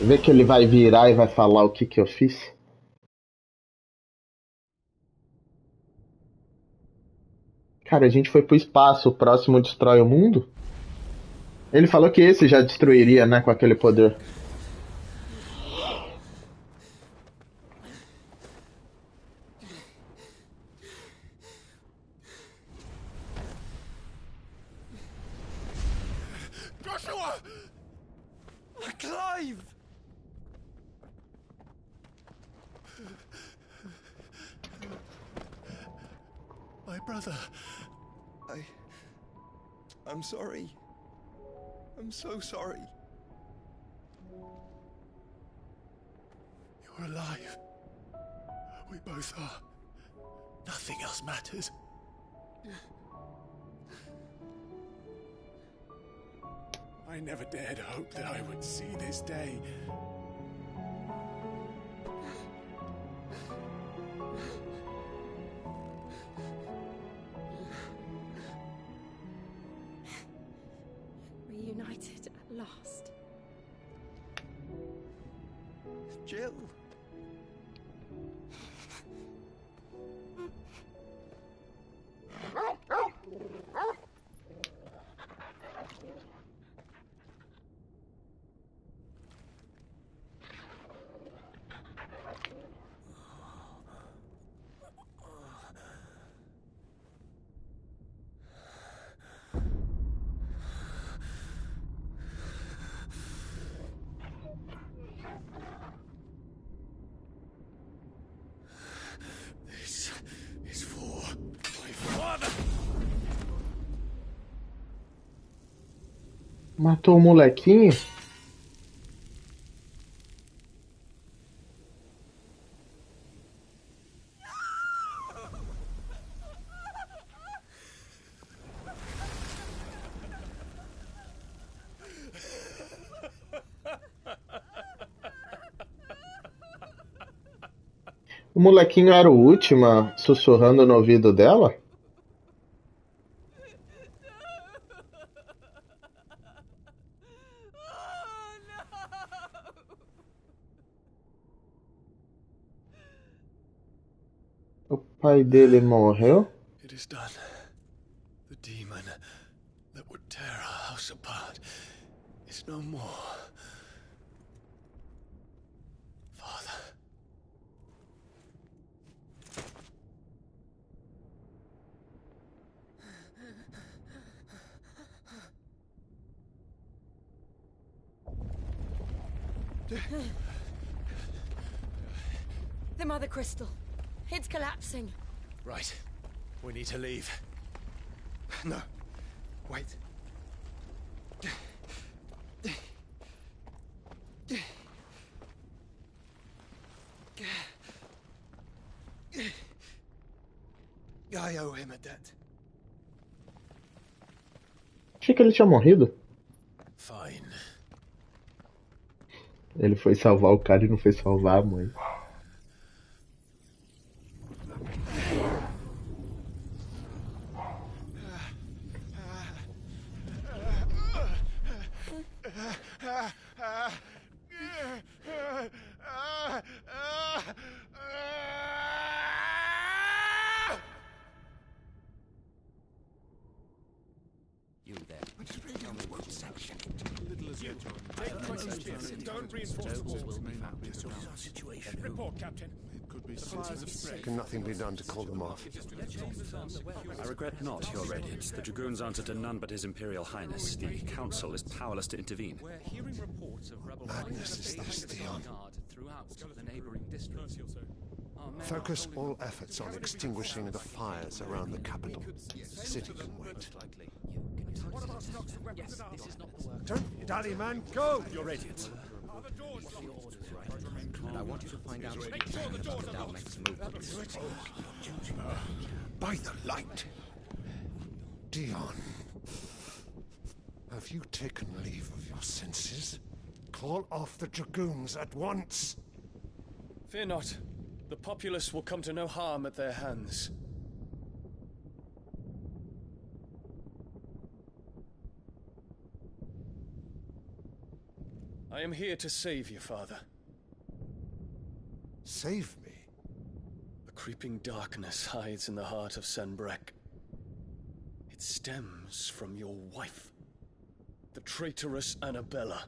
Vê que ele vai virar e vai falar o que eu fiz? Cara, a gente foi pro espaço, o próximo destrói o mundo? Ele falou que esse já destruiria, né, com aquele poder. Joshua! Clive! My brother. I'm sorry. I'm so sorry. You're alive. We both are. Nothing else matters. I never dared hope that I would see this day. Reunited at last. Jill. Matou o molequinho? O molequinho era o último, sussurrando no ouvido dela? O pai dele morreu? It is done. The demon that would tear our house apart is no more. Father. The mother crystal. It's collapsing. Right. We need to leave. No. Wait. I owe him a debt. Achei que ele tinha morrido. Fine. Ele foi salvar o cara e não foi salvar a mãe. Stone reinforcements will be found. This is our situation. Report, Captain. It could be fires of spread. Can nothing be done to call them off? I regret not, Your Radiance. The Dragoons answer to none but His Imperial Highness. The Council is powerless to intervene. We're hearing reports of rebel Madness is this, Dion. throughout the neighboring districts. Focus all efforts on extinguishing the fires around the capital. The city can wait. Don't dally, man, go! Your Radiance. And I want you to find out Make sure the doors are locked. By the light! Dion, have you taken leave of your senses? Call off the Dragoons at once! Fear not. The populace will come to no harm at their hands. I am here to save you, Father. Save me? A creeping darkness hides in the heart of Sanbrek. It stems from your wife, the traitorous Annabella.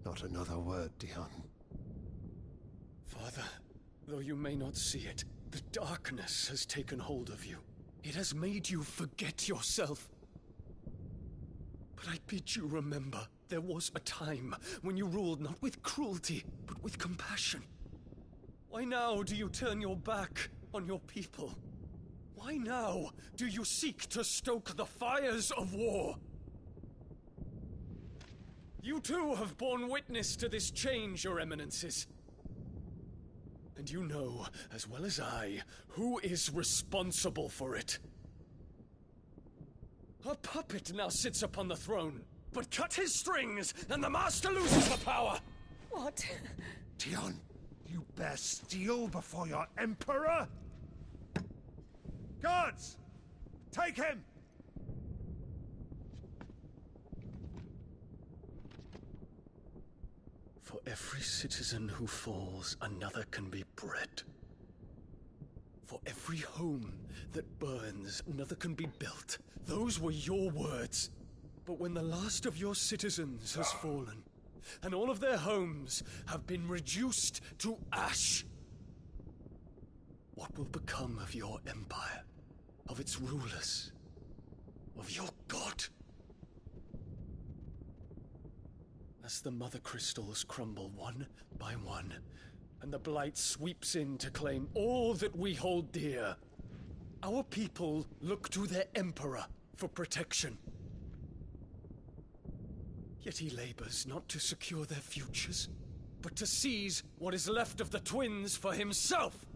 Not another word, Dion. Father, though you may not see it, the darkness has taken hold of you. It has made you forget yourself. But I bid you remember, there was a time when you ruled not with cruelty, but with compassion. Why now do you turn your back on your people? Why now do you seek to stoke the fires of war? You too have borne witness to this change, Your Eminences. And you know, as well as I, who is responsible for it. A puppet now sits upon the throne, but cut his strings, and the master loses the power! What? Dion, you bear steel before your emperor? Guards! Take him! For every citizen who falls, another can be bred. For every home that burns, another can be built. Those were your words. But when the last of your citizens has fallen, and all of their homes have been reduced to ash, what will become of your empire, of its rulers, of your god? As the mother crystals crumble one by one, and the blight sweeps in to claim all that we hold dear, our people look to their emperor for protection. Yet he labors not to secure their futures, but to seize what is left of the twins for himself.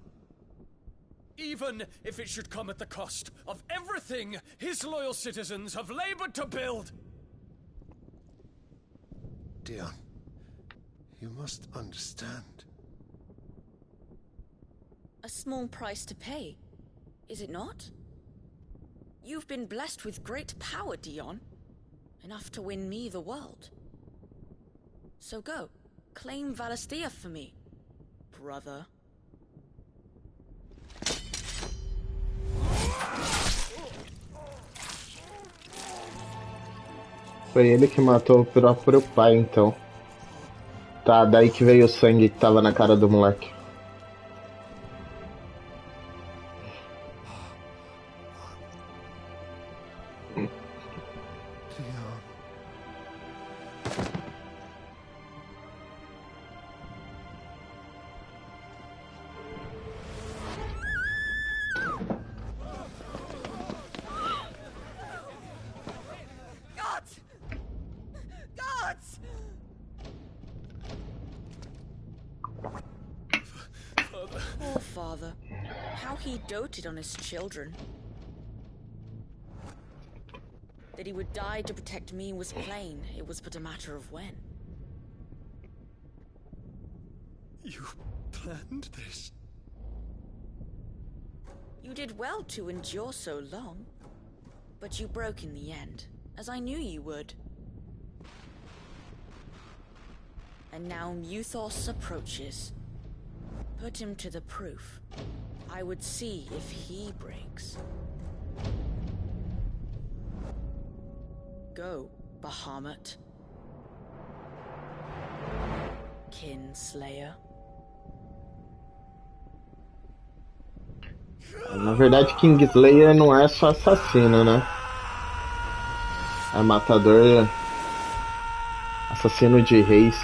Even if it should come at the cost of everything his loyal citizens have labored to build. Dion, you must understand. A small price to pay, is it not? You've been blessed with great power, Dion. Enough to win me the world. So go, claim Valisthea for me, brother. Foi ele que matou o próprio pai, então. Tá, daí que veio o sangue que tava na cara do moleque. Poor father. How he doted on his children. That he would die to protect me was plain. It was but a matter of when. You planned this? You did well to endure so long. But you broke in the end, as I knew you would. And now Muthos approaches. Put him to the proof. I would see if he breaks. Go, Bahamut. Kinslayer. Na verdade, Kingslayer não é só assassino, né? É matador, assassino de reis,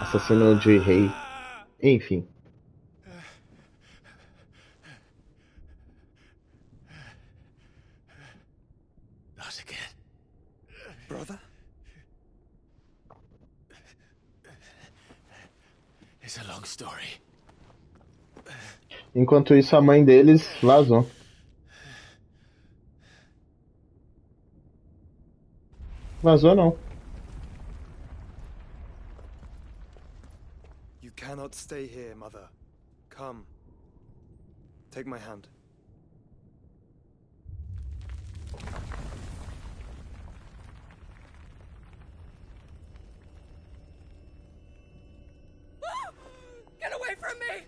assassino de rei, enfim. Not again. Brother? It's a long story. Enquanto isso, a mãe deles vazou. Vazou não. You cannot stay here, Mother. Come. Take my hand. Get away from me!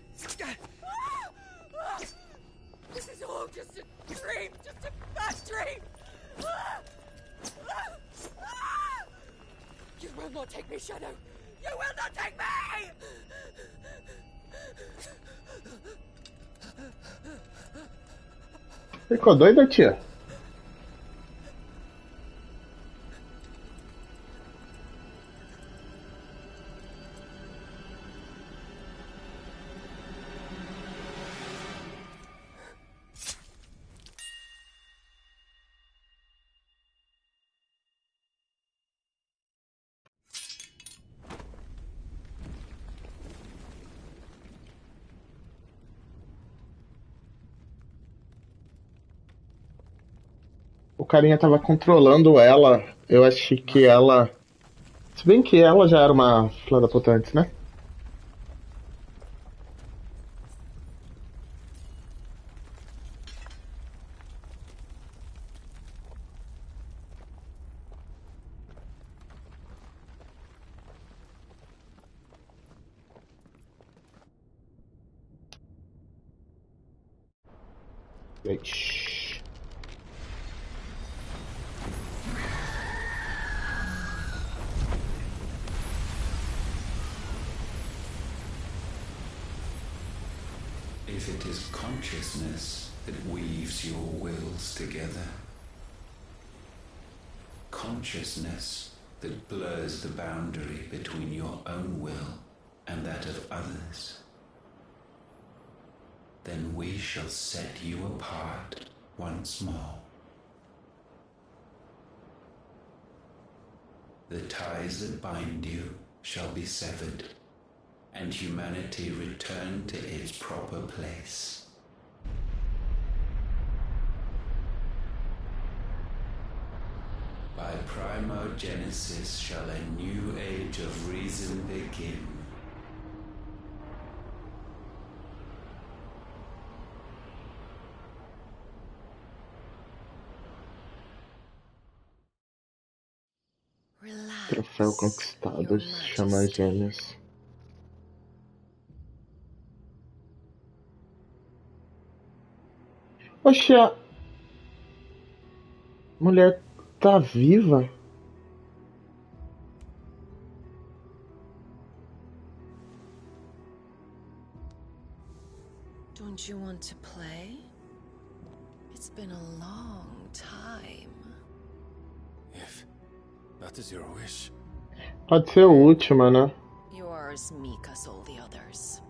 This is all just a dream, just a bad dream! You will not take me, Shadow! You will not take me! Ficou doida, tia? O carinha tava controlando ela. Eu achei que ela... Se bem que ela já era uma filha da puta antes, né? Ixi. If it is consciousness that weaves your wills together, consciousness that blurs the boundary between your own will and that of others, then we shall set you apart once more. The ties that bind you shall be severed, and humanity return to its proper place. By primogenesis shall a new age of reason begin. Troféu conquistado, chama gêmeos. Oxe, a mulher tá viva? Don't you want to play? It's been a long time. If that is your wish. Pode ser a última, né? You are as meek as all the others.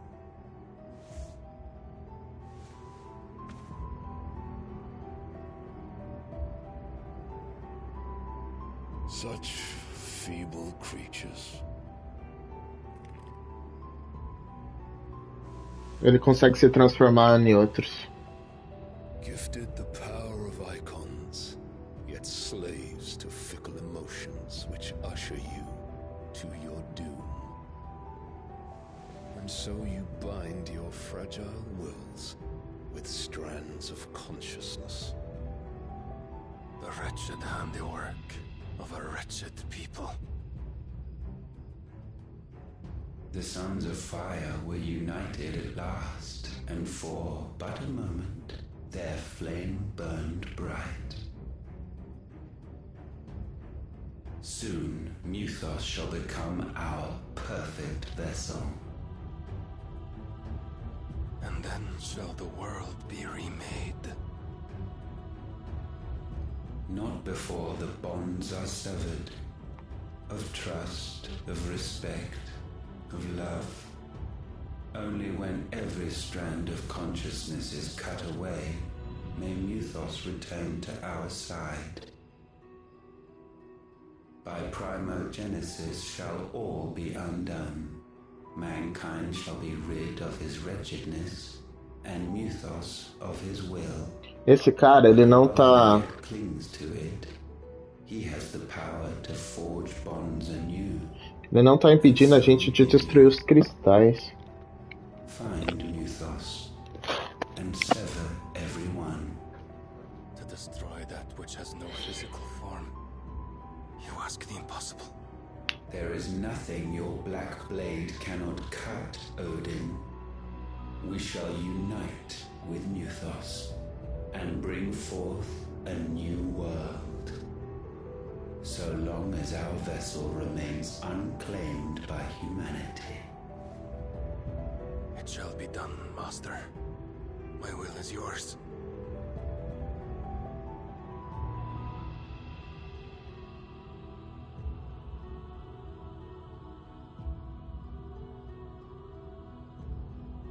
Such feeble creatures. Ele consegue se transformar em outros. Gifted the power of icons, yet slaves to fickle emotions which usher you to your doom. And so you bind your fragile wills with strands of consciousness. The wretched handiwork of a wretched people. The sons of fire were united at last, and for but a moment their flame burned bright. Soon, Muthos shall become our perfect vessel. And then shall the world be remade. Not before the bonds are severed, of trust, of respect, of love. Only when every strand of consciousness is cut away, may Muthos return to our side. By primogenesis shall all be undone. Mankind shall be rid of his wretchedness, and Muthos of his will. Esse cara, ele não tá... Clings to it. He has the power to forge bonds anew. Ele não tá impedindo a gente de destruir os cristais. Find Muthos and sever everyone. To destroy that which has no physical form. You ask the impossible. There is nothing your black blade cannot cut, Odin. We shall unite with Muthos and bring forth a new world. So long as our vessel remains unclaimed by humanity. It shall be done, Master. My will is yours.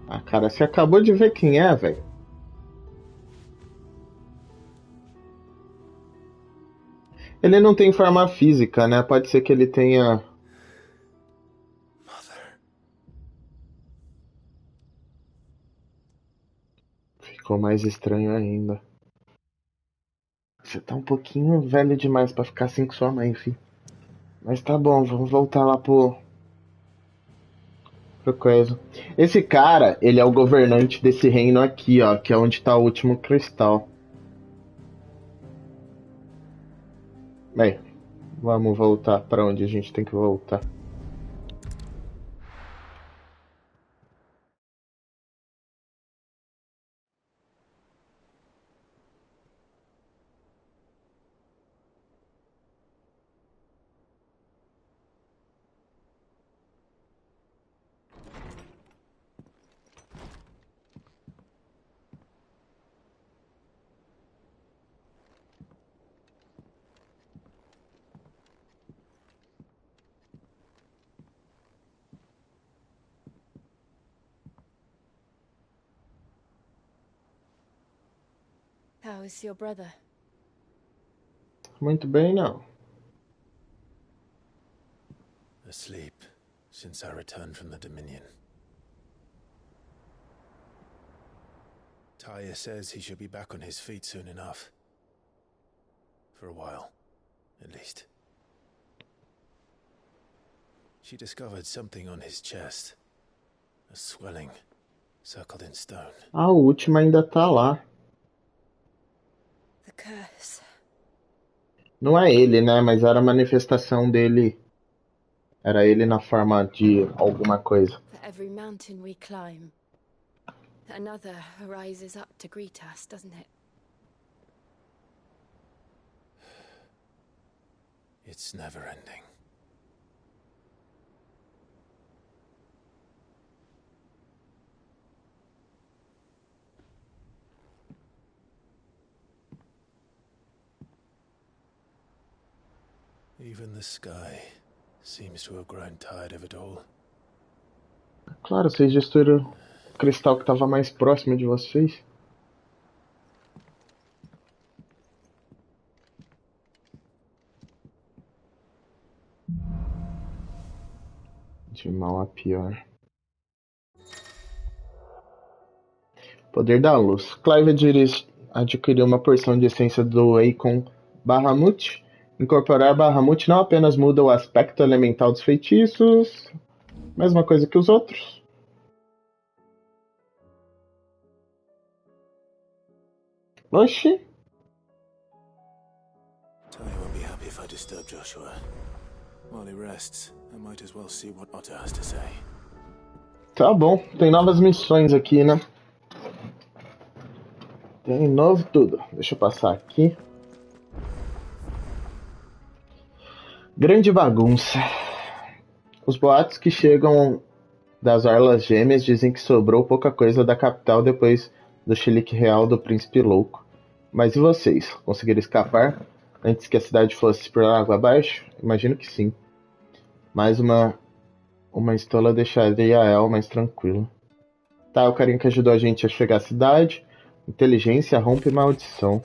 Ah, cara, você acabou de ver quem é, velho. Ele não tem forma física, né? Pode ser que ele tenha... Ficou mais estranho ainda. Você tá um pouquinho velho demais pra ficar assim com sua mãe, filho. Mas tá bom, vamos voltar lá pro coisa. Esse cara, ele é o governante desse reino aqui, ó. Que é onde tá o último cristal. Bem, vamos voltar pra onde a gente tem que voltar. How is your brother? Muito bem, não. Asleep since I returned from the Dominion. Tyre says he should be back on his feet soon enough. For a while, at least. She discovered something on his chest. A swelling, circled in stone. A última ainda tá lá. The curse. Não é ele, né? Mas era a manifestação dele. Era ele na forma de alguma coisa. For every mountain we climb, another rises up to greet us, doesn't it? It's never ending. Even the sky seems to have grown tired of it all. Claro, vocês destruíram o cristal que estava mais próximo de vocês. De mal a pior. Poder da luz. Clive adquiriu uma porção de essência do Eikon Bahamut. Incorporar Bahamut não apenas muda o aspecto elemental dos feitiços, mesma coisa que os outros. Oxi. Tyre won't be happy if I disturb Joshua. While he rests, I might as well see what Otter has to say. Tá bom, tem novas missões aqui, né? Tem novo tudo. Deixa eu passar aqui. Grande bagunça. Os boatos que chegam das Orlas Gêmeas dizem que sobrou pouca coisa da capital depois do chilique real do príncipe louco. Mas e vocês? Conseguiram escapar antes que a cidade fosse por água abaixo? Imagino que sim. Mais uma estola deixaria ela mais tranquila. Tá, o carinha que ajudou a gente a chegar à cidade. Inteligência rompe maldição.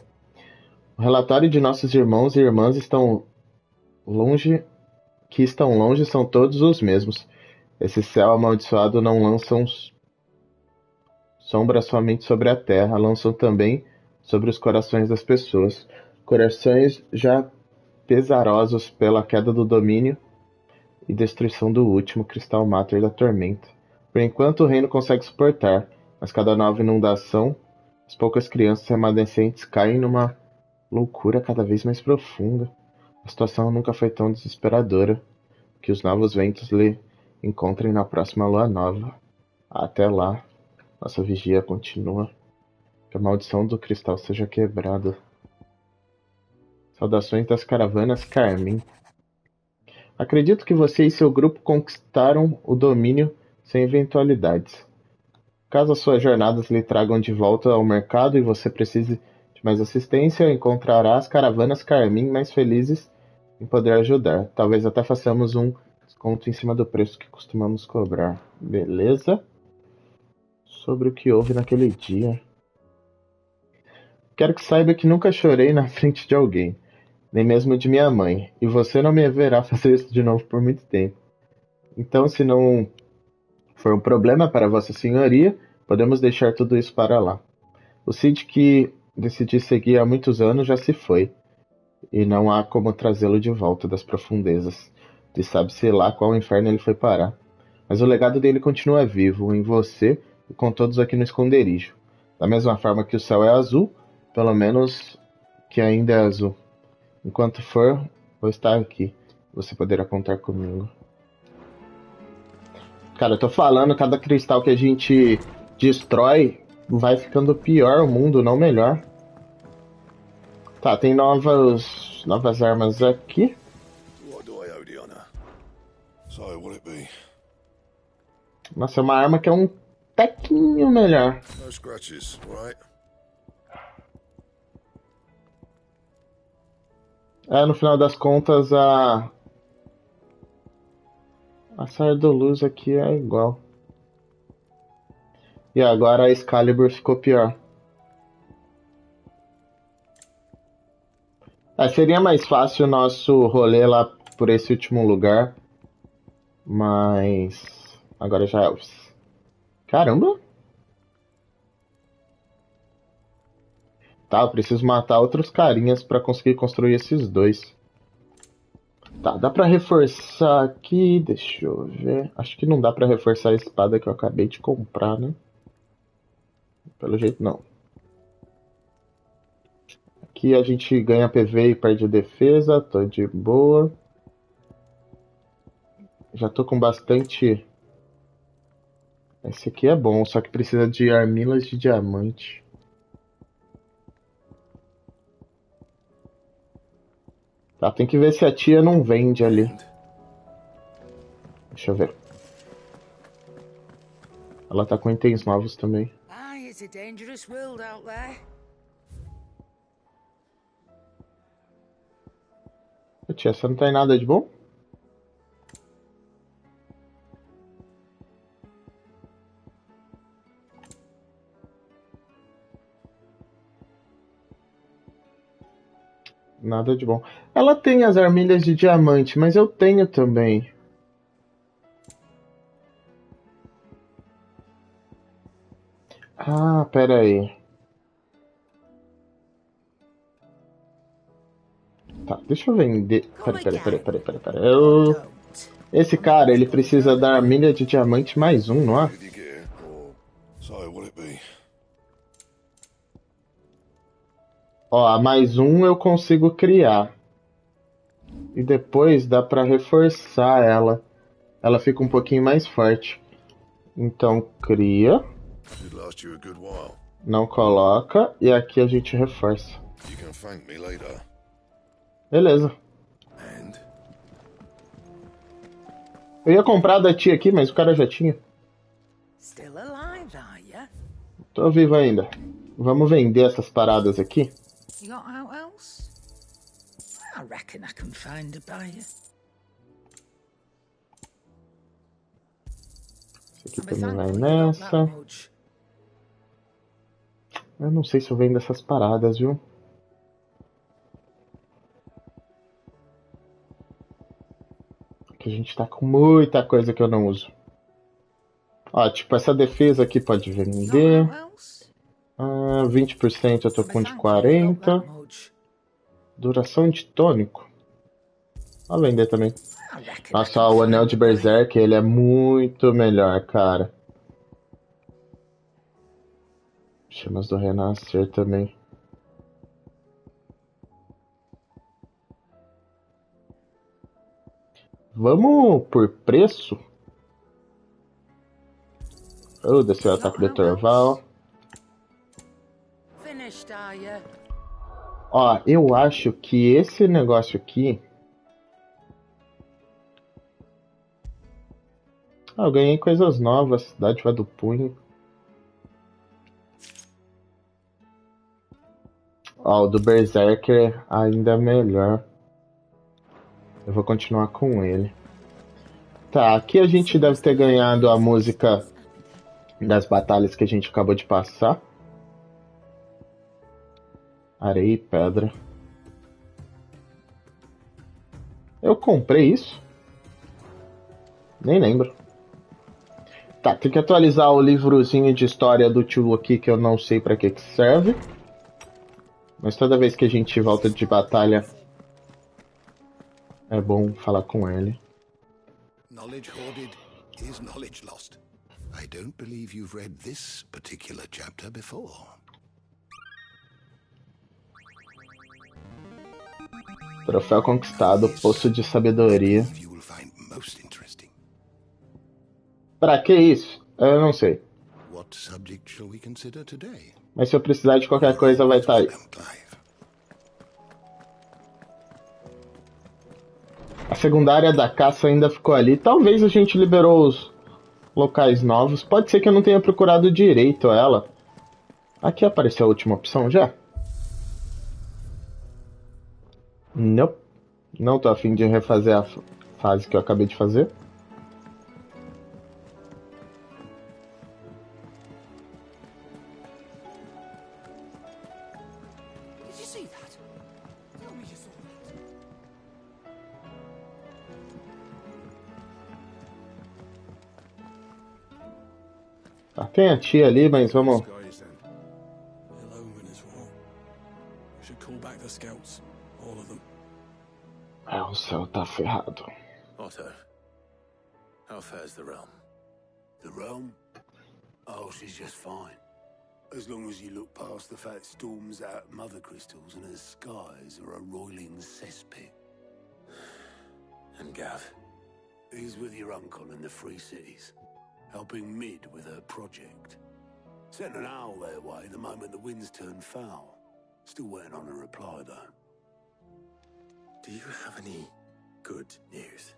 O relatório de nossos irmãos e irmãs estão longe são todos os mesmos. Esse céu amaldiçoado não lançam sombra somente sobre a terra, lançam também sobre os corações das pessoas. Corações já pesarosos pela queda do domínio e destruição do último cristal máter da tormenta. Por enquanto o reino consegue suportar, mas cada nova inundação, as poucas crianças remanescentes caem numa loucura cada vez mais profunda. A situação nunca foi tão desesperadora. Que os novos ventos lhe encontrem na próxima lua nova. Até lá, nossa vigia continua. Que a maldição do cristal seja quebrada. Saudações das caravanas Carmim. Acredito que você e seu grupo conquistaram o domínio sem eventualidades. Caso as suas jornadas lhe tragam de volta ao mercado e você precise de mais assistência, encontrará as caravanas Carmim mais felizes em poder ajudar. Talvez até façamos um desconto em cima do preço que costumamos cobrar. Beleza? Sobre o que houve naquele dia. Quero que saiba que nunca chorei na frente de alguém, nem mesmo de minha mãe, e você não me verá fazer isso de novo por muito tempo. Então, se não for um problema para Vossa Senhoria, podemos deixar tudo isso para lá. O Cid que decidi seguir há muitos anos já se foi, e não há como trazê-lo de volta das profundezas, de sabe-se lá qual inferno ele foi parar. Mas o legado dele continua vivo, em você e com todos aqui no esconderijo. Da mesma forma que o céu é azul, pelo menos que ainda é azul. Enquanto for, vou estar aqui. Você poderá contar comigo. Cara, eu tô falando, cada cristal que a gente destrói vai ficando pior o mundo, não melhor. Tá, tem novas armas aqui. Nossa, é uma arma que é um tequinho melhor. No final das contas, a saia do luz aqui é igual. E agora a Excalibur ficou pior. Seria mais fácil o nosso rolê lá por esse último lugar. Mas agora já é. Caramba! Tá, eu preciso matar outros carinhas pra conseguir construir esses dois. Tá, dá pra reforçar aqui. Deixa eu ver. Acho que não dá pra reforçar a espada que eu acabei de comprar, né? Pelo jeito não. Aqui a gente ganha PV e perde defesa. Tô de boa. Já tô com bastante. Esse aqui é bom, só que precisa de armilas de diamante. Tá, tem que ver se a tia não vende ali. Deixa eu ver. Ela tá com itens novos também. It's a dangerous world out there. Tia, você não tem nada de bom? Nada de bom. Ela tem as armilhas de diamante, mas eu tenho também. Ah, pera aí. Tá, deixa eu vender. Pera. Esse cara, ele precisa da armilha de diamante mais um, não é? Ó, a mais um eu consigo criar. E depois dá pra reforçar ela. Ela fica um pouquinho mais forte. Então cria. Não coloca. E aqui a gente reforça. Beleza. Eu ia comprar da tia aqui, mas o cara já tinha. Still alive, are ya? Tô vivo ainda. Vamos vender essas paradas aqui. You got out else? I reckon I can find a buyer. Esse aqui também vai nessa. Eu não sei se eu vendo essas paradas, viu? Que a gente tá com muita coisa que eu não uso. Ó, tipo, essa defesa aqui pode vender. 20% eu tô com de 40. Duração de tônico. Vou vender também. Nossa, ó, o anel de Berserk, ele é muito melhor, cara. Chamas do Renascer também. Vamos por preço? Oh, desceu o ataque do Torval. Ó, eu acho que esse negócio aqui... Ah, eu ganhei coisas novas. Dádiva do punho. Ó, o do Berserker ainda é melhor. Eu vou continuar com ele. Tá, aqui a gente deve ter ganhado a música das batalhas que a gente acabou de passar. Areia e pedra. Eu comprei isso? Nem lembro. Tá, tem que atualizar o livrozinho de história do tio aqui, que eu não sei pra que serve. Mas toda vez que a gente volta de batalha, é bom falar com ele. Knowledge hoarded is knowledge lost. I don't believe you've read this particular chapter before. Troféu conquistado, poço de sabedoria. Pra que isso? Eu não sei. What subject shall we consider today? Mas se eu precisar de qualquer coisa, vai estar aí. A secundária da caça ainda ficou ali. Talvez a gente liberou os locais novos. Pode ser que eu não tenha procurado direito ela. Aqui apareceu a última opção já? Nope. Não tô a fim de refazer a fase que eu acabei de fazer. Tá, tem a tia ali, mas vamos... É, o céu tá ferrado. Otto, how fares the realm? The realm? Oh, she's just fine. As long as you look past the fat storms out mother crystals and her skies are a roiling cesspit. And Gav? He's with your uncle in the Free Cities, helping Mid with her project. Sent an owl their way the moment the winds turned foul. Still waiting on a reply, though. Do you have any good news?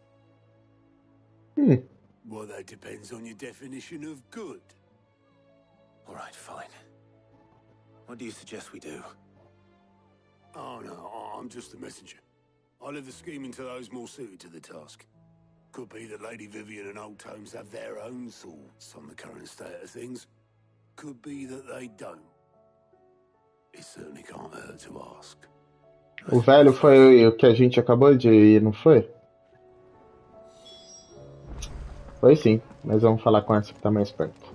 Well, that depends on your definition of good. All right, fine. What do you suggest we do? Oh, no, I'm just a messenger. I leave the scheming to those more suited to the task. Could be that Lady Vivian and Old Tomes have their own thoughts on the current state of things. Could be that they don't. It certainly can't hurt to ask. O velho foi o que a gente acabou de ir, não foi? Foi sim, mas vamos falar com essa que tá mais perto.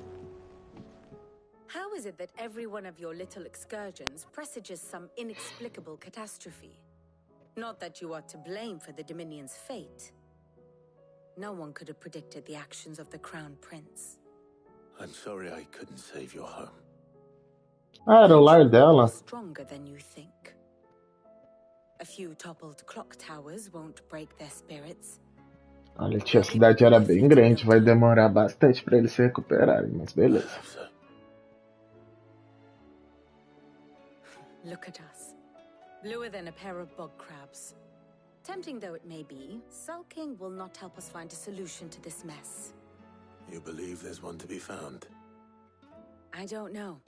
How is it that every one of your little excursions presages some inexplicable catastrophe? Not that you are to blame for the Dominion's fate. No one could have predicted the actions of the Crown Prince. I'm sorry I couldn't save your home. Ah, era o lar dela. Stronger than you think. A few toppled clock towers won't break their spirits. Olha, tia, a cidade era bem grande. Vai demorar bastante pra eles se recuperarem, mas beleza. Look at us. Bluer than a pair of bog crabs. Tempting though it may be, sulking will not help us find a solution to this mess. You believe there's one to be found? I don't know.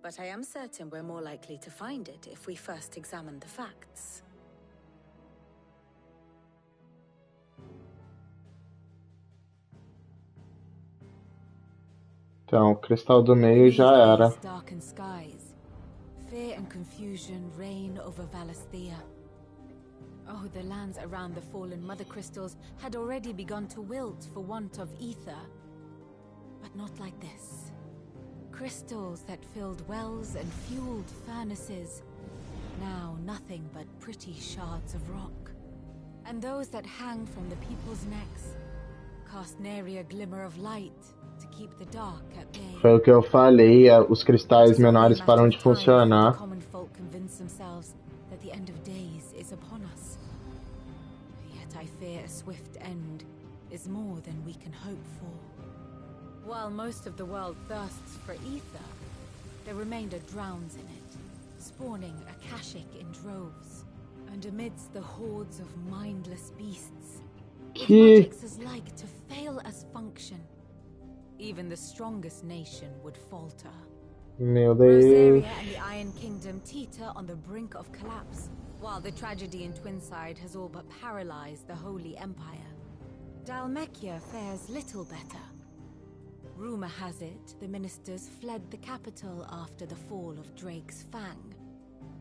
But I am certain we're more likely to find it if we first examine the facts. Então, o cristal do meio já era. Darkened skies. Fear and confusion reign over Valisthea. Oh, the lands around the fallen mother crystals had already begun to wilt for want of ether. But not like this. Crystals that filled wells and fueled furnaces. Now nothing but pretty shards of rock. And those that hang from the people's necks cast nary a glimmer of light to keep the dark at bay. Foi o que eu falei, os cristais menores param de funcionar. Common folk convince themselves that the end of days is upon us. Yet I fear a swift end is more than we can hope for. While most of the world thirsts for ether, the remainder drowns in it, spawning Akashic in droves. And amidst the hordes of mindless beasts, if magics is like to fail as function, even the strongest nation would falter. Meu Deus. Rosaria and the Iron Kingdom teeter on the brink of collapse, while the tragedy in Twinside has all but paralyzed the Holy Empire. Dalmekia fares little better. Rumor has it the ministers fled the capital after the fall of Drake's Fang,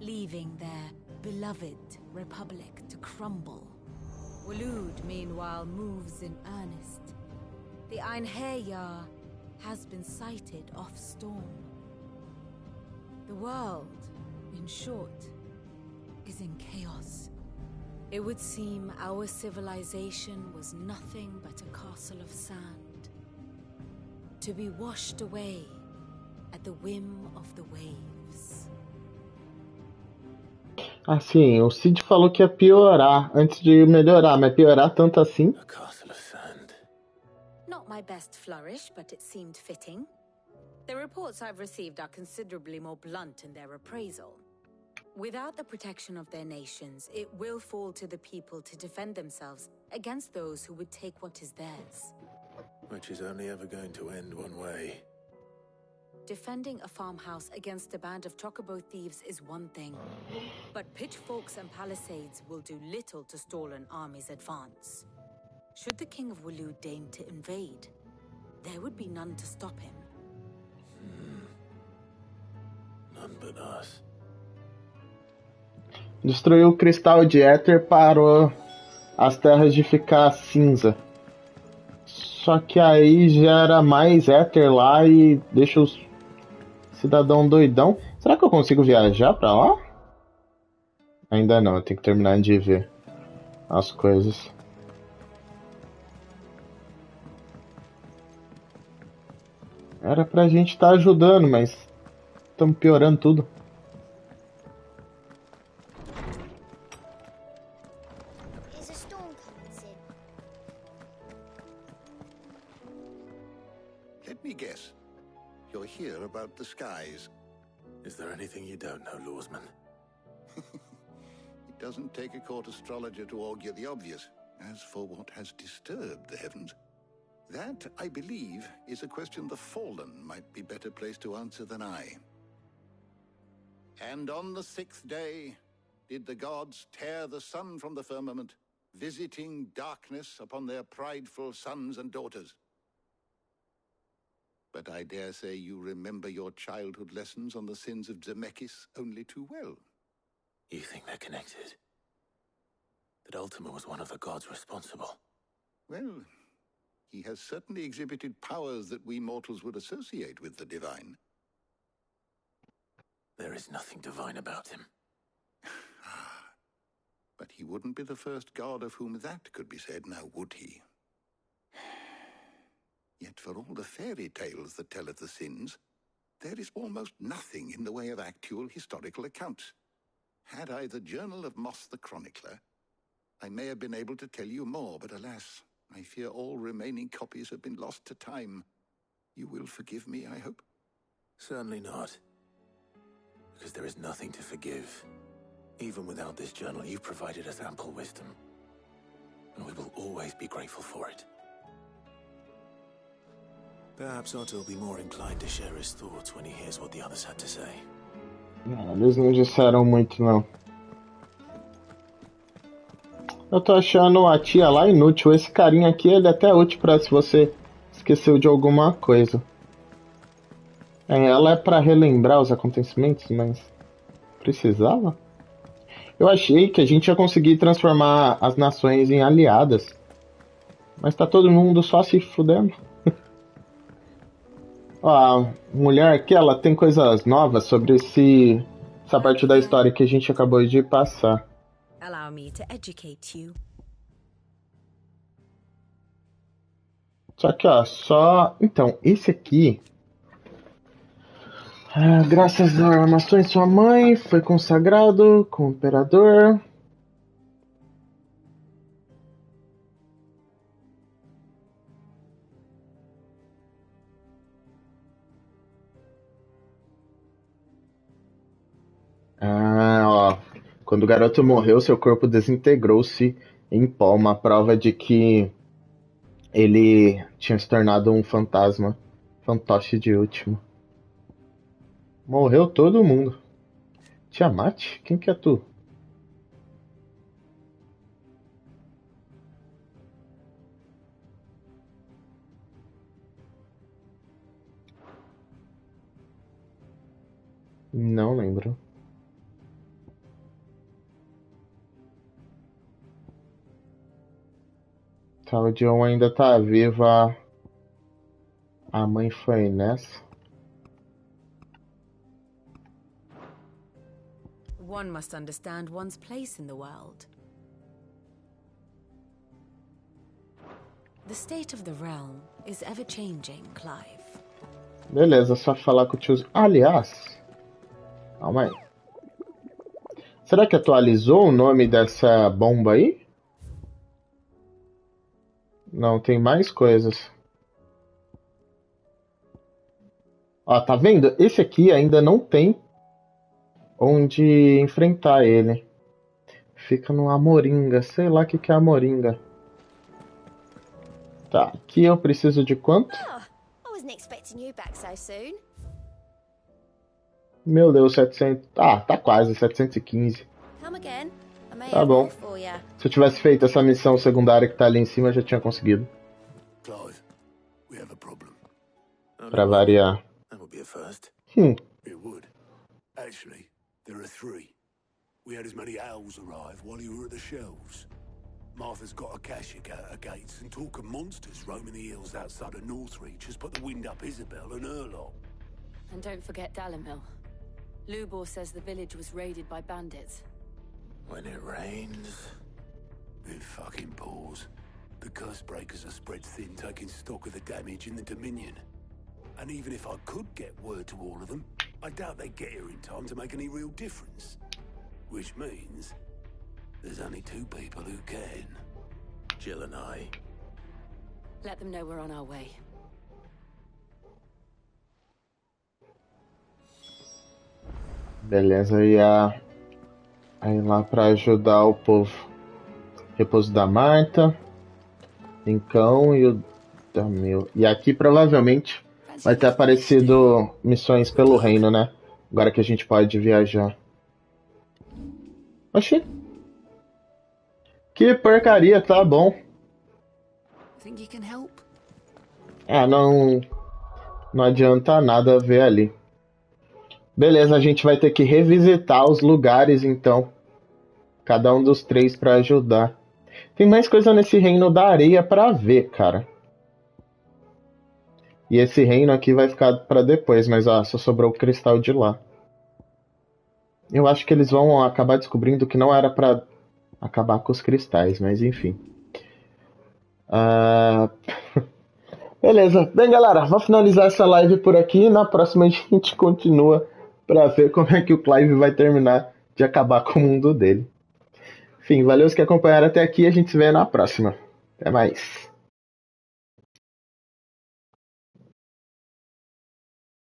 leaving their beloved republic to crumble. Waloed, meanwhile, moves in earnest. The Einherjar has been sighted off Storm. The world, in short, is in chaos. It would seem our civilization was nothing but a castle of sand, to be washed away at the whim of the waves. Assim, o Cid falou que ia piorar antes de melhorar, mas piorar tanto assim? Not my best flourish, but it seemed fitting. The reports I've received are considerably more blunt in their appraisal. Without the protection of their nations, it will fall to the people to defend themselves against those who would take what is theirs. Which is only ever going to end one way. Defending a farmhouse against a band of chocobo thieves is one thing, but pitchforks and palisades will do little to stall an army's advance. Should the King of Waloed deign to invade, there would be none to stop him. None but us. Destruiu o cristal de éter, parou as terras de ficar cinza. Só que aí gera mais éter lá e deixa os cidadão doidão. Será que eu consigo viajar pra lá? Ainda não, eu tenho que terminar de ver as coisas. Era pra gente estar ajudando, mas estamos piorando tudo. Is a storm coming, Sid? Let me guess. You're here about the skies. Is there anything you don't know, Lawsman? It doesn't take a court astrologer to augur the obvious. As for what has disturbed the heavens, that, I believe, is a question the Fallen might be better placed to answer than I. And on the 6th day did the gods tear the sun from the firmament, visiting darkness upon their prideful sons and daughters. But I dare say you remember your childhood lessons on the sins of Zemeckis only too well. You think they're connected? That Ultima was one of the gods responsible? Well, he has certainly exhibited powers that we mortals would associate with the divine. There is nothing divine about him. But he wouldn't be the first god of whom that could be said, now would he? Yet for all the fairy tales that tell of the sins, there is almost nothing in the way of actual historical accounts. Had I the Journal of Moss the Chronicler, I may have been able to tell you more, but alas, I fear all remaining copies have been lost to time. You will forgive me, I hope? Certainly not. Because there is nothing to forgive Even without this journal, you've provided us ample wisdom. And we will always be grateful for it. Perhaps Otto will be more inclined to share his thoughts when he hears what the others had to say. Não, eles não disseram muito, não. Eu tô achando a tia lá inútil. Esse carinha aqui, ele é até útil pra se você esqueceu de alguma coisa. Ela é pra relembrar os acontecimentos, mas precisava? Eu achei que a gente ia conseguir transformar as nações em aliadas. Mas tá todo mundo só se fudendo. Ó, a mulher aqui, ela tem coisas novas sobre essa parte da história que a gente acabou de passar. Allow me to educate you. Só que, ó, Então, esse aqui... graças às armações de sua mãe, foi consagrado com o imperador. Ó. Quando o garoto morreu, seu corpo desintegrou-se em pó, uma prova de que ele tinha se tornado um fantasma, fantoche de último. Morreu todo mundo. Tiamat? Quem que é tu? Não lembro. Tá, o John ainda tá viva. A mãe foi nessa. One must understand one's place in the world. The state of the realm is ever changing, Clive. Beleza, só falar com o tiozinho. Aliás, calma aí. Será que atualizou o nome dessa bomba aí? Não, tem mais coisas. Ó, tá vendo? Esse aqui ainda não tem onde enfrentar ele. Fica no Amoringa. Sei lá o que é Amoringa. Tá, aqui eu preciso de quanto? I wasn't expecting you back so soon. Meu Deus, 700... Ah, tá quase, 715. Come again. I may Tá have bom. more for ya. Se eu tivesse feito essa missão secundária que tá ali em cima, eu já tinha conseguido. Clive, we have a problem. Pra variar. That would be a first. It would. Actually, there are 3. We had as many owls arrive while you were at the shelves. Martha's got a cashier at her gates, and talk of monsters roaming the hills outside of Northreach has put the wind up Isabel and her lot. And don't forget Dalimil. Lubor says the village was raided by bandits. When it rains... It fucking pours. The curse breakers are spread thin, taking stock of the damage in the Dominion. And even if I could get word to all of them, I doubt they'd get here in time to make any real difference. Which means there's only 2 people who can. Jill and I. Let them know we're on our way. Beleza, ia ir lá pra ajudar o povo. Repouso da Marta, Rincão e o da Mil. E aqui provavelmente vai ter aparecido missões pelo reino, né? Agora que a gente pode viajar. Oxi. Que porcaria, tá bom. Think you can help? Não adianta nada ver ali. Beleza, a gente vai ter que revisitar os lugares, então. Cada um dos 3 pra ajudar. Tem mais coisa nesse reino da areia pra ver, cara. E esse reino aqui vai ficar pra depois, mas ó, só sobrou o cristal de lá. Eu acho que eles vão acabar descobrindo que não era pra acabar com os cristais, mas enfim. Beleza. Bem, galera, vou finalizar essa live por aqui. Na próxima a gente continua pra ver como é que o Clive vai terminar de acabar com o mundo dele. Enfim, valeu os que acompanharam até aqui. A gente se vê na próxima. Até mais.